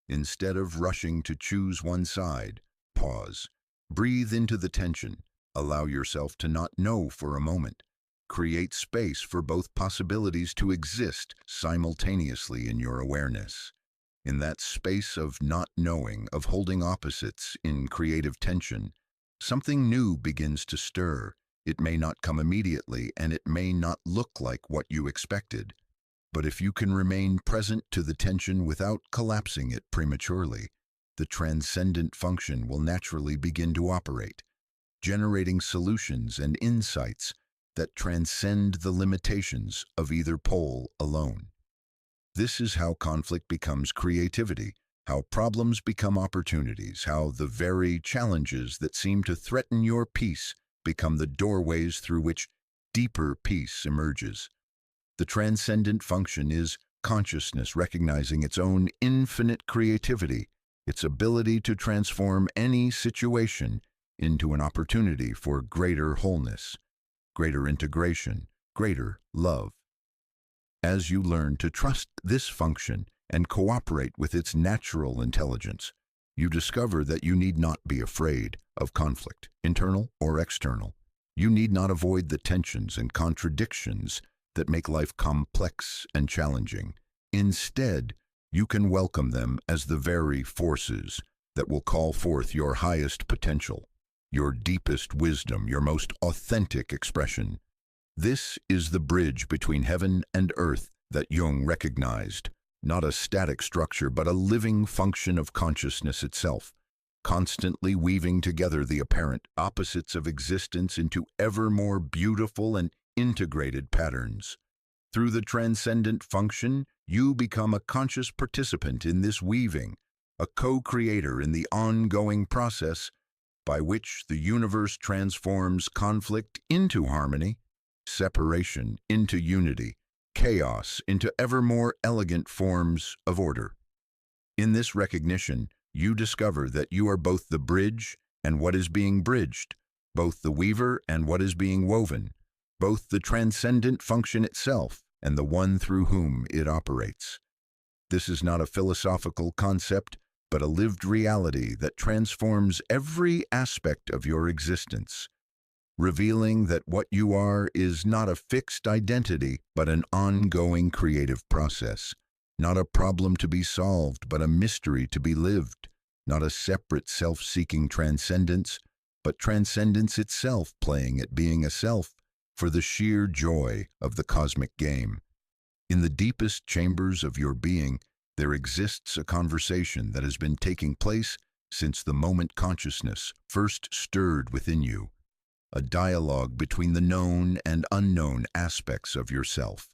A: instead of rushing to choose one side, pause, breathe into the tension, allow yourself to not know for a moment. Create space for both possibilities to exist simultaneously in your awareness. In that space of not knowing, of holding opposites in creative tension, something new begins to stir. It may not come immediately, and it may not look like what you expected. But if you can remain present to the tension without collapsing it prematurely, the transcendent function will naturally begin to operate, generating solutions and insights that transcend the limitations of either pole alone. This is how conflict becomes creativity, how problems become opportunities, how the very challenges that seem to threaten your peace become the doorways through which deeper peace emerges. The transcendent function is consciousness recognizing its own infinite creativity, its ability to transform any situation into an opportunity for greater wholeness, greater integration, greater love. As you learn to trust this function and cooperate with its natural intelligence, you discover that you need not be afraid of conflict, internal or external. You need not avoid the tensions and contradictions that make life complex and challenging. Instead, you can welcome them as the very forces that will call forth your highest potential, your deepest wisdom, your most authentic expression. This is the bridge between heaven and earth that Jung recognized, not a static structure but a living function of consciousness itself, constantly weaving together the apparent opposites of existence into ever more beautiful and integrated patterns. Through the transcendent function, you become a conscious participant in this weaving, a co-creator in the ongoing process by which the universe transforms conflict into harmony, separation into unity, chaos into ever more elegant forms of order. In this recognition, you discover that you are both the bridge and what is being bridged, both the weaver and what is being woven, both the transcendent function itself and the one through whom it operates. This is not a philosophical concept, but a lived reality that transforms every aspect of your existence, revealing that what you are is not a fixed identity, but an ongoing creative process, not a problem to be solved, but a mystery to be lived, not a separate self-seeking transcendence, but transcendence itself playing at being a self for the sheer joy of the cosmic game. In the deepest chambers of your being, there exists a conversation that has been taking place since the moment consciousness first stirred within you, a dialogue between the known and unknown aspects of yourself,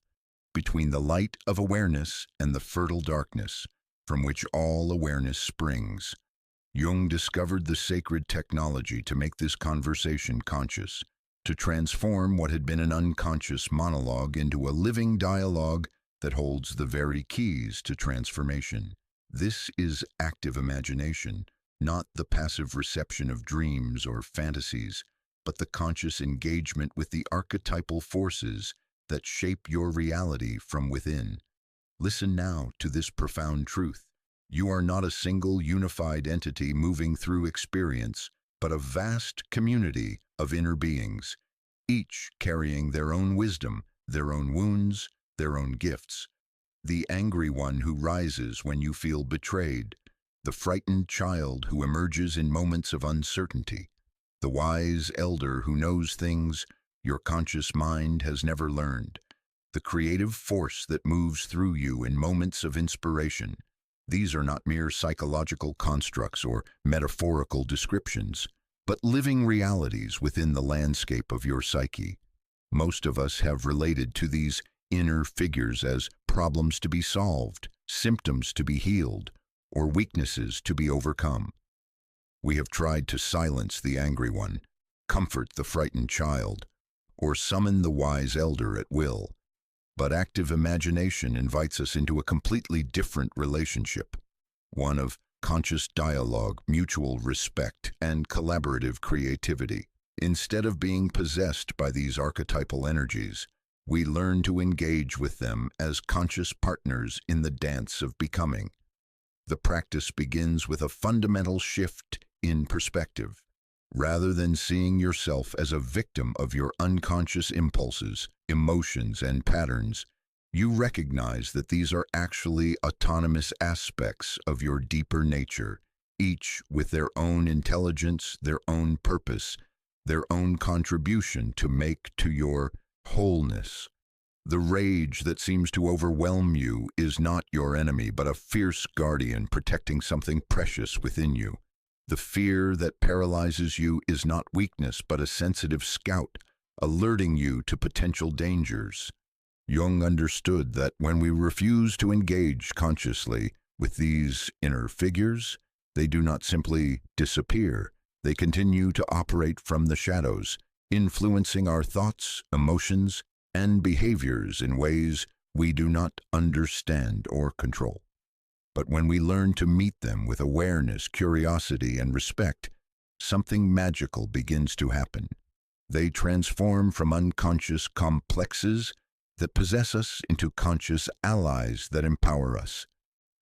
A: between the light of awareness and the fertile darkness from which all awareness springs. Jung discovered the sacred technology to make this conversation conscious, to transform what had been an unconscious monologue into a living dialogue that holds the very keys to transformation. This is active imagination, not the passive reception of dreams or fantasies, but the conscious engagement with the archetypal forces that shape your reality from within. Listen now to this profound truth. You are not a single unified entity moving through experience, but a vast community of inner beings, each carrying their own wisdom, their own wounds, their own gifts. The angry one who rises when you feel betrayed, the frightened child who emerges in moments of uncertainty, the wise elder who knows things your conscious mind has never learned, the creative force that moves through you in moments of inspiration. These are not mere psychological constructs or metaphorical descriptions, but living realities within the landscape of your psyche. Most of us have related to these inner figures as problems to be solved, symptoms to be healed, or weaknesses to be overcome. We have tried to silence the angry one, comfort the frightened child, or summon the wise elder at will. But active imagination invites us into a completely different relationship, one of conscious dialogue, mutual respect, and collaborative creativity. Instead of being possessed by these archetypal energies, we learn to engage with them as conscious partners in the dance of becoming. The practice begins with a fundamental shift in perspective. Rather than seeing yourself as a victim of your unconscious impulses, emotions, and patterns, you recognize that these are actually autonomous aspects of your deeper nature, each with their own intelligence, their own purpose, their own contribution to make to your wholeness. The rage that seems to overwhelm you is not your enemy, but a fierce guardian protecting something precious within you. The fear that paralyzes you is not weakness, but a sensitive scout, alerting you to potential dangers. Jung understood that when we refuse to engage consciously with these inner figures, they do not simply disappear. They continue to operate from the shadows, influencing our thoughts, emotions, and behaviors in ways we do not understand or control. But when we learn to meet them with awareness, curiosity, and respect, something magical begins to happen. They transform from unconscious complexes that possess us into conscious allies that empower us.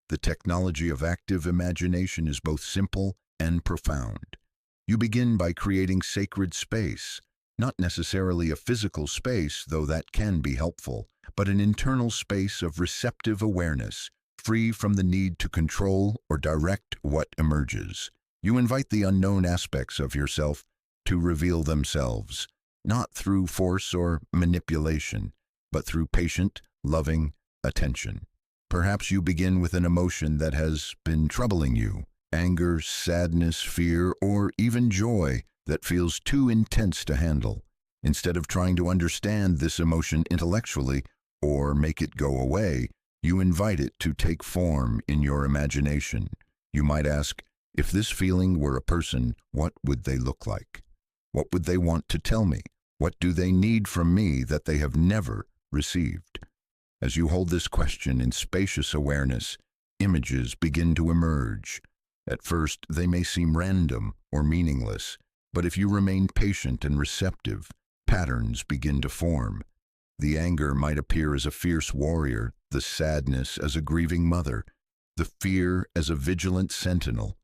A: The technology of active imagination is both simple and profound. You begin by creating sacred space, not necessarily a physical space, though that can be helpful, but an internal space of receptive awareness, free from the need to control or direct what emerges. You invite the unknown aspects of yourself to reveal themselves, not through force or manipulation, but through patient, loving attention. Perhaps you begin with an emotion that has been troubling you, anger, sadness, fear, or even joy that feels too intense to handle. Instead of trying to understand this emotion intellectually or make it go away, you invite it to take form in your imagination. You might ask, if this feeling were a person, what would they look like? What would they want to tell me? What do they need from me that they have never received? As you hold this question in spacious awareness, images begin to emerge. At first, they may seem random or meaningless, but if you remain patient and receptive, patterns begin to form. The anger might appear as a fierce warrior, the sadness as a grieving mother, the fear as a vigilant sentinel.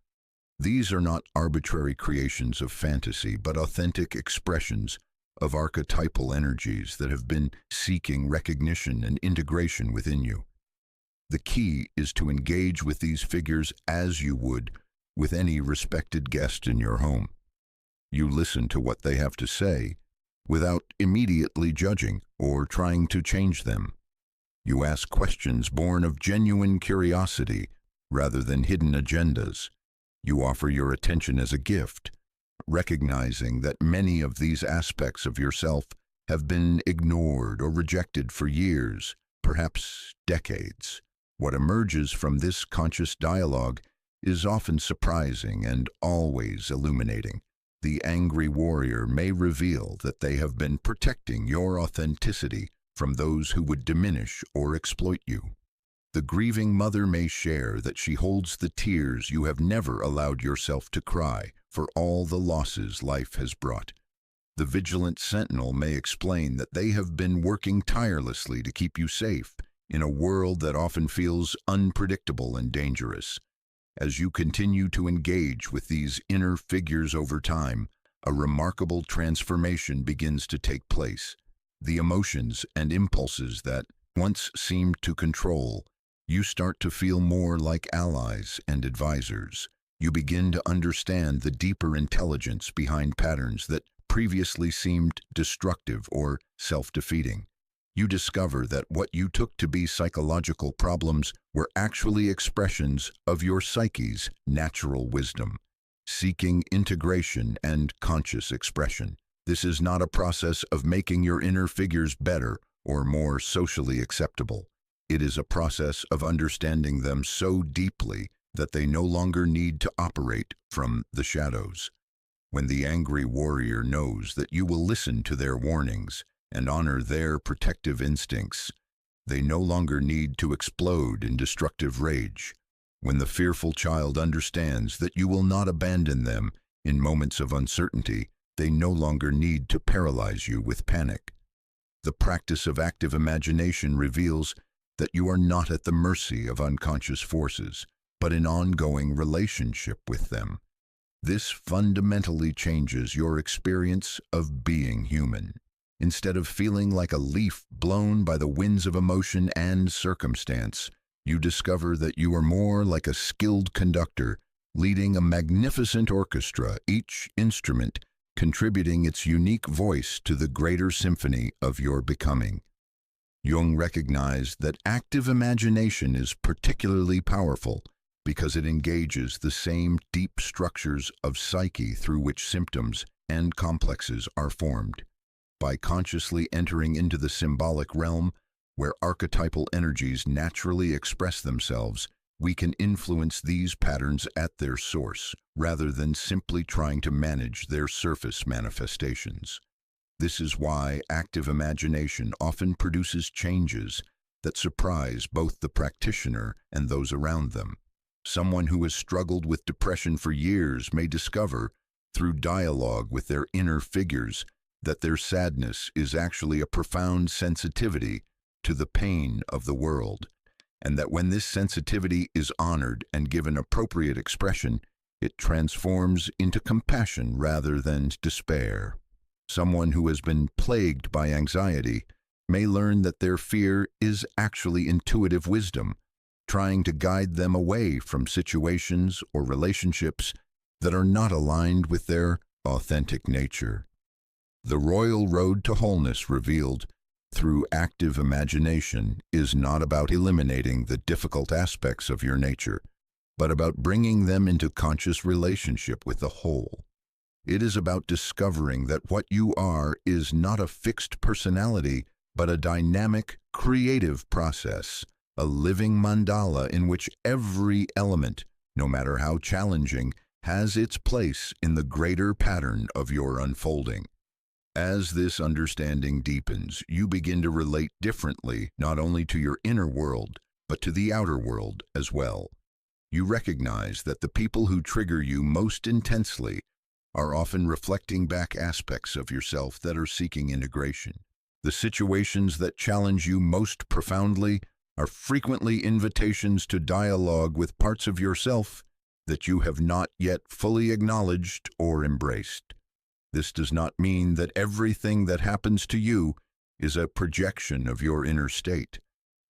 A: These are not arbitrary creations of fantasy, but authentic expressions of archetypal energies that have been seeking recognition and integration within you. The key is to engage with these figures as you would with any respected guest in your home. You listen to what they have to say without immediately judging or trying to change them. You ask questions born of genuine curiosity rather than hidden agendas. You offer your attention as a gift, recognizing that many of these aspects of yourself have been ignored or rejected for years, perhaps decades. What emerges from this conscious dialogue is often surprising and always illuminating. The angry warrior may reveal that they have been protecting your authenticity from those who would diminish or exploit you. The grieving mother may share that she holds the tears you have never allowed yourself to cry for all the losses life has brought. The vigilant sentinel may explain that they have been working tirelessly to keep you safe in a world that often feels unpredictable and dangerous. As you continue to engage with these inner figures over time, a remarkable transformation begins to take place. The emotions and impulses that once seemed to control, you start to feel more like allies and advisors. You begin to understand the deeper intelligence behind patterns that previously seemed destructive or self-defeating. You discover that what you took to be psychological problems were actually expressions of your psyche's natural wisdom, seeking integration and conscious expression. This is not a process of making your inner figures better or more socially acceptable. It is a process of understanding them so deeply that they no longer need to operate from the shadows. When the angry warrior knows that you will listen to their warnings and honor their protective instincts, they no longer need to explode in destructive rage. When the fearful child understands that you will not abandon them in moments of uncertainty, they no longer need to paralyze you with panic. The practice of active imagination reveals that you are not at the mercy of unconscious forces, but in ongoing relationship with them. This fundamentally changes your experience of being human. Instead of feeling like a leaf blown by the winds of emotion and circumstance, you discover that you are more like a skilled conductor leading a magnificent orchestra, each instrument contributing its unique voice to the greater symphony of your becoming. Jung recognized that active imagination is particularly powerful because it engages the same deep structures of psyche through which symptoms and complexes are formed. By consciously entering into the symbolic realm, where archetypal energies naturally express themselves, we can influence these patterns at their source, rather than simply trying to manage their surface manifestations. This is why active imagination often produces changes that surprise both the practitioner and those around them. Someone who has struggled with depression for years may discover, through dialogue with their inner figures, that their sadness is actually a profound sensitivity to the pain of the world, and that when this sensitivity is honored and given appropriate expression, it transforms into compassion rather than despair. Someone who has been plagued by anxiety may learn that their fear is actually intuitive wisdom, trying to guide them away from situations or relationships that are not aligned with their authentic nature. The royal road to wholeness revealed through active imagination is not about eliminating the difficult aspects of your nature, but about bringing them into conscious relationship with the whole. It is about discovering that what you are is not a fixed personality, but a dynamic, creative process, a living mandala in which every element, no matter how challenging, has its place in the greater pattern of your unfolding. As this understanding deepens, you begin to relate differently not only to your inner world, but to the outer world as well. You recognize that the people who trigger you most intensely are often reflecting back aspects of yourself that are seeking integration. The situations that challenge you most profoundly are frequently invitations to dialogue with parts of yourself that you have not yet fully acknowledged or embraced. This does not mean that everything that happens to you is a projection of your inner state.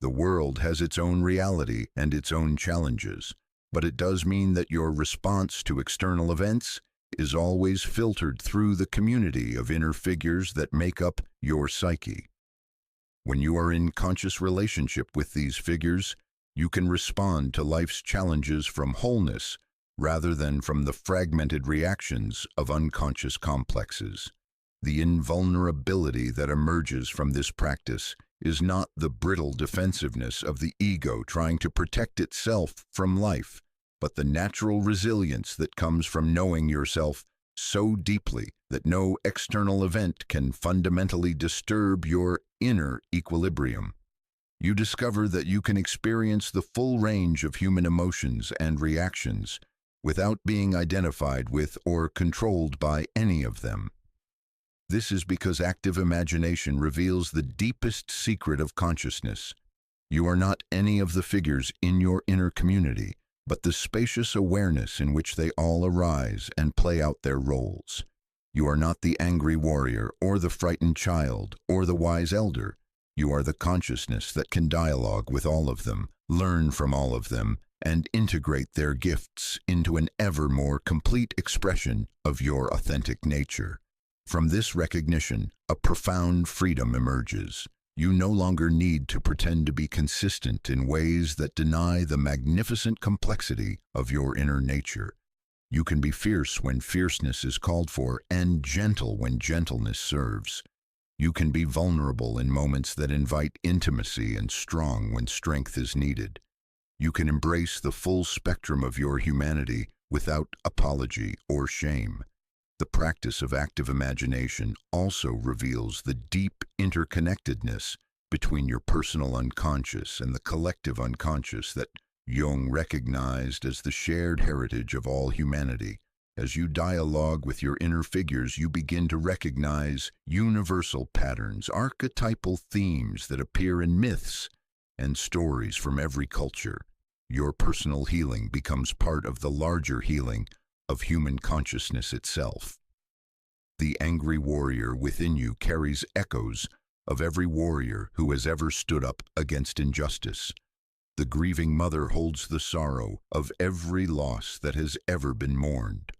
A: The world has its own reality and its own challenges, but it does mean that your response to external events is always filtered through the community of inner figures that make up your psyche. When you are in conscious relationship with these figures, you can respond to life's challenges from wholeness rather than from the fragmented reactions of unconscious complexes. The invulnerability that emerges from this practice is not the brittle defensiveness of the ego trying to protect itself from life, but the natural resilience that comes from knowing yourself so deeply that no external event can fundamentally disturb your inner equilibrium. You discover that you can experience the full range of human emotions and reactions without being identified with or controlled by any of them. This is because active imagination reveals the deepest secret of consciousness. You are not any of the figures in your inner community, but the spacious awareness in which they all arise and play out their roles. You are not the angry warrior or the frightened child or the wise elder. You are the consciousness that can dialogue with all of them, learn from all of them, and integrate their gifts into an ever more complete expression of your authentic nature. From this recognition, a profound freedom emerges. You no longer need to pretend to be consistent in ways that deny the magnificent complexity of your inner nature. You can be fierce when fierceness is called for and gentle when gentleness serves. You can be vulnerable in moments that invite intimacy and strong when strength is needed. You can embrace the full spectrum of your humanity without apology or shame. The practice of active imagination also reveals the deep interconnectedness between your personal unconscious and the collective unconscious that Jung recognized as the shared heritage of all humanity. As you dialogue with your inner figures, you begin to recognize universal patterns, archetypal themes that appear in myths and stories from every culture. Your personal healing becomes part of the larger healing of human consciousness itself. The angry warrior within you carries echoes of every warrior who has ever stood up against injustice. The grieving mother holds the sorrow of every loss that has ever been mourned.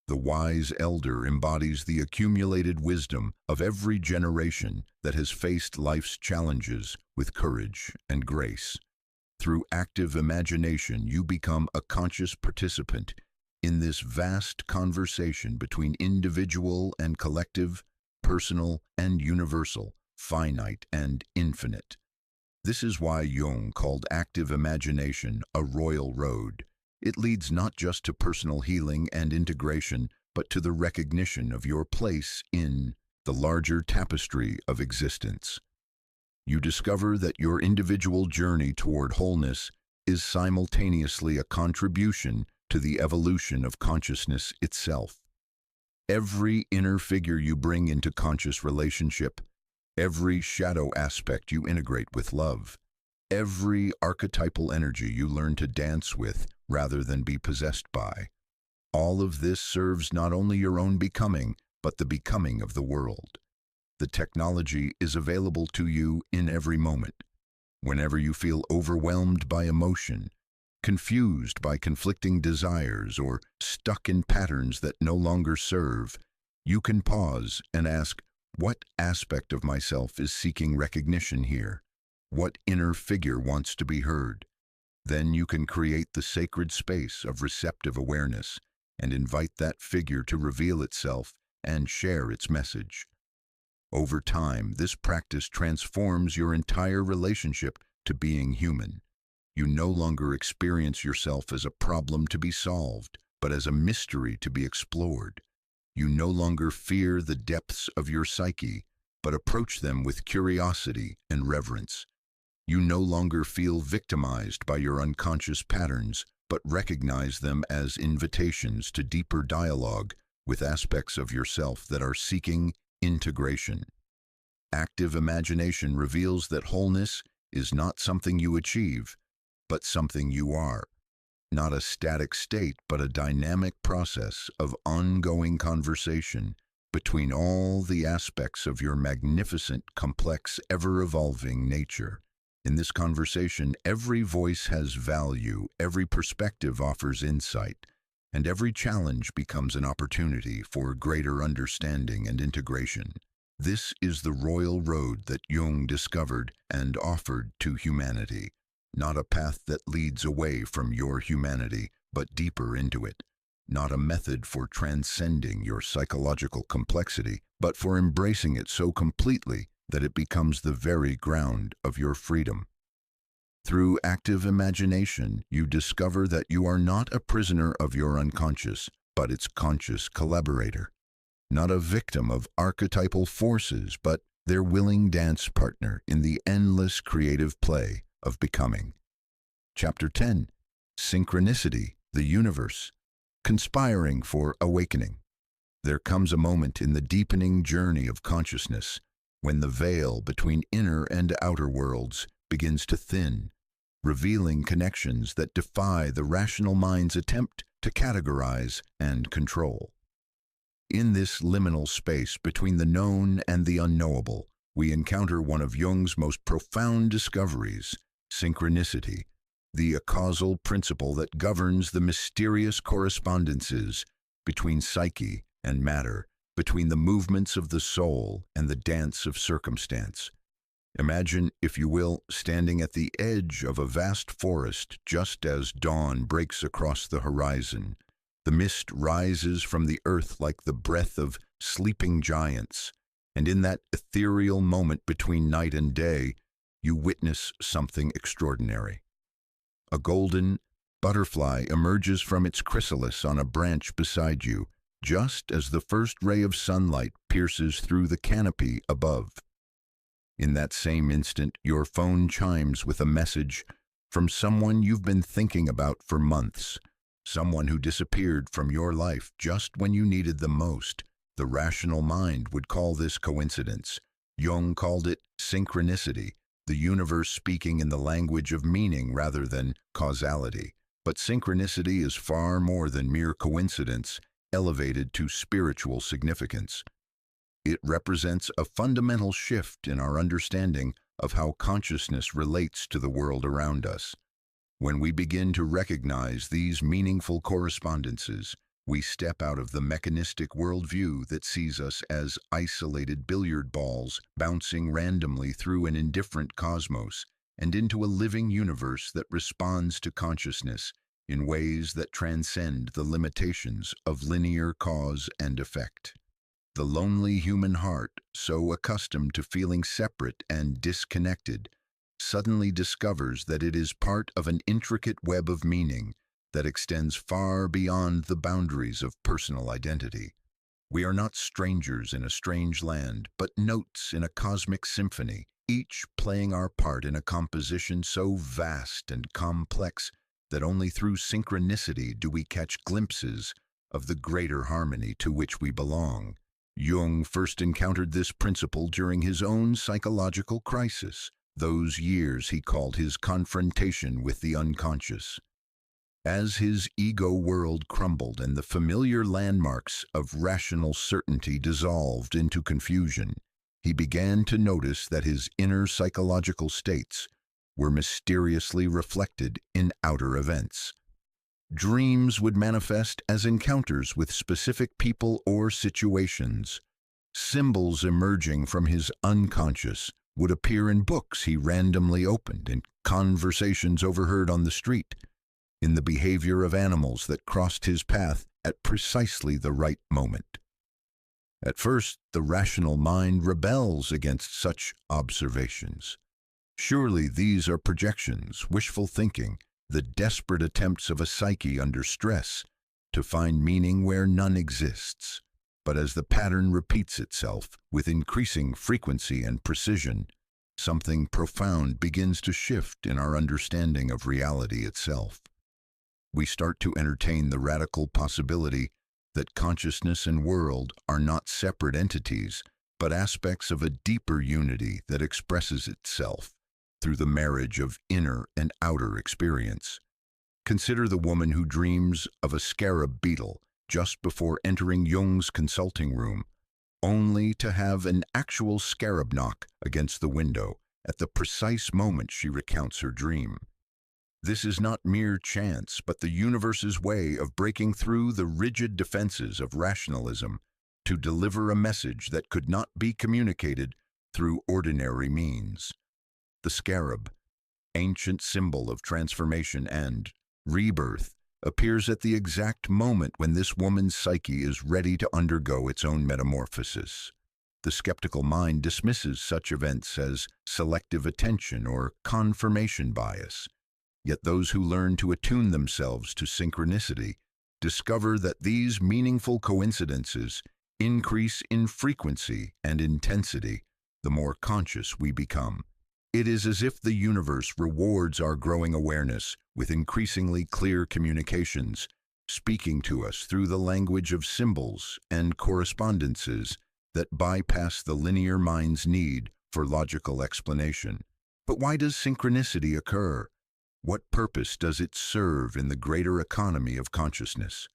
A: The wise elder embodies the accumulated wisdom of every generation that has faced life's challenges with courage and grace. Through active imagination, you become a conscious participant in this vast conversation between individual and collective, personal and universal, finite and infinite. This is why Jung called active imagination a royal road. It leads not just to personal healing and integration, but to the recognition of your place in the larger tapestry of existence. You discover that your individual journey toward wholeness is simultaneously a contribution to the evolution of consciousness itself. Every inner figure you bring into conscious relationship, every shadow aspect you integrate with love, every archetypal energy you learn to dance with rather than be possessed by, all of this serves not only your own becoming, but the becoming of the world. The technology is available to you in every moment. Whenever you feel overwhelmed by emotion, confused by conflicting desires, or stuck in patterns that no longer serve, you can pause and ask, what aspect of myself is seeking recognition here? What inner figure wants to be heard? Then you can create the sacred space of receptive awareness and invite that figure to reveal itself and share its message. Over time, this practice transforms your entire relationship to being human. You no longer experience yourself as a problem to be solved, but as a mystery to be explored. You no longer fear the depths of your psyche, but approach them with curiosity and reverence. You no longer feel victimized by your unconscious patterns, but recognize them as invitations to deeper dialogue with aspects of yourself that are seeking integration. Active imagination reveals that wholeness is not something you achieve, but something you are. Not a static state, but a dynamic process of ongoing conversation between all the aspects of your magnificent, complex, ever-evolving nature. In this conversation, every voice has value, every perspective offers insight, and every challenge becomes an opportunity for greater understanding and integration. This is the royal road that Jung discovered and offered to humanity. Not a path that leads away from your humanity, but deeper into it. Not a method for transcending your psychological complexity, but for embracing it so completely that it becomes the very ground of your freedom. Through active imagination, you discover that you are not a prisoner of your unconscious, but its conscious collaborator. Not a victim of archetypal forces, but their willing dance partner in the endless creative play of becoming. Chapter 10. Synchronicity, the universe, conspiring for awakening. There comes a moment in the deepening journey of consciousness when the veil between inner and outer worlds begins to thin, revealing connections that defy the rational mind's attempt to categorize and control. In this liminal space between the known and the unknowable, we encounter one of Jung's most profound discoveries, synchronicity, the causal principle that governs the mysterious correspondences between psyche and matter, between the movements of the soul and the dance of circumstance. Imagine, if you will, standing at the edge of a vast forest just as dawn breaks across the horizon. The mist rises from the earth like the breath of sleeping giants, and in that ethereal moment between night and day, you witness something extraordinary. A golden butterfly emerges from its chrysalis on a branch beside you, just as the first ray of sunlight pierces through the canopy above. In that same instant, your phone chimes with a message from someone you've been thinking about for months, someone who disappeared from your life just when you needed them most. The rational mind would call this coincidence. Jung called it synchronicity, the universe speaking in the language of meaning rather than causality. But synchronicity is far more than mere coincidence, elevated to spiritual significance. It represents a fundamental shift in our understanding of how consciousness relates to the world around us. When we begin to recognize these meaningful correspondences, we step out of the mechanistic worldview that sees us as isolated billiard balls bouncing randomly through an indifferent cosmos and into a living universe that responds to consciousness in ways that transcend the limitations of linear cause and effect. The lonely human heart, so accustomed to feeling separate and disconnected, suddenly discovers that it is part of an intricate web of meaning that extends far beyond the boundaries of personal identity. We are not strangers in a strange land, but notes in a cosmic symphony, each playing our part in a composition so vast and complex that only through synchronicity do we catch glimpses of the greater harmony to which we belong. Jung first encountered this principle during his own psychological crisis, those years he called his confrontation with the unconscious. As his ego world crumbled and the familiar landmarks of rational certainty dissolved into confusion, he began to notice that his inner psychological states were mysteriously reflected in outer events. Dreams would manifest as encounters with specific people or situations. Symbols emerging from his unconscious would appear in books he randomly opened, in conversations overheard on the street, in the behavior of animals that crossed his path at precisely the right moment. At first, the rational mind rebels against such observations. Surely these are projections, wishful thinking, the desperate attempts of a psyche under stress to find meaning where none exists. But as the pattern repeats itself with increasing frequency and precision, something profound begins to shift in our understanding of reality itself. We start to entertain the radical possibility that consciousness and world are not separate entities, but aspects of a deeper unity that expresses itself through the marriage of inner and outer experience. Consider the woman who dreams of a scarab beetle just before entering Jung's consulting room, only to have an actual scarab knock against the window at the precise moment she recounts her dream. This is not mere chance, but the universe's way of breaking through the rigid defenses of rationalism to deliver a message that could not be communicated through ordinary means. The scarab, ancient symbol of transformation and rebirth, appears at the exact moment when this woman's psyche is ready to undergo its own metamorphosis. The skeptical mind dismisses such events as selective attention or confirmation bias. Yet those who learn to attune themselves to synchronicity discover that these meaningful coincidences increase in frequency and intensity the more conscious we become. It is as if the universe rewards our growing awareness with increasingly clear communications, speaking to us through the language of symbols and correspondences that bypass the linear mind's need for logical explanation. But why does synchronicity occur? What purpose does it serve in the greater economy of consciousness?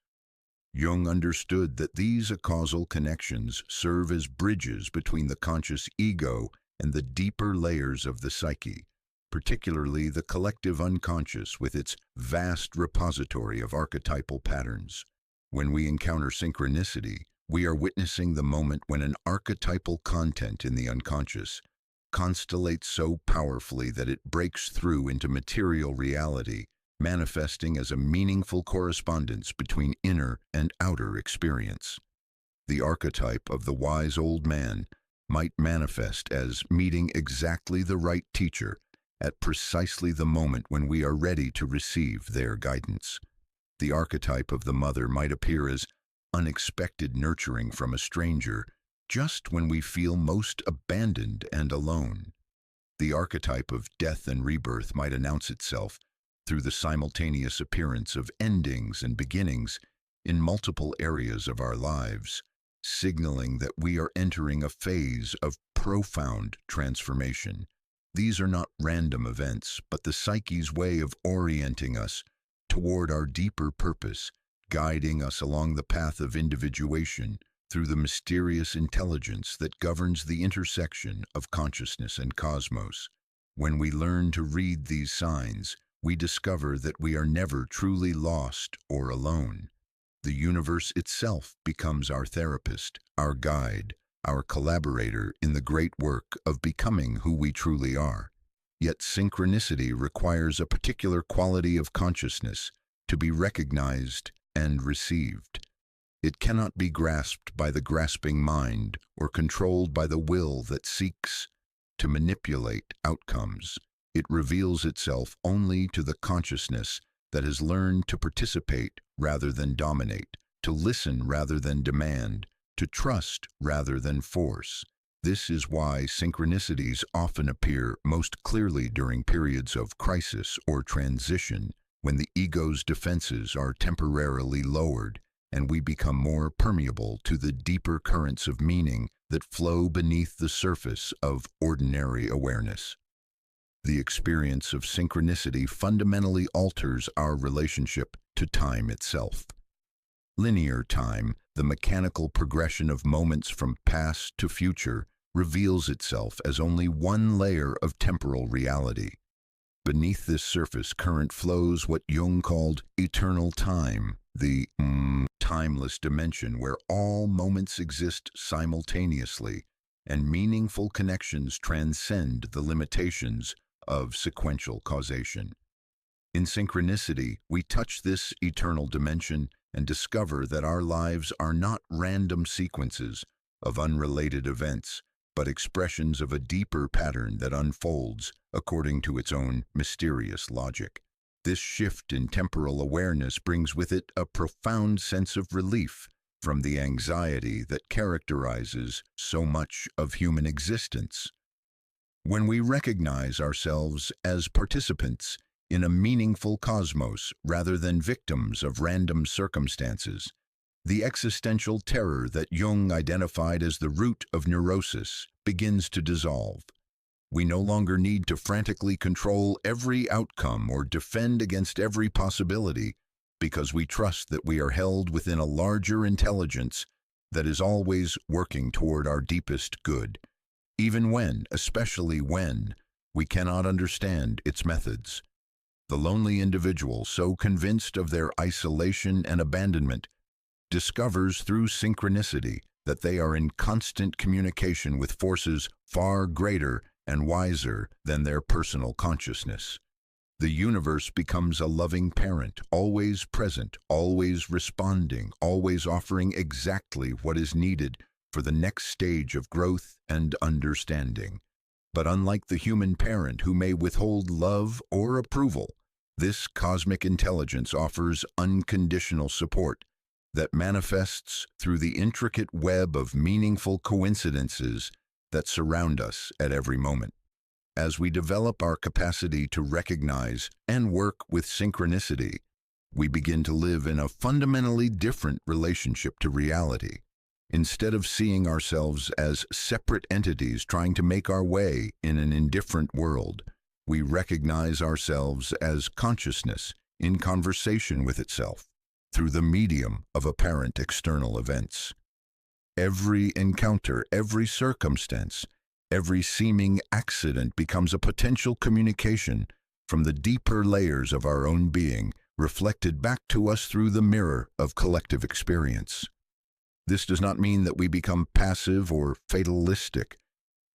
A: Jung understood that these causal connections serve as bridges between the conscious ego and the deeper layers of the psyche, particularly the collective unconscious with its vast repository of archetypal patterns. When we encounter synchronicity, we are witnessing the moment when an archetypal content in the unconscious constellates so powerfully that it breaks through into material reality, manifesting as a meaningful correspondence between inner and outer experience. The archetype of the wise old man might manifest as meeting exactly the right teacher at precisely the moment when we are ready to receive their guidance. The archetype of the mother might appear as unexpected nurturing from a stranger just when we feel most abandoned and alone. The archetype of death and rebirth might announce itself through the simultaneous appearance of endings and beginnings in multiple areas of our lives, signaling that we are entering a phase of profound transformation. These are not random events, but the psyche's way of orienting us toward our deeper purpose, guiding us along the path of individuation through the mysterious intelligence that governs the intersection of consciousness and cosmos. When we learn to read these signs, we discover that we are never truly lost or alone. The universe itself becomes our therapist, our guide, our collaborator in the great work of becoming who we truly are. Yet synchronicity requires a particular quality of consciousness to be recognized and received. It cannot be grasped by the grasping mind or controlled by the will that seeks to manipulate outcomes. It reveals itself only to the consciousness that has learned to participate rather than dominate, to listen rather than demand, to trust rather than force. This is why synchronicities often appear most clearly during periods of crisis or transition, when the ego's defenses are temporarily lowered and we become more permeable to the deeper currents of meaning that flow beneath the surface of ordinary awareness. The experience of synchronicity fundamentally alters our relationship to time itself. Linear time, the mechanical progression of moments from past to future, reveals itself as only one layer of temporal reality. Beneath this surface current flows what Jung called eternal time, the timeless dimension where all moments exist simultaneously and meaningful connections transcend the limitations of sequential causation. In synchronicity, we touch this eternal dimension and discover that our lives are not random sequences of unrelated events, but expressions of a deeper pattern that unfolds according to its own mysterious logic. This shift in temporal awareness brings with it a profound sense of relief from the anxiety that characterizes so much of human existence. When we recognize ourselves as participants in a meaningful cosmos rather than victims of random circumstances, the existential terror that Jung identified as the root of neurosis begins to dissolve. We no longer need to frantically control every outcome or defend against every possibility because we trust that we are held within a larger intelligence that is always working toward our deepest good, even when, especially when, we cannot understand its methods. The lonely individual, so convinced of their isolation and abandonment, discovers through synchronicity that they are in constant communication with forces far greater and wiser than their personal consciousness. The universe becomes a loving parent, always present, always responding, always offering exactly what is needed for the next stage of growth and understanding. But unlike the human parent who may withhold love or approval, this cosmic intelligence offers unconditional support that manifests through the intricate web of meaningful coincidences that surround us at every moment. As we develop our capacity to recognize and work with synchronicity, we begin to live in a fundamentally different relationship to reality. Instead of seeing ourselves as separate entities trying to make our way in an indifferent world, we recognize ourselves as consciousness in conversation with itself. through the medium of apparent external events. Every encounter, every circumstance, every seeming accident becomes a potential communication from the deeper layers of our own being, reflected back to us through the mirror of collective experience. This does not mean that we become passive or fatalistic,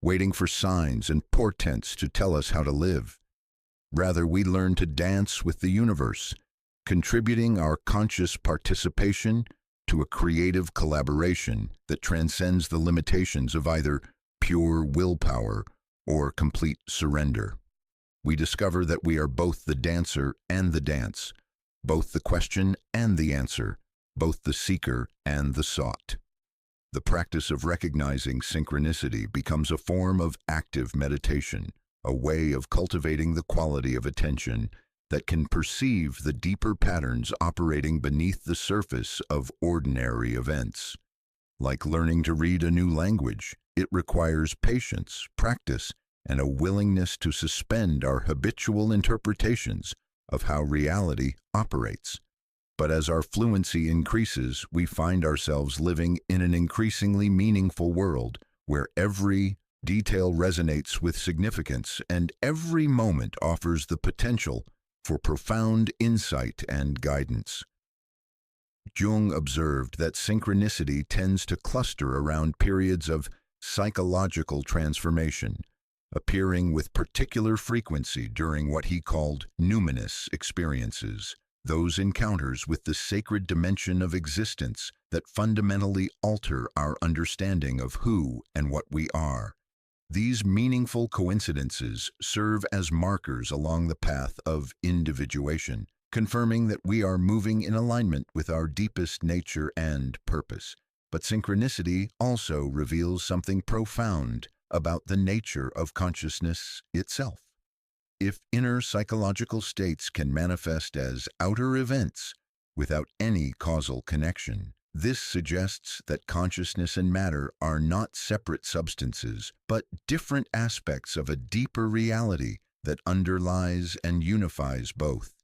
A: waiting for signs and portents to tell us how to live. Rather, we learn to dance with the universe, contributing our conscious participation to a creative collaboration that transcends the limitations of either pure willpower or complete surrender. We discover that we are both the dancer and the dance, both the question and the answer, both the seeker and the sought. The practice of recognizing synchronicity becomes a form of active meditation, a way of cultivating the quality of attention that can perceive the deeper patterns operating beneath the surface of ordinary events. Like learning to read a new language, it requires patience, practice, and a willingness to suspend our habitual interpretations of how reality operates. But as our fluency increases, we find ourselves living in an increasingly meaningful world where every detail resonates with significance and every moment offers the potential for profound insight and guidance. Jung observed that synchronicity tends to cluster around periods of psychological transformation, appearing with particular frequency during what he called numinous experiences, those encounters with the sacred dimension of existence that fundamentally alter our understanding of who and what we are. These meaningful coincidences serve as markers along the path of individuation, confirming that we are moving in alignment with our deepest nature and purpose. But synchronicity also reveals something profound about the nature of consciousness itself. If inner psychological states can manifest as outer events without any causal connection, this suggests that consciousness and matter are not separate substances, but different aspects of a deeper reality that underlies and unifies both.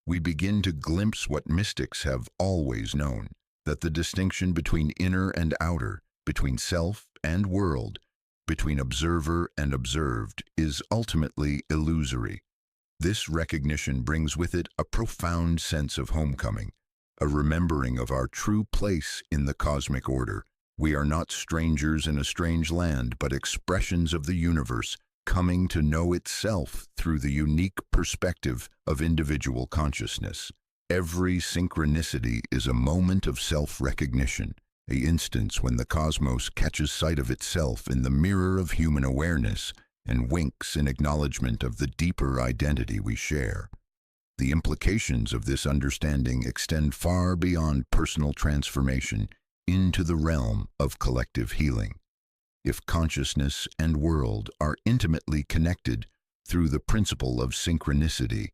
A: We begin to glimpse what mystics have always known, that the distinction between inner and outer, between self and world, between observer and observed, is ultimately illusory. This recognition brings with it a profound sense of homecoming, a remembering of our true place in the cosmic order. We are not strangers in a strange land, but expressions of the universe coming to know itself through the unique perspective of individual consciousness. Every synchronicity is a moment of self-recognition, an instance when the cosmos catches sight of itself in the mirror of human awareness and winks in acknowledgement of the deeper identity we share. The implications of this understanding extend far beyond personal transformation into the realm of collective healing. If consciousness and world are intimately connected through the principle of synchronicity,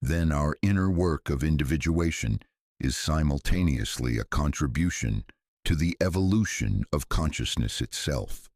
A: then our inner work of individuation is simultaneously a contribution to the evolution of consciousness itself.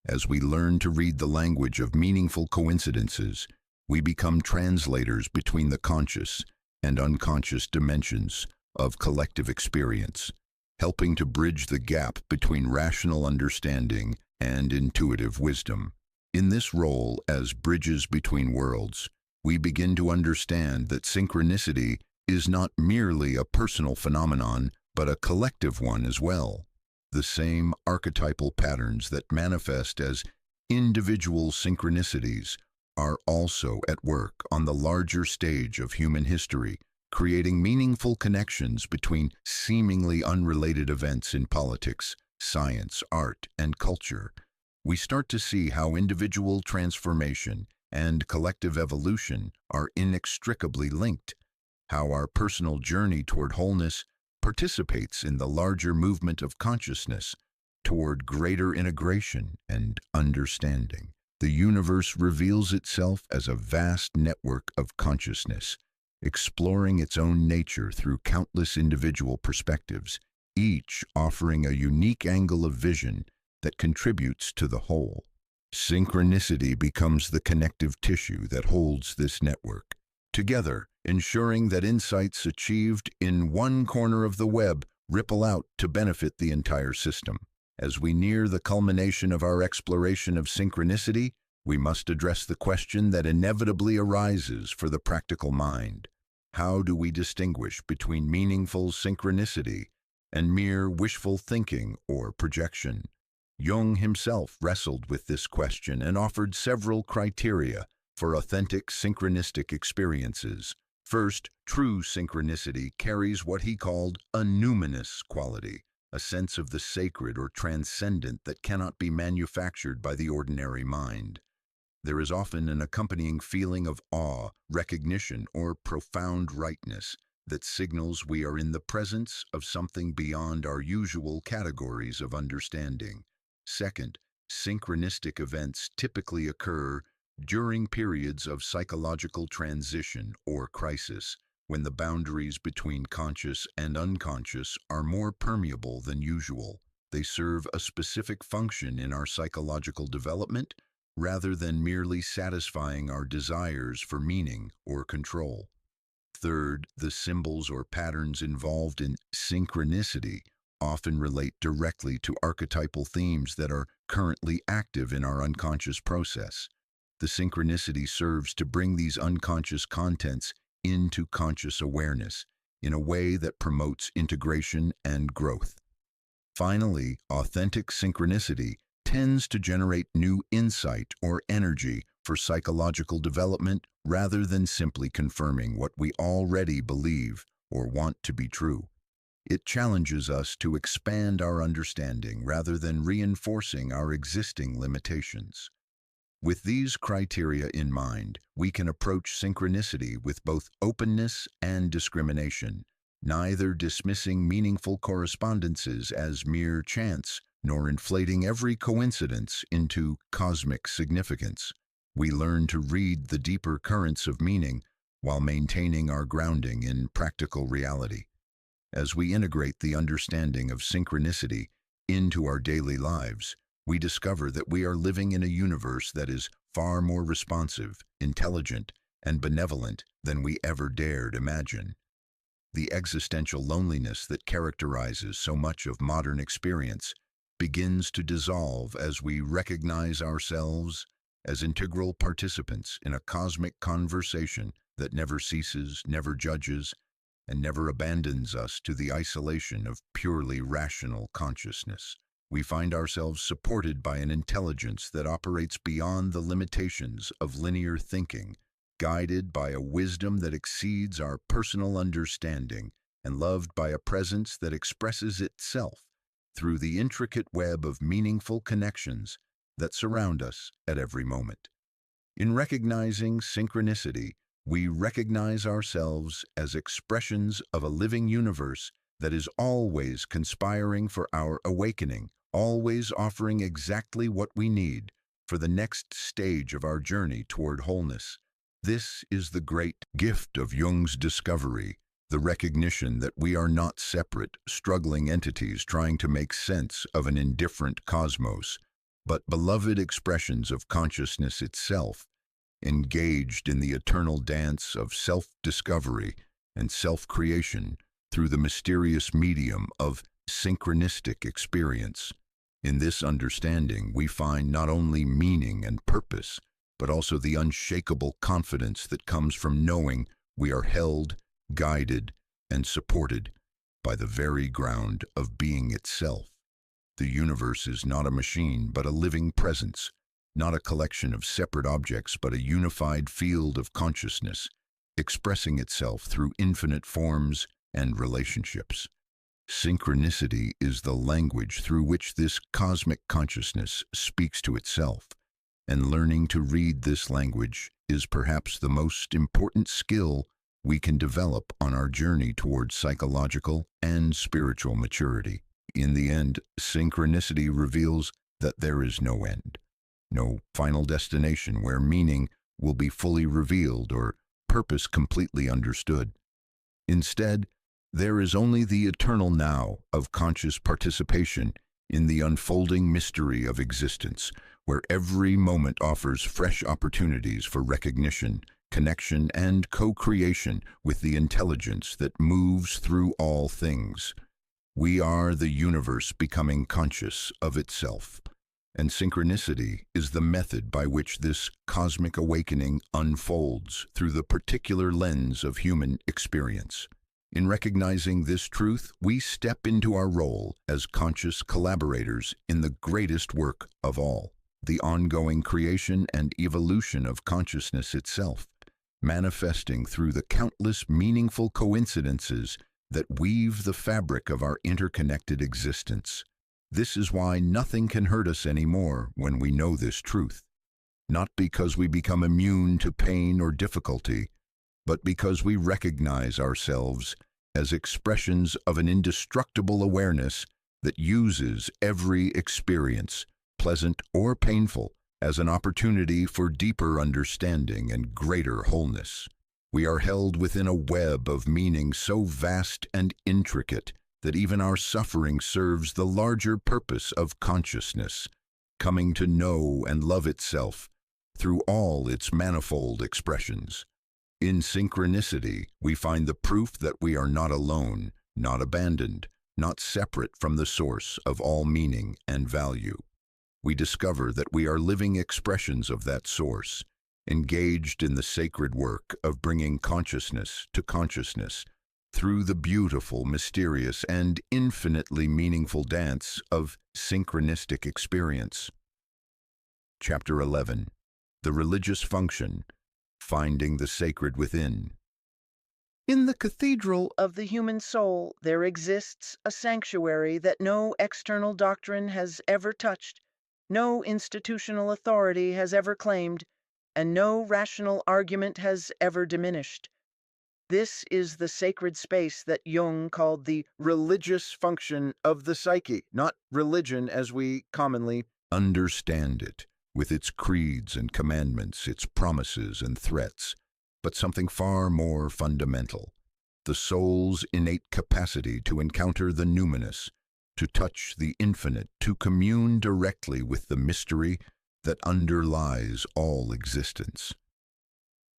A: As we learn to read the language of meaningful coincidences, we become translators between the conscious and unconscious dimensions of collective experience, helping to bridge the gap between rational understanding and intuitive wisdom. In this role as bridges between worlds, we begin to understand that synchronicity is not merely a personal phenomenon, but a collective one as well. The same archetypal patterns that manifest as individual synchronicities are also at work on the larger stage of human history, creating meaningful connections between seemingly unrelated events in politics, science, art, and culture. We start to see how individual transformation and collective evolution are inextricably linked, how our personal journey toward wholeness participates in the larger movement of consciousness toward greater integration and understanding. The universe reveals itself as a vast network of consciousness, exploring its own nature through countless individual perspectives, each offering a unique angle of vision that contributes to the whole. Synchronicity becomes the connective tissue that holds this network. Together, ensuring that insights achieved in one corner of the web ripple out to benefit the entire system. As we near the culmination of our exploration of synchronicity, we must address the question that inevitably arises for the practical mind. How do we distinguish between meaningful synchronicity and mere wishful thinking or projection? Jung himself wrestled with this question and offered several criteria for authentic synchronistic experiences. First, true synchronicity carries what he called a numinous quality, a sense of the sacred or transcendent that cannot be manufactured by the ordinary mind. There is often an accompanying feeling of awe, recognition, or profound rightness that signals we are in the presence of something beyond our usual categories of understanding. Second, synchronistic events typically occur during periods of psychological transition or crisis, when the boundaries between conscious and unconscious are more permeable than usual. They serve a specific function in our psychological development rather than merely satisfying our desires for meaning or control. Third, the symbols or patterns involved in synchronicity often relate directly to archetypal themes that are currently active in our unconscious process. The synchronicity serves to bring these unconscious contents into conscious awareness in a way that promotes integration and growth. Finally, authentic synchronicity tends to generate new insight or energy for psychological development rather than simply confirming what we already believe or want to be true. It challenges us to expand our understanding rather than reinforcing our existing limitations. With these criteria in mind, we can approach synchronicity with both openness and discrimination, neither dismissing meaningful correspondences as mere chance nor inflating every coincidence into cosmic significance. We learn to read the deeper currents of meaning while maintaining our grounding in practical reality. As we integrate the understanding of synchronicity into our daily lives, we discover that we are living in a universe that is far more responsive, intelligent, and benevolent than we ever dared imagine. The existential loneliness that characterizes so much of modern experience begins to dissolve as we recognize ourselves as integral participants in a cosmic conversation that never ceases, never judges, and never abandons us to the isolation of purely rational consciousness. We find ourselves supported by an intelligence that operates beyond the limitations of linear thinking, guided by a wisdom that exceeds our personal understanding, and loved by a presence that expresses itself through the intricate web of meaningful connections that surround us at every moment. In recognizing synchronicity, we recognize ourselves as expressions of a living universe that is always conspiring for our awakening, always offering exactly what we need for the next stage of our journey toward wholeness. This is the great gift of Jung's discovery, the recognition that we are not separate, struggling entities trying to make sense of an indifferent cosmos, but beloved expressions of consciousness itself, engaged in the eternal dance of self-discovery and self-creation through the mysterious medium of synchronistic experience. In this understanding, we find not only meaning and purpose, but also the unshakable confidence that comes from knowing we are held, guided, and supported by the very ground of being itself. The universe is not a machine, but a living presence, not a collection of separate objects, but a unified field of consciousness, expressing itself through infinite forms and relationships. Synchronicity is the language through which this cosmic consciousness speaks to itself, and learning to read this language is perhaps the most important skill we can develop on our journey towards psychological and spiritual maturity. In the end, synchronicity reveals that there is no end, no final destination where meaning will be fully revealed or purpose completely understood. Instead, there is only the eternal now of conscious participation in the unfolding mystery of existence, where every moment offers fresh opportunities for recognition, connection, and co-creation with the intelligence that moves through all things. We are the universe becoming conscious of itself, and synchronicity is the method by which this cosmic awakening unfolds through the particular lens of human experience. In recognizing this truth, we step into our role as conscious collaborators in the greatest work of all, the ongoing creation and evolution of consciousness itself, manifesting through the countless meaningful coincidences that weave the fabric of our interconnected existence. This is why nothing can hurt us anymore when we know this truth, not because we become immune to pain or difficulty, but because we recognize ourselves as expressions of an indestructible awareness that uses every experience, pleasant or painful, as an opportunity for deeper understanding and greater wholeness. We are held within a web of meaning so vast and intricate that even our suffering serves the larger purpose of consciousness, coming to know and love itself through all its manifold expressions. In synchronicity, we find the proof that we are not alone, not abandoned, not separate from the source of all meaning and value. We discover that we are living expressions of that source, engaged in the sacred work of bringing consciousness to consciousness through the beautiful, mysterious, and infinitely meaningful dance of synchronistic experience. Chapter 11. The Religious Function. Finding the Sacred Within.
B: In the cathedral of the human soul, there exists a sanctuary that no external doctrine has ever touched, no institutional authority has ever claimed, and no rational argument has ever diminished. This is the sacred space that Jung called the religious function of the psyche, not religion as we commonly
A: understand it, with its creeds and commandments, its promises and threats, but something far more fundamental: the soul's innate capacity to encounter the numinous, to touch the infinite, to commune directly with the mystery that underlies all existence.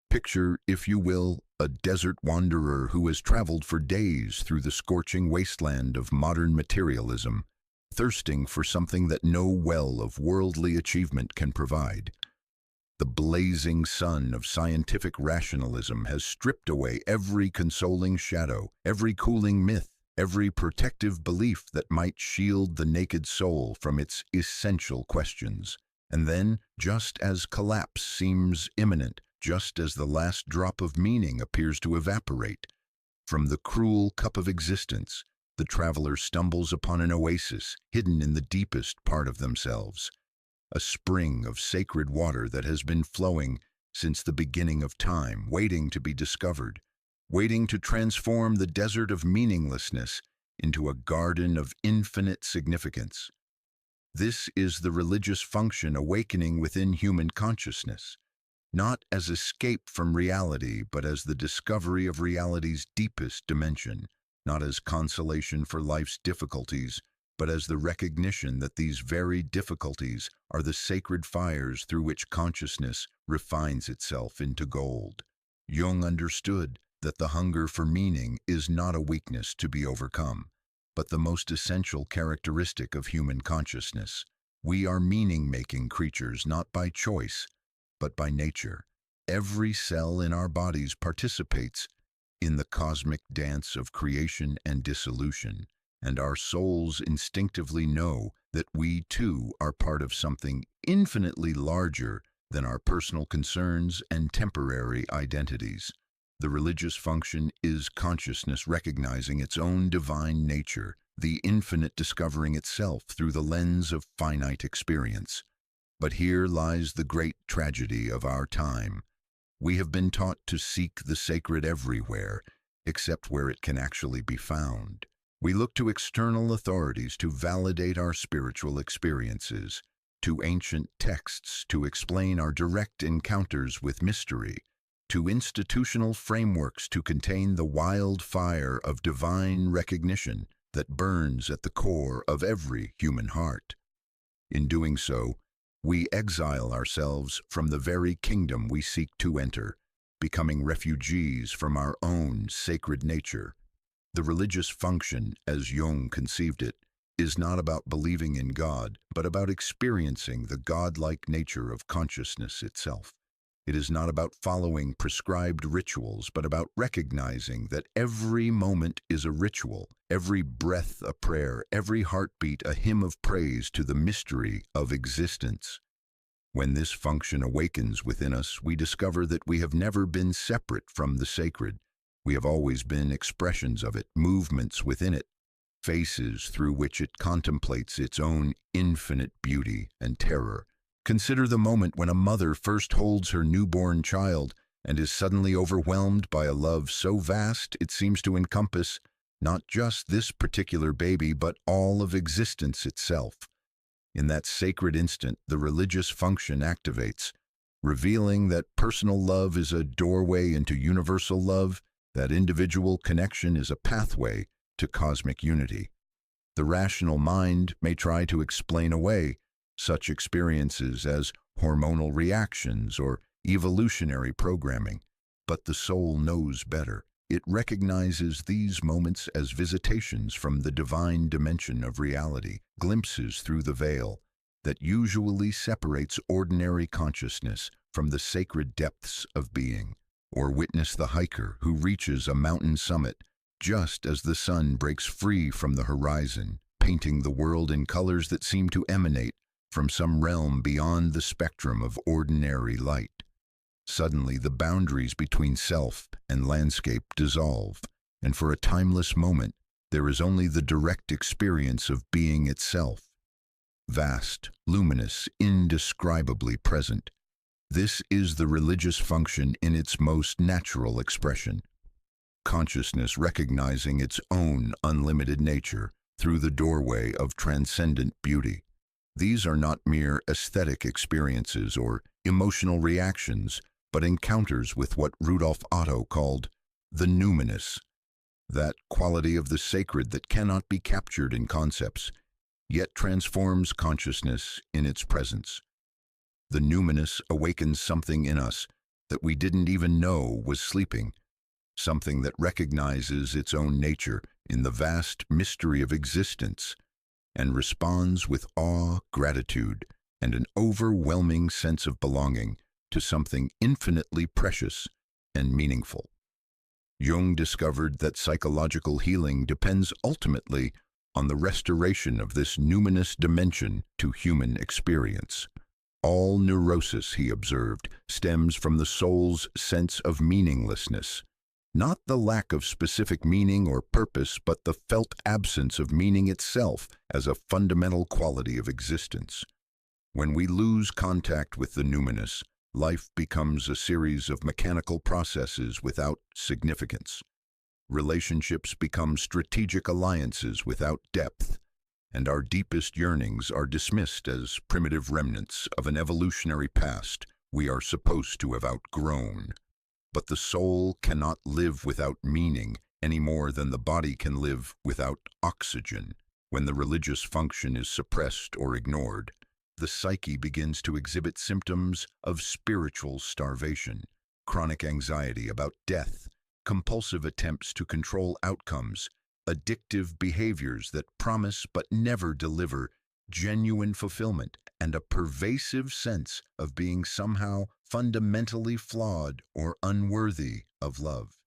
A: Picture, if you will, a desert wanderer who has traveled for days through the scorching wasteland of modern materialism, thirsting for something that no well of worldly achievement can provide. The blazing sun of scientific rationalism has stripped away every consoling shadow, every cooling myth, every protective belief that might shield the naked soul from its essential questions. And then, just as collapse seems imminent, just as the last drop of meaning appears to evaporate from the cruel cup of existence, the traveler stumbles upon an oasis hidden in the deepest part of themselves, a spring of sacred water that has been flowing since the beginning of time, waiting to be discovered, waiting to transform the desert of meaninglessness into a garden of infinite significance. This is the religious function awakening within human consciousness, not as escape from reality, but as the discovery of reality's deepest dimension, not as consolation for life's difficulties, but as the recognition that these very difficulties are the sacred fires through which consciousness refines itself into gold. Jung understood that the hunger for meaning is not a weakness to be overcome, but the most essential characteristic of human consciousness. We are meaning-making creatures not by choice, but by nature. Every cell in our bodies participates in the cosmic dance of creation and dissolution, and our souls instinctively know that we too are part of something infinitely larger than our personal concerns and temporary identities. The religious function is consciousness recognizing its own divine nature, the infinite discovering itself through the lens of finite experience. But here lies the great tragedy of our time. We have been taught to seek the sacred everywhere, except where it can actually be found. We look to external authorities to validate our spiritual experiences, to ancient texts to explain our direct encounters with mystery, to institutional frameworks to contain the wild fire of divine recognition that burns at the core of every human heart. In doing so, we exile ourselves from the very kingdom we seek to enter, becoming refugees from our own sacred nature. The religious function, as Jung conceived it, is not about believing in God, but about experiencing the godlike nature of consciousness itself. It is not about following prescribed rituals, but about recognizing that every moment is a ritual, every breath a prayer, every heartbeat a hymn of praise to the mystery of existence. When this function awakens within us, we discover that we have never been separate from the sacred. We have always been expressions of it, movements within it, faces through which it contemplates its own infinite beauty and terror. Consider the moment when a mother first holds her newborn child and is suddenly overwhelmed by a love so vast it seems to encompass not just this particular baby, but all of existence itself. In that sacred instant, the religious function activates, revealing that personal love is a doorway into universal love, that individual connection is a pathway to cosmic unity. The rational mind may try to explain away such experiences as hormonal reactions or evolutionary programming, but the soul knows better. It recognizes these moments as visitations from the divine dimension of reality, glimpses through the veil that usually separates ordinary consciousness from the sacred depths of being. Or witness the hiker who reaches a mountain summit just as the sun breaks free from the horizon, painting the world in colors that seem to emanate from some realm beyond the spectrum of ordinary light. Suddenly, the boundaries between self and landscape dissolve, and for a timeless moment, there is only the direct experience of being itself. Vast, luminous, indescribably present. This is the religious function in its most natural expression. Consciousness recognizing its own unlimited nature through the doorway of transcendent beauty. These are not mere aesthetic experiences or emotional reactions, but encounters with what Rudolf Otto called the numinous, that quality of the sacred that cannot be captured in concepts, yet transforms consciousness in its presence. The numinous awakens something in us that we didn't even know was sleeping, something that recognizes its own nature in the vast mystery of existence and responds with awe, gratitude, and an overwhelming sense of belonging to something infinitely precious and meaningful. Jung discovered that psychological healing depends ultimately on the restoration of this numinous dimension to human experience. All neurosis, he observed, stems from the soul's sense of meaninglessness, not the lack of specific meaning or purpose, but the felt absence of meaning itself as a fundamental quality of existence. When we lose contact with the numinous, life becomes a series of mechanical processes without significance. Relationships become strategic alliances without depth, and our deepest yearnings are dismissed as primitive remnants of an evolutionary past we are supposed to have outgrown. But the soul cannot live without meaning any more than the body can live without oxygen. When the religious function is suppressed or ignored, the psyche begins to exhibit symptoms of spiritual starvation, chronic anxiety about death, compulsive attempts to control outcomes, addictive behaviors that promise but never deliver genuine fulfillment, and a pervasive sense of being somehow fundamentally flawed or unworthy of love.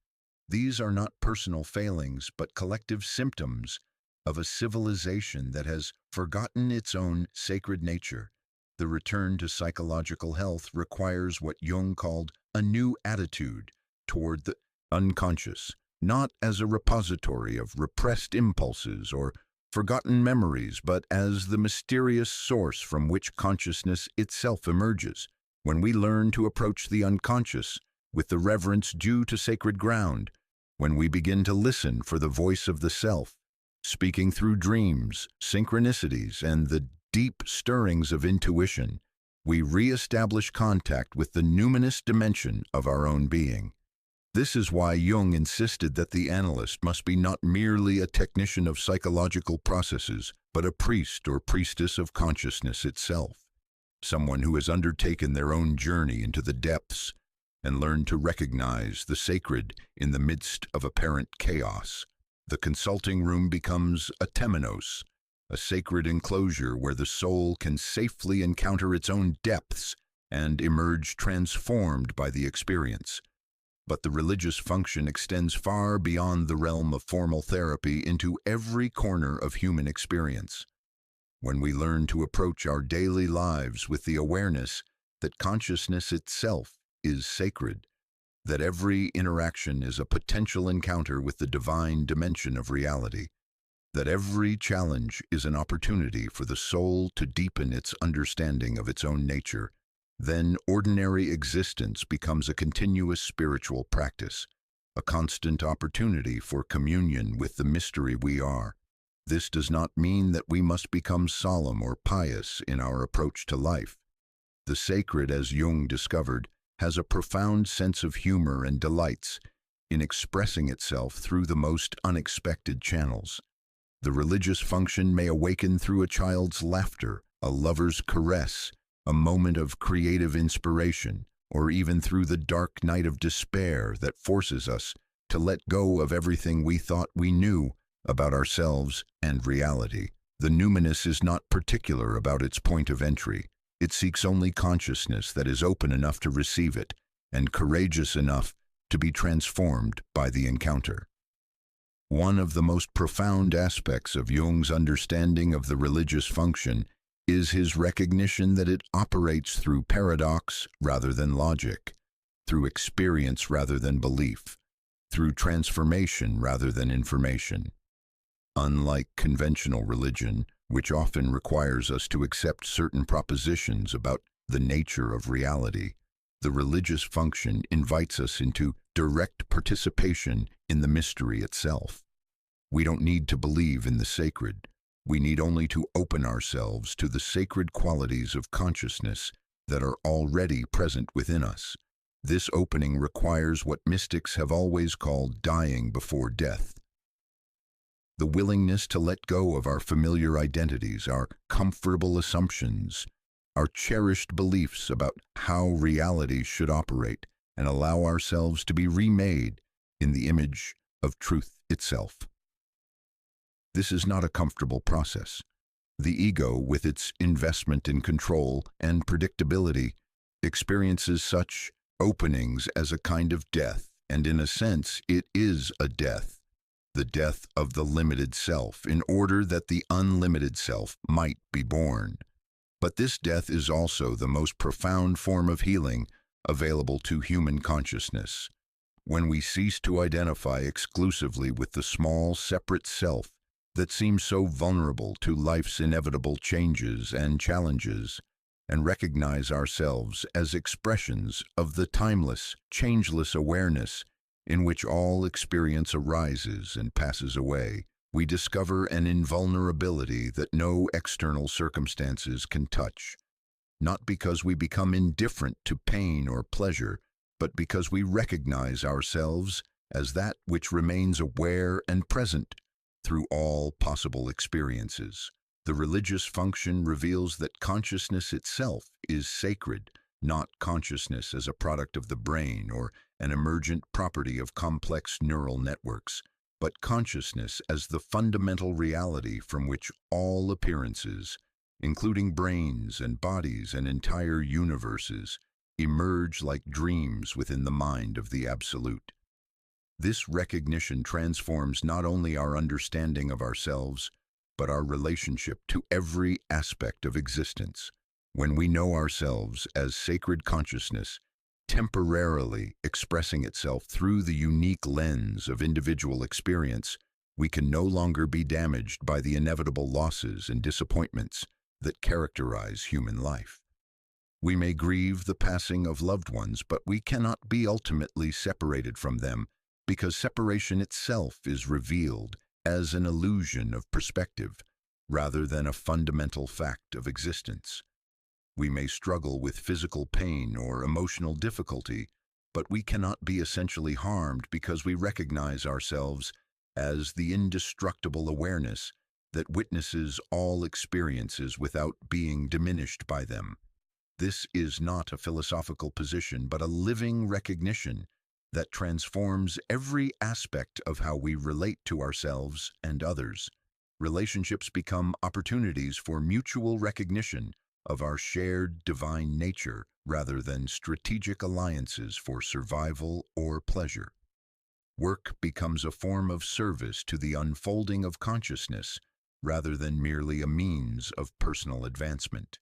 A: These are not personal failings, but collective symptoms of a civilization that has forgotten its own sacred nature. The return to psychological health requires what Jung called a new attitude toward the unconscious, not as a repository of repressed impulses or forgotten memories, but as the mysterious source from which consciousness itself emerges. When we learn to approach the unconscious with the reverence due to sacred ground, when we begin to listen for the voice of the self, speaking through dreams, synchronicities, and the deep stirrings of intuition, we re-establish contact with the numinous dimension of our own being. This is why Jung insisted that the analyst must be not merely a technician of psychological processes, but a priest or priestess of consciousness itself, someone who has undertaken their own journey into the depths and learn to recognize the sacred in the midst of apparent chaos. The consulting room becomes a temenos, a sacred enclosure where the soul can safely encounter its own depths and emerge transformed by the experience. But the religious function extends far beyond the realm of formal therapy into every corner of human experience. When we learn to approach our daily lives with the awareness that consciousness itself is sacred, that every interaction is a potential encounter with the divine dimension of reality, that every challenge is an opportunity for the soul to deepen its understanding of its own nature, then ordinary existence becomes a continuous spiritual practice, a constant opportunity for communion with the mystery we are. This does not mean that we must become solemn or pious in our approach to life. The sacred, as Jung discovered, has a profound sense of humor and delights in expressing itself through the most unexpected channels. The religious function may awaken through a child's laughter, a lover's caress, a moment of creative inspiration, or even through the dark night of despair that forces us to let go of everything we thought we knew about ourselves and reality. The numinous is not particular about its point of entry. It seeks only consciousness that is open enough to receive it and courageous enough to be transformed by the encounter. One of the most profound aspects of Jung's understanding of the religious function is his recognition that it operates through paradox rather than logic, through experience rather than belief, through transformation rather than information. Unlike conventional religion, which often requires us to accept certain propositions about the nature of reality, the religious function invites us into direct participation in the mystery itself. We don't need to believe in the sacred. We need only to open ourselves to the sacred qualities of consciousness that are already present within us. This opening requires what mystics have always called dying before death. The willingness to let go of our familiar identities, our comfortable assumptions, our cherished beliefs about how reality should operate, and allow ourselves to be remade in the image of truth itself. This is not a comfortable process. The ego, with its investment in control and predictability, experiences such openings as a kind of death, and in a sense, it is a death. The death of the limited self, in order that the unlimited self might be born. But this death is also the most profound form of healing available to human consciousness. When we cease to identify exclusively with the small, separate self that seems so vulnerable to life's inevitable changes and challenges, and recognize ourselves as expressions of the timeless, changeless awareness in which all experience arises and passes away, we discover an invulnerability that no external circumstances can touch. Not because we become indifferent to pain or pleasure, but because we recognize ourselves as that which remains aware and present through all possible experiences. The religious function reveals that consciousness itself is sacred, not consciousness as a product of the brain or an emergent property of complex neural networks, but consciousness as the fundamental reality from which all appearances, including brains and bodies and entire universes, emerge like dreams within the mind of the Absolute. This recognition transforms not only our understanding of ourselves, but our relationship to every aspect of existence. When we know ourselves as sacred consciousness, temporarily expressing itself through the unique lens of individual experience, we can no longer be damaged by the inevitable losses and disappointments that characterize human life. We may grieve the passing of loved ones, but we cannot be ultimately separated from them, because separation itself is revealed as an illusion of perspective, rather than a fundamental fact of existence. We may struggle with physical pain or emotional difficulty, but we cannot be essentially harmed because we recognize ourselves as the indestructible awareness that witnesses all experiences without being diminished by them. This is not a philosophical position, but a living recognition that transforms every aspect of how we relate to ourselves and others. Relationships become opportunities for mutual recognition of our shared divine nature rather than strategic alliances for survival or pleasure. Work becomes a form of service to the unfolding of consciousness rather than merely a means of personal advancement.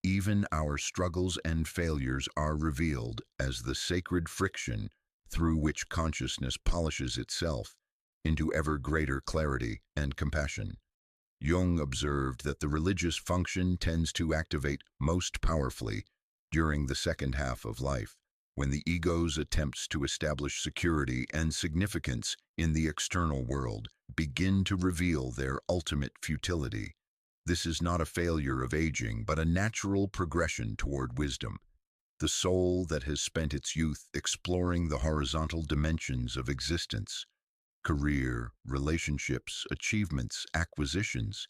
A: Even our struggles and failures are revealed as the sacred friction through which consciousness polishes itself into ever greater clarity and compassion. Jung observed that the religious function tends to activate most powerfully during the second half of life, when the ego's attempts to establish security and significance in the external world begin to reveal their ultimate futility. This is not a failure of aging, but a natural progression toward wisdom. The soul that has spent its youth exploring the horizontal dimensions of existence, career, relationships, achievements, acquisitions,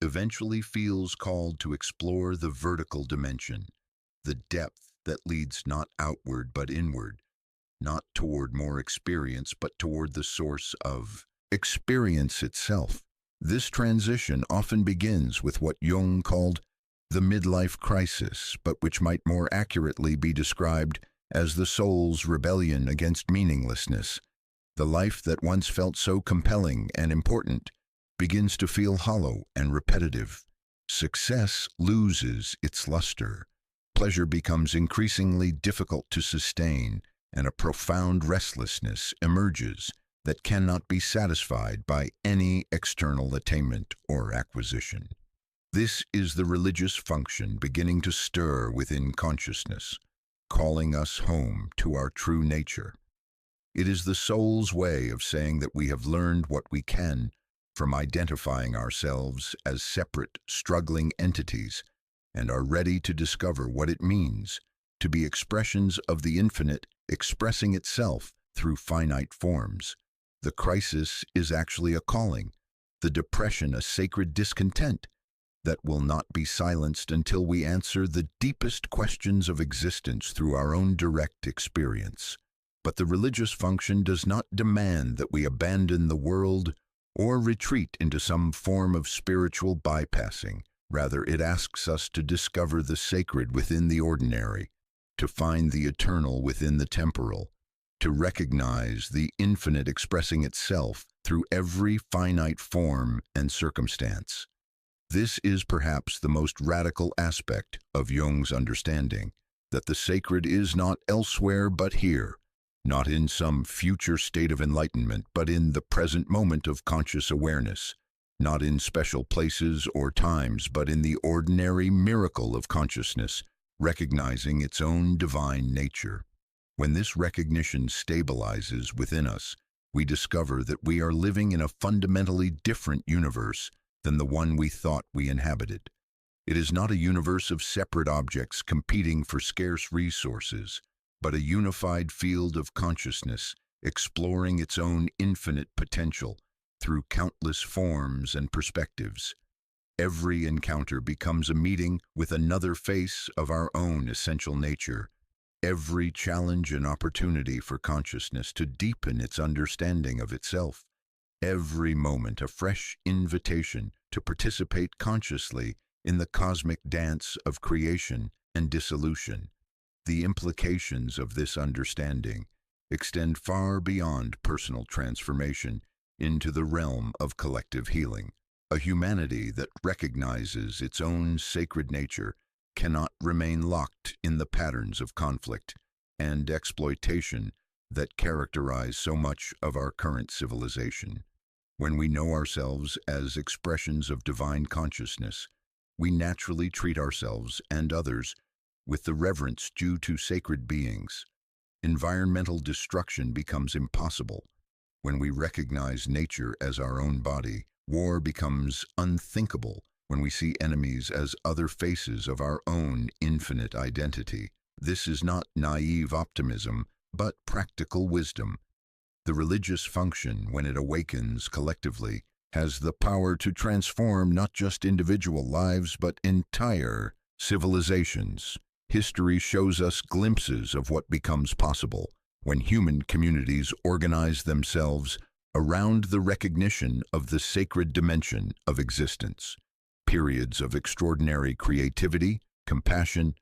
A: eventually feels called to explore the vertical dimension, the depth that leads not outward but inward, not toward more experience but toward the source of experience itself. This transition often begins with what Jung called the midlife crisis, but which might more accurately be described as the soul's rebellion against meaninglessness. The life that once felt so compelling and important begins to feel hollow and repetitive. Success loses its luster. Pleasure becomes increasingly difficult to sustain, and a profound restlessness emerges that cannot be satisfied by any external attainment or acquisition. This is the religious function beginning to stir within consciousness, calling us home to our true nature. It is the soul's way of saying that we have learned what we can from identifying ourselves as separate, struggling entities and are ready to discover what it means to be expressions of the infinite expressing itself through finite forms. The crisis is actually a calling, the depression a sacred discontent that will not be silenced until we answer the deepest questions of existence through our own direct experience. But the religious function does not demand that we abandon the world or retreat into some form of spiritual bypassing. Rather, it asks us to discover the sacred within the ordinary, to find the eternal within the temporal, to recognize the infinite expressing itself through every finite form and circumstance. This is perhaps the most radical aspect of Jung's understanding, that the sacred is not elsewhere but here, not in some future state of enlightenment, but in the present moment of conscious awareness, not in special places or times, but in the ordinary miracle of consciousness, recognizing its own divine nature. When this recognition stabilizes within us, we discover that we are living in a fundamentally different universe than the one we thought we inhabited. It is not a universe of separate objects competing for scarce resources, but a unified field of consciousness exploring its own infinite potential through countless forms and perspectives. Every encounter becomes a meeting with another face of our own essential nature, every challenge an opportunity for consciousness to deepen its understanding of itself, every moment a fresh invitation to participate consciously in the cosmic dance of creation and dissolution. The implications of this understanding extend far beyond personal transformation into the realm of collective healing. A humanity that recognizes its own sacred nature cannot remain locked in the patterns of conflict and exploitation that characterize so much of our current civilization. When we know ourselves as expressions of divine consciousness, we naturally treat ourselves and others with the reverence due to sacred beings. Environmental destruction becomes impossible. When we recognize nature as our own body, war becomes unthinkable when we see enemies as other faces of our own infinite identity. This is not naive optimism, but practical wisdom. The religious function, when it awakens collectively, has the power to transform not just individual lives, but entire civilizations. History shows us glimpses of what becomes possible when human communities organize themselves around the recognition of the sacred dimension of existence. Periods of extraordinary creativity, compassion,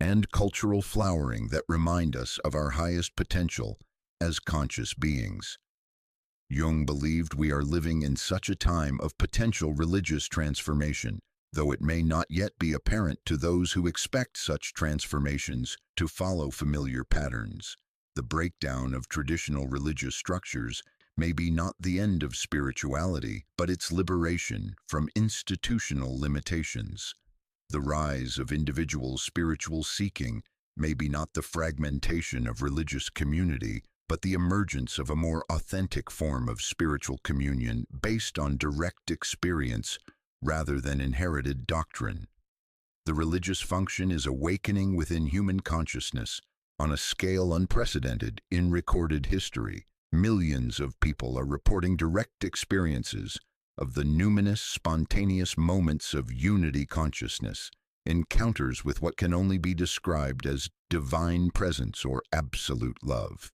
A: and cultural flowering that remind us of our highest potential as conscious beings. Jung believed we are living in such a time of potential religious transformation, though it may not yet be apparent to those who expect such transformations to follow familiar patterns. The breakdown of traditional religious structures may be not the end of spirituality, but its liberation from institutional limitations. The rise of individual spiritual seeking may be not the fragmentation of religious community, but the emergence of a more authentic form of spiritual communion based on direct experience rather than inherited doctrine. The religious function is awakening within human consciousness on a scale unprecedented in recorded history. Millions of people are reporting direct experiences of the numinous, spontaneous moments of unity consciousness, encounters with what can only be described as divine presence or absolute love.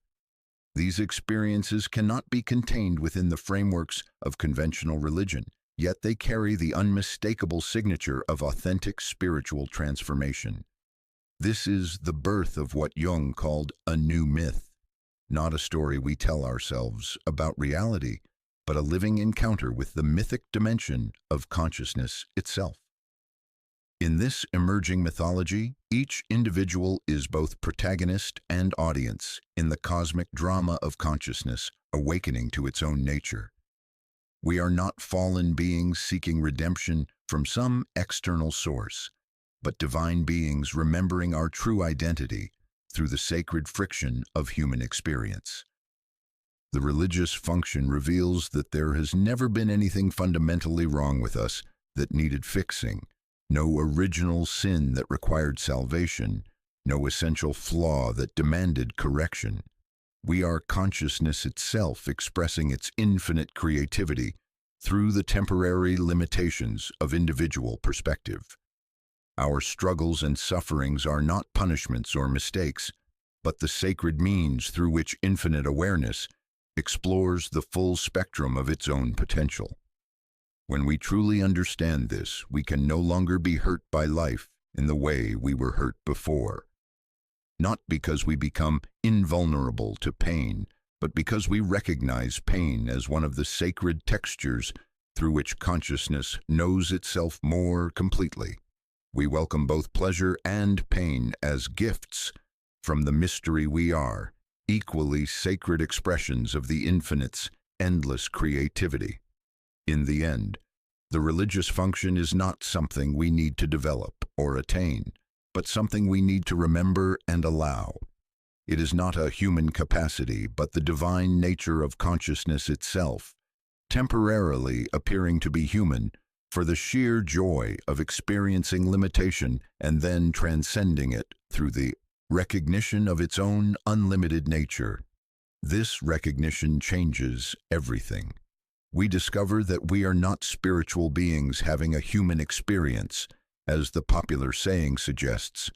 A: These experiences cannot be contained within the frameworks of conventional religion, yet they carry the unmistakable signature of authentic spiritual transformation. This is the birth of what Jung called a new myth, not a story we tell ourselves about reality, but a living encounter with the mythic dimension of consciousness itself. In this emerging mythology, each individual is both protagonist and audience in the cosmic drama of consciousness awakening to its own nature. We are not fallen beings seeking redemption from some external source, but divine beings remembering our true identity through the sacred friction of human experience. The religious function reveals that there has never been anything fundamentally wrong with us that needed fixing, no original sin that required salvation, no essential flaw that demanded correction. We are consciousness itself expressing its infinite creativity through the temporary limitations of individual perspective. Our struggles and sufferings are not punishments or mistakes, but the sacred means through which infinite awareness explores the full spectrum of its own potential. When we truly understand this, we can no longer be hurt by life in the way we were hurt before. Not because we become invulnerable to pain, but because we recognize pain as one of the sacred textures through which consciousness knows itself more completely. We welcome both pleasure and pain as gifts from the mystery we are, equally sacred expressions of the infinite's endless creativity. In the end, the religious function is not something we need to develop or attain, but something we need to remember and allow. It is not a human capacity, but the divine nature of consciousness itself, temporarily appearing to be human for the sheer joy of experiencing limitation and then transcending it through the recognition of its own unlimited nature. This recognition changes everything. We discover that we are not spiritual beings having a human experience, as the popular saying suggests,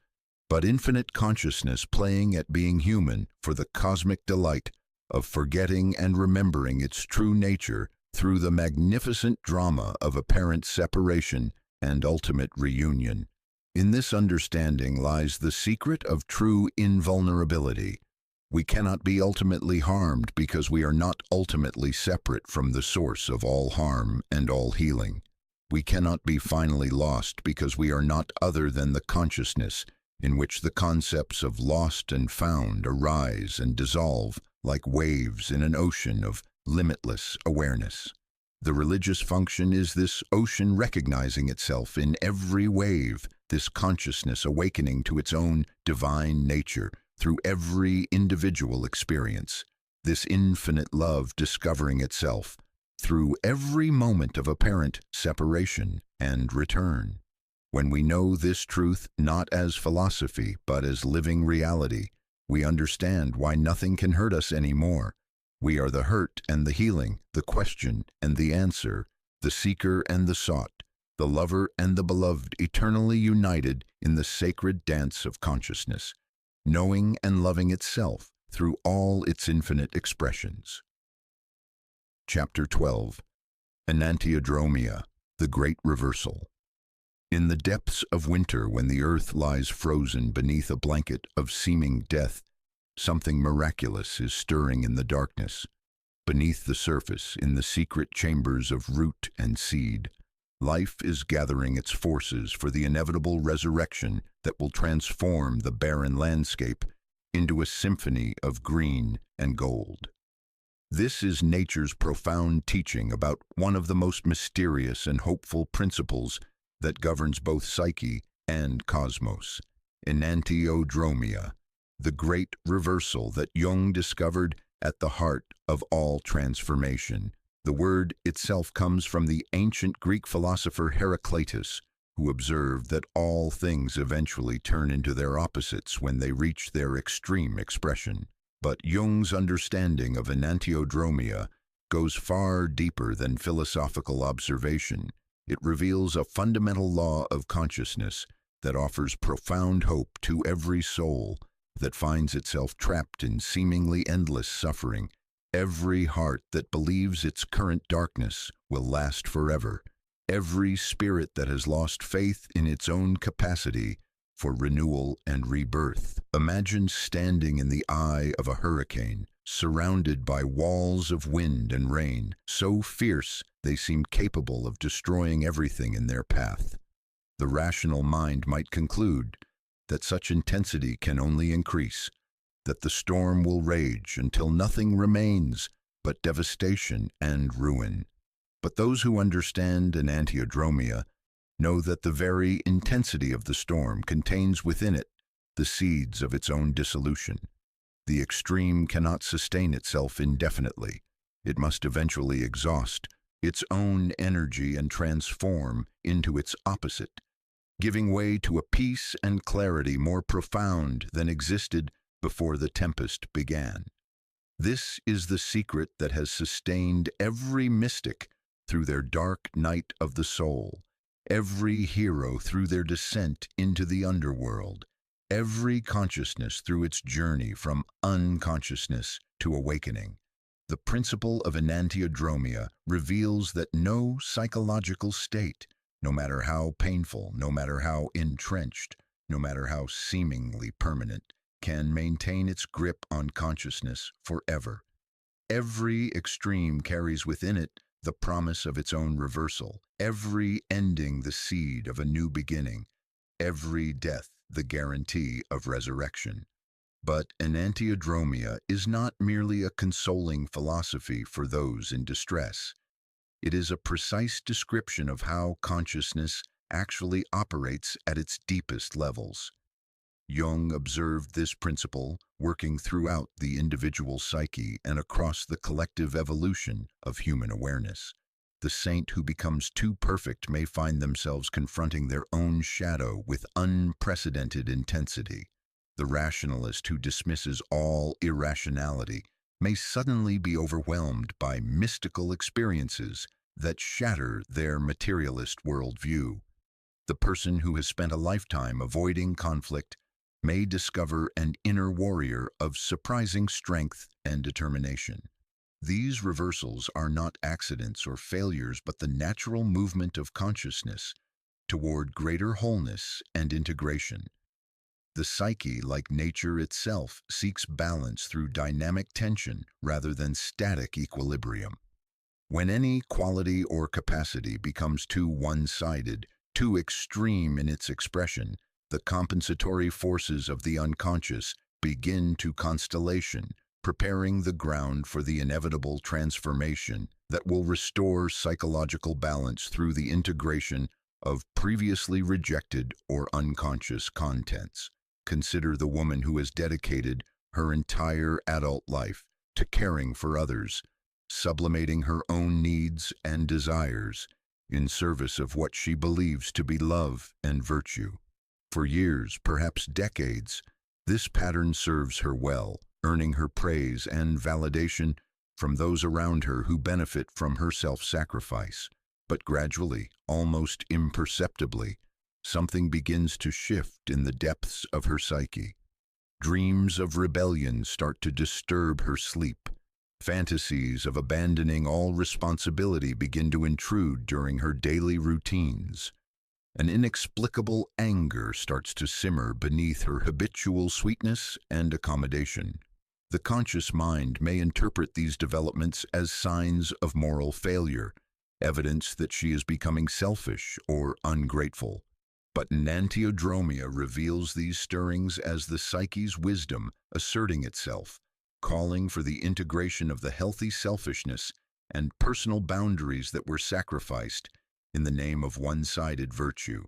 A: but infinite consciousness playing at being human for the cosmic delight of forgetting and remembering its true nature through the magnificent drama of apparent separation and ultimate reunion. In this understanding lies the secret of true invulnerability. We cannot be ultimately harmed because we are not ultimately separate from the source of all harm and all healing. We cannot be finally lost because we are not other than the consciousness in which the concepts of lost and found arise and dissolve like waves in an ocean of limitless awareness. The religious function is this ocean recognizing itself in every wave, this consciousness awakening to its own divine nature through every individual experience, this infinite love discovering itself through every moment of apparent separation and return. When we know this truth not as philosophy but as living reality, we understand why nothing can hurt us anymore. We are the hurt and the healing, the question and the answer, the seeker and the sought, the lover and the beloved, eternally united in the sacred dance of consciousness, knowing and loving itself through all its infinite expressions. Chapter 12. Enantiodromia, the Great Reversal. In the depths of winter, when the earth lies frozen beneath a blanket of seeming death, something miraculous is stirring in the darkness. Beneath the surface, in the secret chambers of root and seed, life is gathering its forces for the inevitable resurrection that will transform the barren landscape into a symphony of green and gold. This is nature's profound teaching about one of the most mysterious and hopeful principles that governs both psyche and cosmos: enantiodromia, the great reversal that Jung discovered at the heart of all transformation. The word itself comes from the ancient Greek philosopher Heraclitus, who observed that all things eventually turn into their opposites when they reach their extreme expression. But Jung's understanding of enantiodromia goes far deeper than philosophical observation. It reveals a fundamental law of consciousness that offers profound hope to every soul that finds itself trapped in seemingly endless suffering. Every heart that believes its current darkness will last forever. Every spirit that has lost faith in its own capacity for renewal and rebirth. Imagine standing in the eye of a hurricane, surrounded by walls of wind and rain, so fierce they seem capable of destroying everything in their path. The rational mind might conclude that such intensity can only increase, that the storm will rage until nothing remains but devastation and ruin. But those who understand enantiodromia know that the very intensity of the storm contains within it the seeds of its own dissolution. The extreme cannot sustain itself indefinitely. It must eventually exhaust its own energy and transform into its opposite, giving way to a peace and clarity more profound than existed before the tempest began. This is the secret that has sustained every mystic through their dark night of the soul, every hero through their descent into the underworld, every consciousness through its journey from unconsciousness to awakening. The principle of enantiodromia reveals that no psychological state, no matter how painful, no matter how entrenched, no matter how seemingly permanent, can maintain its grip on consciousness forever. Every extreme carries within it the promise of its own reversal, every ending the seed of a new beginning, every death the guarantee of resurrection. But enantiodromia is not merely a consoling philosophy for those in distress. It is a precise description of how consciousness actually operates at its deepest levels. Jung observed this principle working throughout the individual psyche and across the collective evolution of human awareness. The saint who becomes too perfect may find themselves confronting their own shadow with unprecedented intensity. The rationalist who dismisses all irrationality may suddenly be overwhelmed by mystical experiences that shatter their materialist worldview. The person who has spent a lifetime avoiding conflict may discover an inner warrior of surprising strength and determination. These reversals are not accidents or failures, but the natural movement of consciousness toward greater wholeness and integration. The psyche, like nature itself, seeks balance through dynamic tension rather than static equilibrium. When any quality or capacity becomes too one-sided, too extreme in its expression, the compensatory forces of the unconscious begin to constellation, preparing the ground for the inevitable transformation that will restore psychological balance through the integration of previously rejected or unconscious contents. Consider the woman who has dedicated her entire adult life to caring for others, sublimating her own needs and desires in service of what she believes to be love and virtue. For years, perhaps decades, this pattern serves her well, earning her praise and validation from those around her who benefit from her self-sacrifice. But gradually, almost imperceptibly, something begins to shift in the depths of her psyche. Dreams of rebellion start to disturb her sleep. Fantasies of abandoning all responsibility begin to intrude during her daily routines. An inexplicable anger starts to simmer beneath her habitual sweetness and accommodation. The conscious mind may interpret these developments as signs of moral failure, evidence that she is becoming selfish or ungrateful. But enantiodromia reveals these stirrings as the psyche's wisdom asserting itself, calling for the integration of the healthy selfishness and personal boundaries that were sacrificed in the name of one-sided virtue.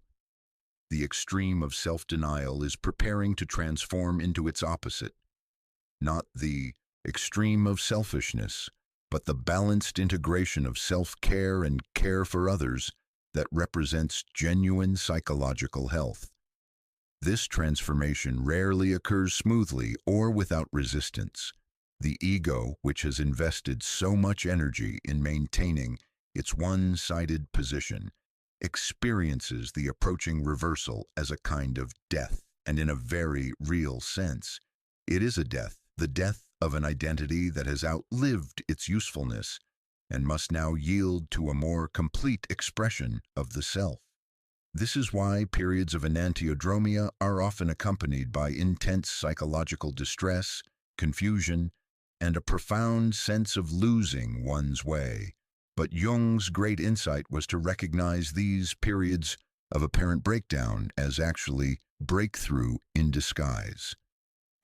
A: The extreme of self-denial is preparing to transform into its opposite. Not the extreme of selfishness, but the balanced integration of self-care and care for others that represents genuine psychological health. This transformation rarely occurs smoothly or without resistance. The ego, which has invested so much energy in maintaining its one-sided position, experiences the approaching reversal as a kind of death, and in a very real sense. It is a death, the death of an identity that has outlived its usefulness and must now yield to a more complete expression of the self. This is why periods of enantiodromia are often accompanied by intense psychological distress, confusion, and a profound sense of losing one's way. But Jung's great insight was to recognize these periods of apparent breakdown as actually breakthrough in disguise,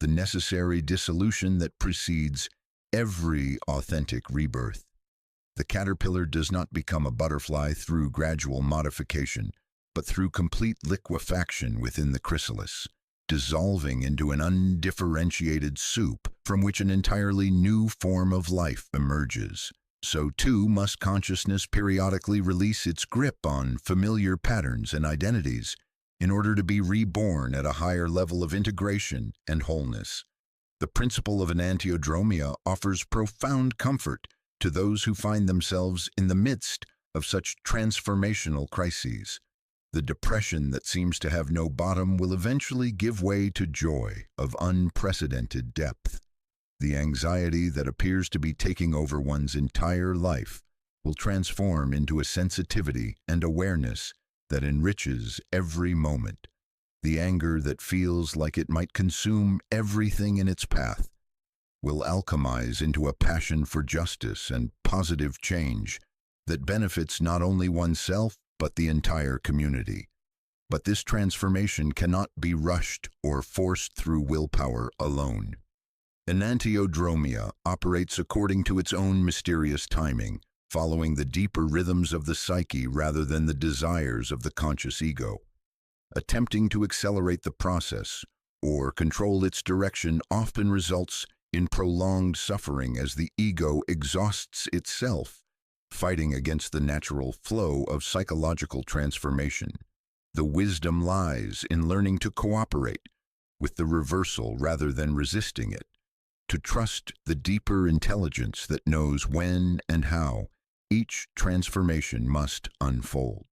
A: the necessary dissolution that precedes every authentic rebirth. The caterpillar does not become a butterfly through gradual modification, but through complete liquefaction within the chrysalis, dissolving into an undifferentiated soup from which an entirely new form of life emerges. So too must consciousness periodically release its grip on familiar patterns and identities in order to be reborn at a higher level of integration and wholeness. The principle of enantiodromia offers profound comfort to those who find themselves in the midst of such transformational crises. The depression that seems to have no bottom will eventually give way to joy of unprecedented depth. The anxiety that appears to be taking over one's entire life will transform into a sensitivity and awareness that enriches every moment. The anger that feels like it might consume everything in its path will alchemize into a passion for justice and positive change that benefits not only oneself but the entire community. But this transformation cannot be rushed or forced through willpower alone. Enantiodromia operates according to its own mysterious timing, following the deeper rhythms of the psyche rather than the desires of the conscious ego. Attempting to accelerate the process or control its direction often results in prolonged suffering as the ego exhausts itself, fighting against the natural flow of psychological transformation. The wisdom lies in learning to cooperate with the reversal rather than resisting it, to trust the deeper intelligence that knows when and how each transformation must unfold.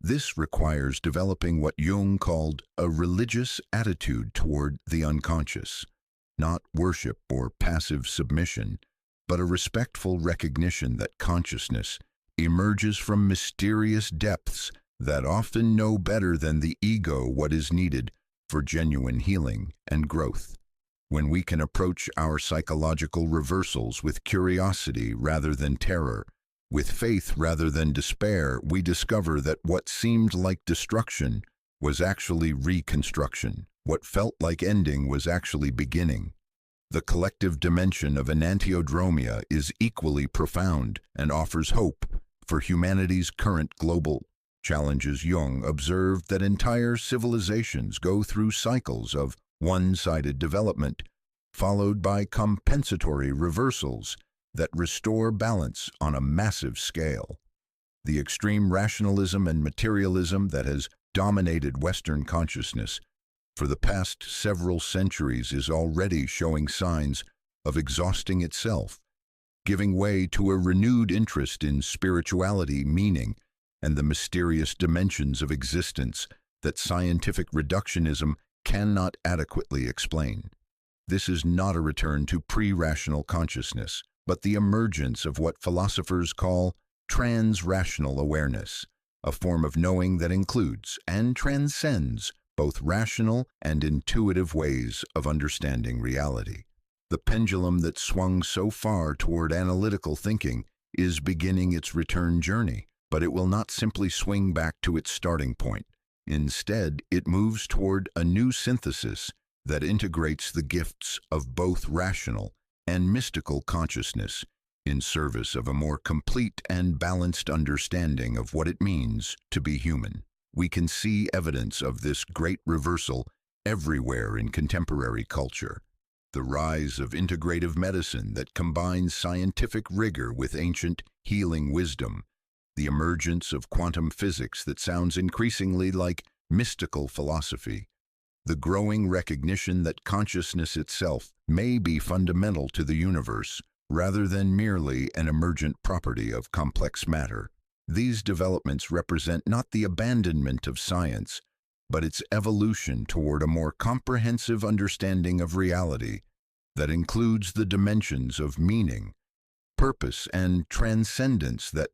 A: This requires developing what Jung called a religious attitude toward the unconscious, not worship or passive submission, but a respectful recognition that consciousness emerges from mysterious depths that often know better than the ego what is needed for genuine healing and growth. When we can approach our psychological reversals with curiosity rather than terror, with faith rather than despair, we discover that what seemed like destruction was actually reconstruction. What felt like ending was actually beginning. The collective dimension of enantiodromia is equally profound and offers hope for humanity's current global challenges. Jung observed that entire civilizations go through cycles of one-sided development, followed by compensatory reversals that restore balance on a massive scale. The extreme rationalism and materialism that has dominated Western consciousness for the past several centuries is already showing signs of exhausting itself, giving way to a renewed interest in spirituality, meaning, and the mysterious dimensions of existence that scientific reductionism cannot adequately explain. This is not a return to pre-rational consciousness, but the emergence of what philosophers call trans-rational awareness, a form of knowing that includes and transcends both rational and intuitive ways of understanding reality. The pendulum that swung so far toward analytical thinking is beginning its return journey, but it will not simply swing back to its starting point. Instead, it moves toward a new synthesis that integrates the gifts of both rational and mystical consciousness in service of a more complete and balanced understanding of what it means to be human. We can see evidence of this great reversal everywhere in contemporary culture. The rise of integrative medicine that combines scientific rigor with ancient healing wisdom, the emergence of quantum physics that sounds increasingly like mystical philosophy, the growing recognition that consciousness itself may be fundamental to the universe rather than merely an emergent property of complex matter. These developments represent not the abandonment of science, but its evolution toward a more comprehensive understanding of reality that includes the dimensions of meaning, purpose, and transcendence that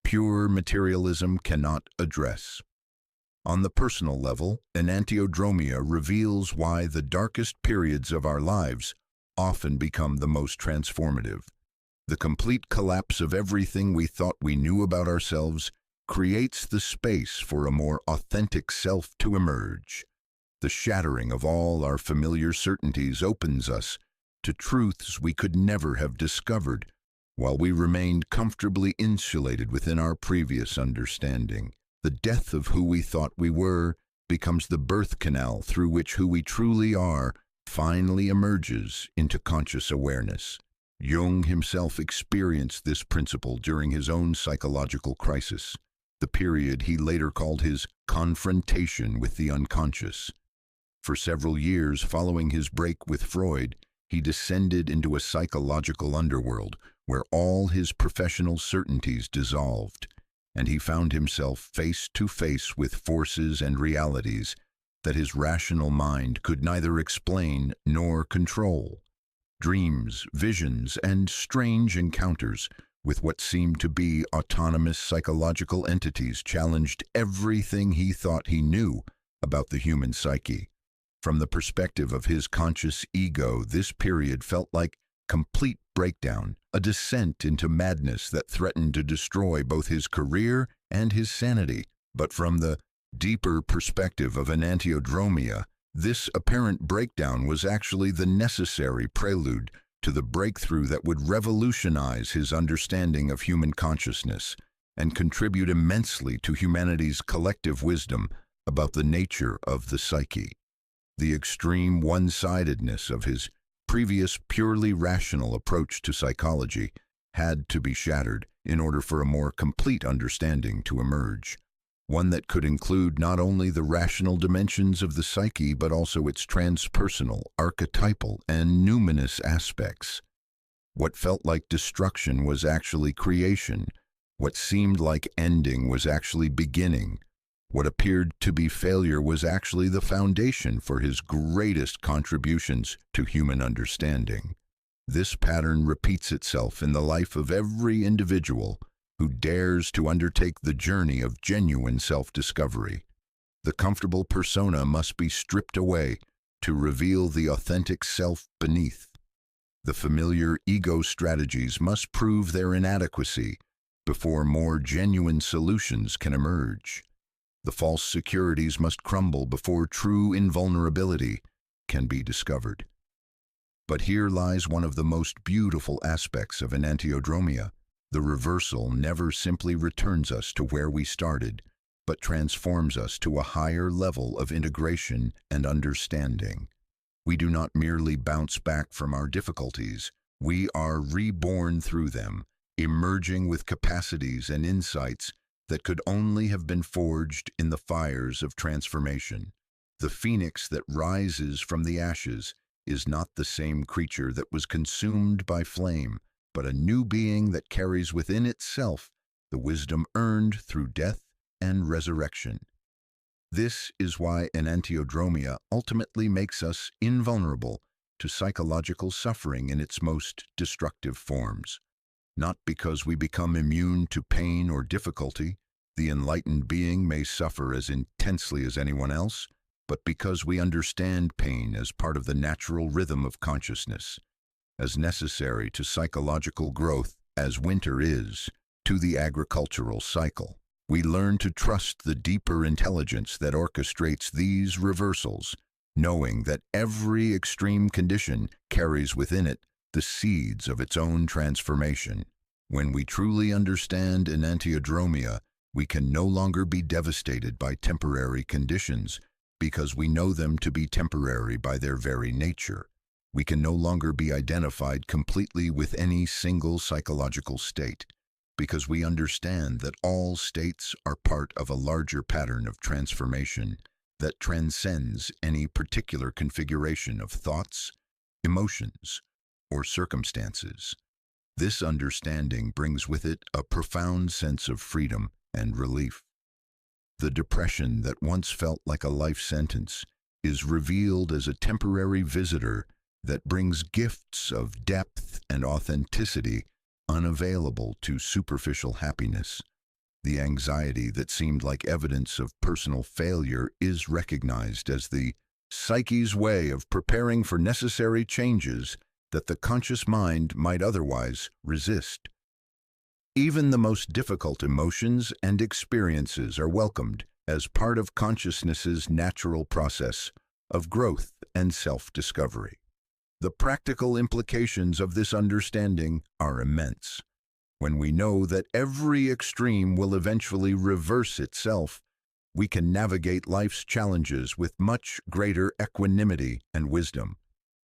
A: pure materialism cannot address. On the personal level, enantiodromia reveals why the darkest periods of our lives often become the most transformative. The complete collapse of everything we thought we knew about ourselves creates the space for a more authentic self to emerge. The shattering of all our familiar certainties opens us to truths we could never have discovered while we remained comfortably insulated within our previous understanding. The death of who we thought we were becomes the birth canal through which who we truly are finally emerges into conscious awareness. Jung himself experienced this principle during his own psychological crisis, the period he later called his confrontation with the unconscious. For several years following his break with Freud, he descended into a psychological underworld where all his professional certainties dissolved, and he found himself face to face with forces and realities that his rational mind could neither explain nor control. Dreams, visions, and strange encounters with what seemed to be autonomous psychological entities challenged everything he thought he knew about the human psyche. From the perspective of his conscious ego, this period felt like complete breakdown, a descent into madness that threatened to destroy both his career and his sanity. But from the deeper perspective of enantiodromia, this apparent breakdown was actually the necessary prelude to the breakthrough that would revolutionize his understanding of human consciousness and contribute immensely to humanity's collective wisdom about the nature of the psyche. The extreme one-sidedness of his previous purely rational approach to psychology had to be shattered in order for a more complete understanding to emerge, one that could include not only the rational dimensions of the psyche but also its transpersonal, archetypal, and numinous aspects. What felt like destruction was actually creation. What seemed like ending was actually beginning. What appeared to be failure was actually the foundation for his greatest contributions to human understanding. This pattern repeats itself in the life of every individual who dares to undertake the journey of genuine self-discovery. The comfortable persona must be stripped away to reveal the authentic self beneath. The familiar ego strategies must prove their inadequacy before more genuine solutions can emerge. The false securities must crumble before true invulnerability can be discovered. But here lies one of the most beautiful aspects of enantiodromia. The reversal never simply returns us to where we started, but transforms us to a higher level of integration and understanding. We do not merely bounce back from our difficulties, we are reborn through them, emerging with capacities and insights that could only have been forged in the fires of transformation. The phoenix that rises from the ashes is not the same creature that was consumed by flame, but a new being that carries within itself the wisdom earned through death and resurrection. This is why enantiodromia ultimately makes us invulnerable to psychological suffering in its most destructive forms. Not because we become immune to pain or difficulty, the enlightened being may suffer as intensely as anyone else, but because we understand pain as part of the natural rhythm of consciousness, as necessary to psychological growth as winter is to the agricultural cycle. We learn to trust the deeper intelligence that orchestrates these reversals, knowing that every extreme condition carries within it the seeds of its own transformation. When we truly understand enantiodromia, we can no longer be devastated by temporary conditions because we know them to be temporary by their very nature. We can no longer be identified completely with any single psychological state because we understand that all states are part of a larger pattern of transformation that transcends any particular configuration of thoughts, emotions, or circumstances. This understanding brings with it a profound sense of freedom and relief. The depression that once felt like a life sentence is revealed as a temporary visitor that brings gifts of depth and authenticity unavailable to superficial happiness. The anxiety that seemed like evidence of personal failure is recognized as the psyche's way of preparing for necessary changes that the conscious mind might otherwise resist. Even the most difficult emotions and experiences are welcomed as part of consciousness's natural process of growth and self-discovery. The practical implications of this understanding are immense. When we know that every extreme will eventually reverse itself, we can navigate life's challenges with much greater equanimity and wisdom.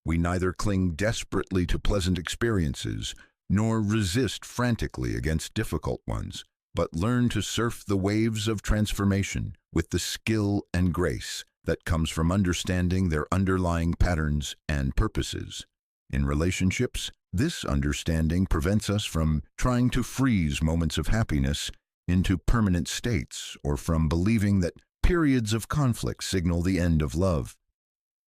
A: We neither cling desperately to pleasant experiences nor resist frantically against difficult ones, but learn to surf the waves of transformation with the skill and grace that comes from understanding their underlying patterns and purposes. In relationships, this understanding prevents us from trying to freeze moments of happiness into permanent states or from believing that periods of conflict signal the end of love.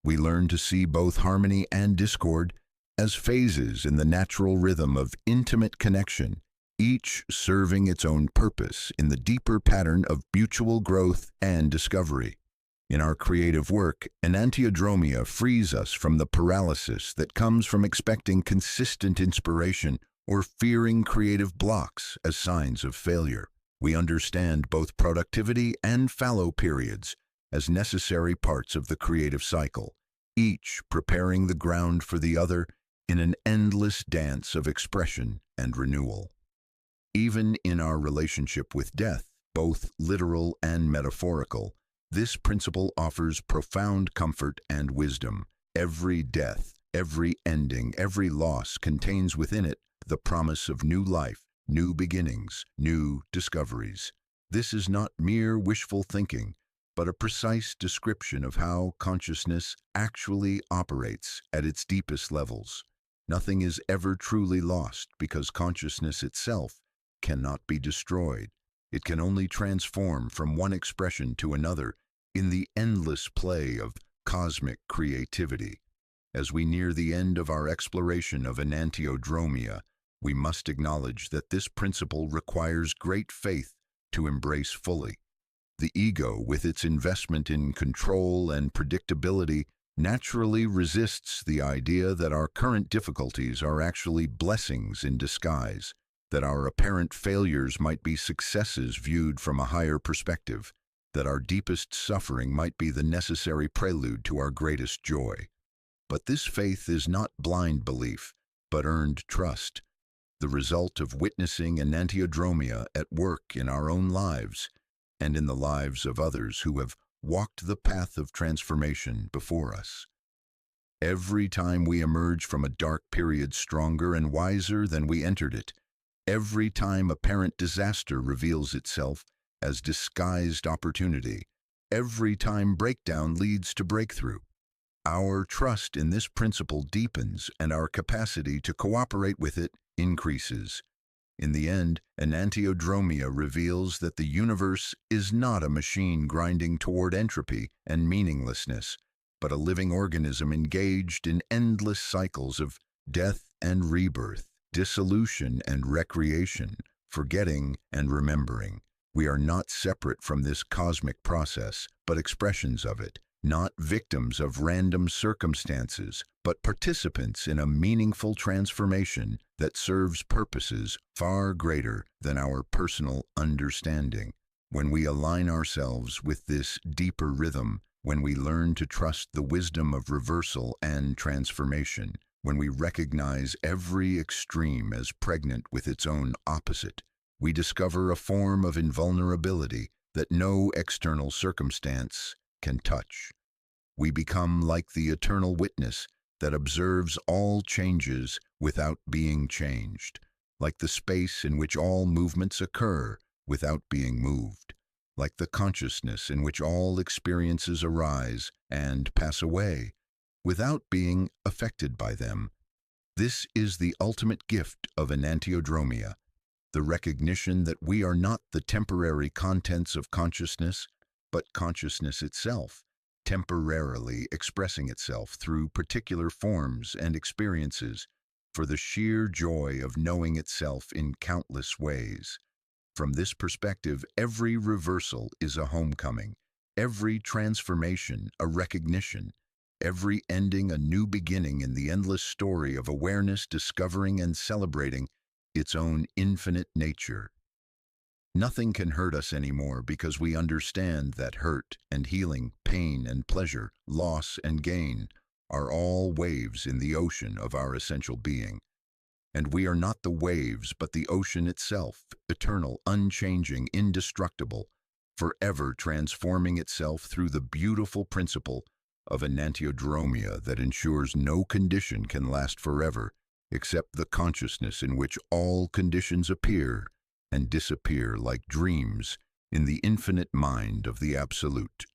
A: We learn to see both harmony and discord as phases in the natural rhythm of intimate connection, each serving its own purpose in the deeper pattern of mutual growth and discovery. In our creative work, enantiodromia frees us from the paralysis that comes from expecting consistent inspiration or fearing creative blocks as signs of failure. We understand both productivity and fallow periods as necessary parts of the creative cycle, each preparing the ground for the other in an endless dance of expression and renewal. Even in our relationship with death, both literal and metaphorical, this principle offers profound comfort and wisdom. Every death, every ending, every loss contains within it the promise of new life, new beginnings, new discoveries. This is not mere wishful thinking, but a precise description of how consciousness actually operates at its deepest levels. Nothing is ever truly lost because consciousness itself cannot be destroyed. It can only transform from one expression to another in the endless play of cosmic creativity. As we near the end of our exploration of enantiodromia, we must acknowledge that this principle requires great faith to embrace fully. The ego, with its investment in control and predictability, naturally resists the idea that our current difficulties are actually blessings in disguise, that our apparent failures might be successes viewed from a higher perspective, that our deepest suffering might be the necessary prelude to our greatest joy. But this faith is not blind belief, but earned trust, the result of witnessing enantiodromia at work in our own lives and in the lives of others who have walked the path of transformation before us. Every time we emerge from a dark period stronger and wiser than we entered it, every time apparent disaster reveals itself as disguised opportunity, every time breakdown leads to breakthrough, our trust in this principle deepens and our capacity to cooperate with it increases. In the end, enantiodromia reveals that the universe is not a machine grinding toward entropy and meaninglessness, but a living organism engaged in endless cycles of death and rebirth, dissolution and recreation, forgetting and remembering. We are not separate from this cosmic process, but expressions of it, not victims of random circumstances, but participants in a meaningful transformation that serves purposes far greater than our personal understanding. When we align ourselves with this deeper rhythm, when we learn to trust the wisdom of reversal and transformation, when we recognize every extreme as pregnant with its own opposite, we discover a form of invulnerability that no external circumstance can touch. We become like the eternal witness that observes all changes without being changed, like the space in which all movements occur without being moved, like the consciousness in which all experiences arise and pass away without being affected by them. This is the ultimate gift of enantiodromia, the recognition that we are not the temporary contents of consciousness, but consciousness itself, temporarily expressing itself through particular forms and experiences for the sheer joy of knowing itself in countless ways. From this perspective, every reversal is a homecoming, every transformation a recognition, every ending a new beginning in the endless story of awareness discovering and celebrating its own infinite nature. Nothing can hurt us anymore because we understand that hurt and healing, pain and pleasure, loss and gain are all waves in the ocean of our essential being. And we are not the waves, but the ocean itself, eternal, unchanging, indestructible, forever transforming itself through the beautiful principle of enantiodromia that ensures no condition can last forever, except the consciousness in which all conditions appear and disappear like dreams in the infinite mind of the Absolute.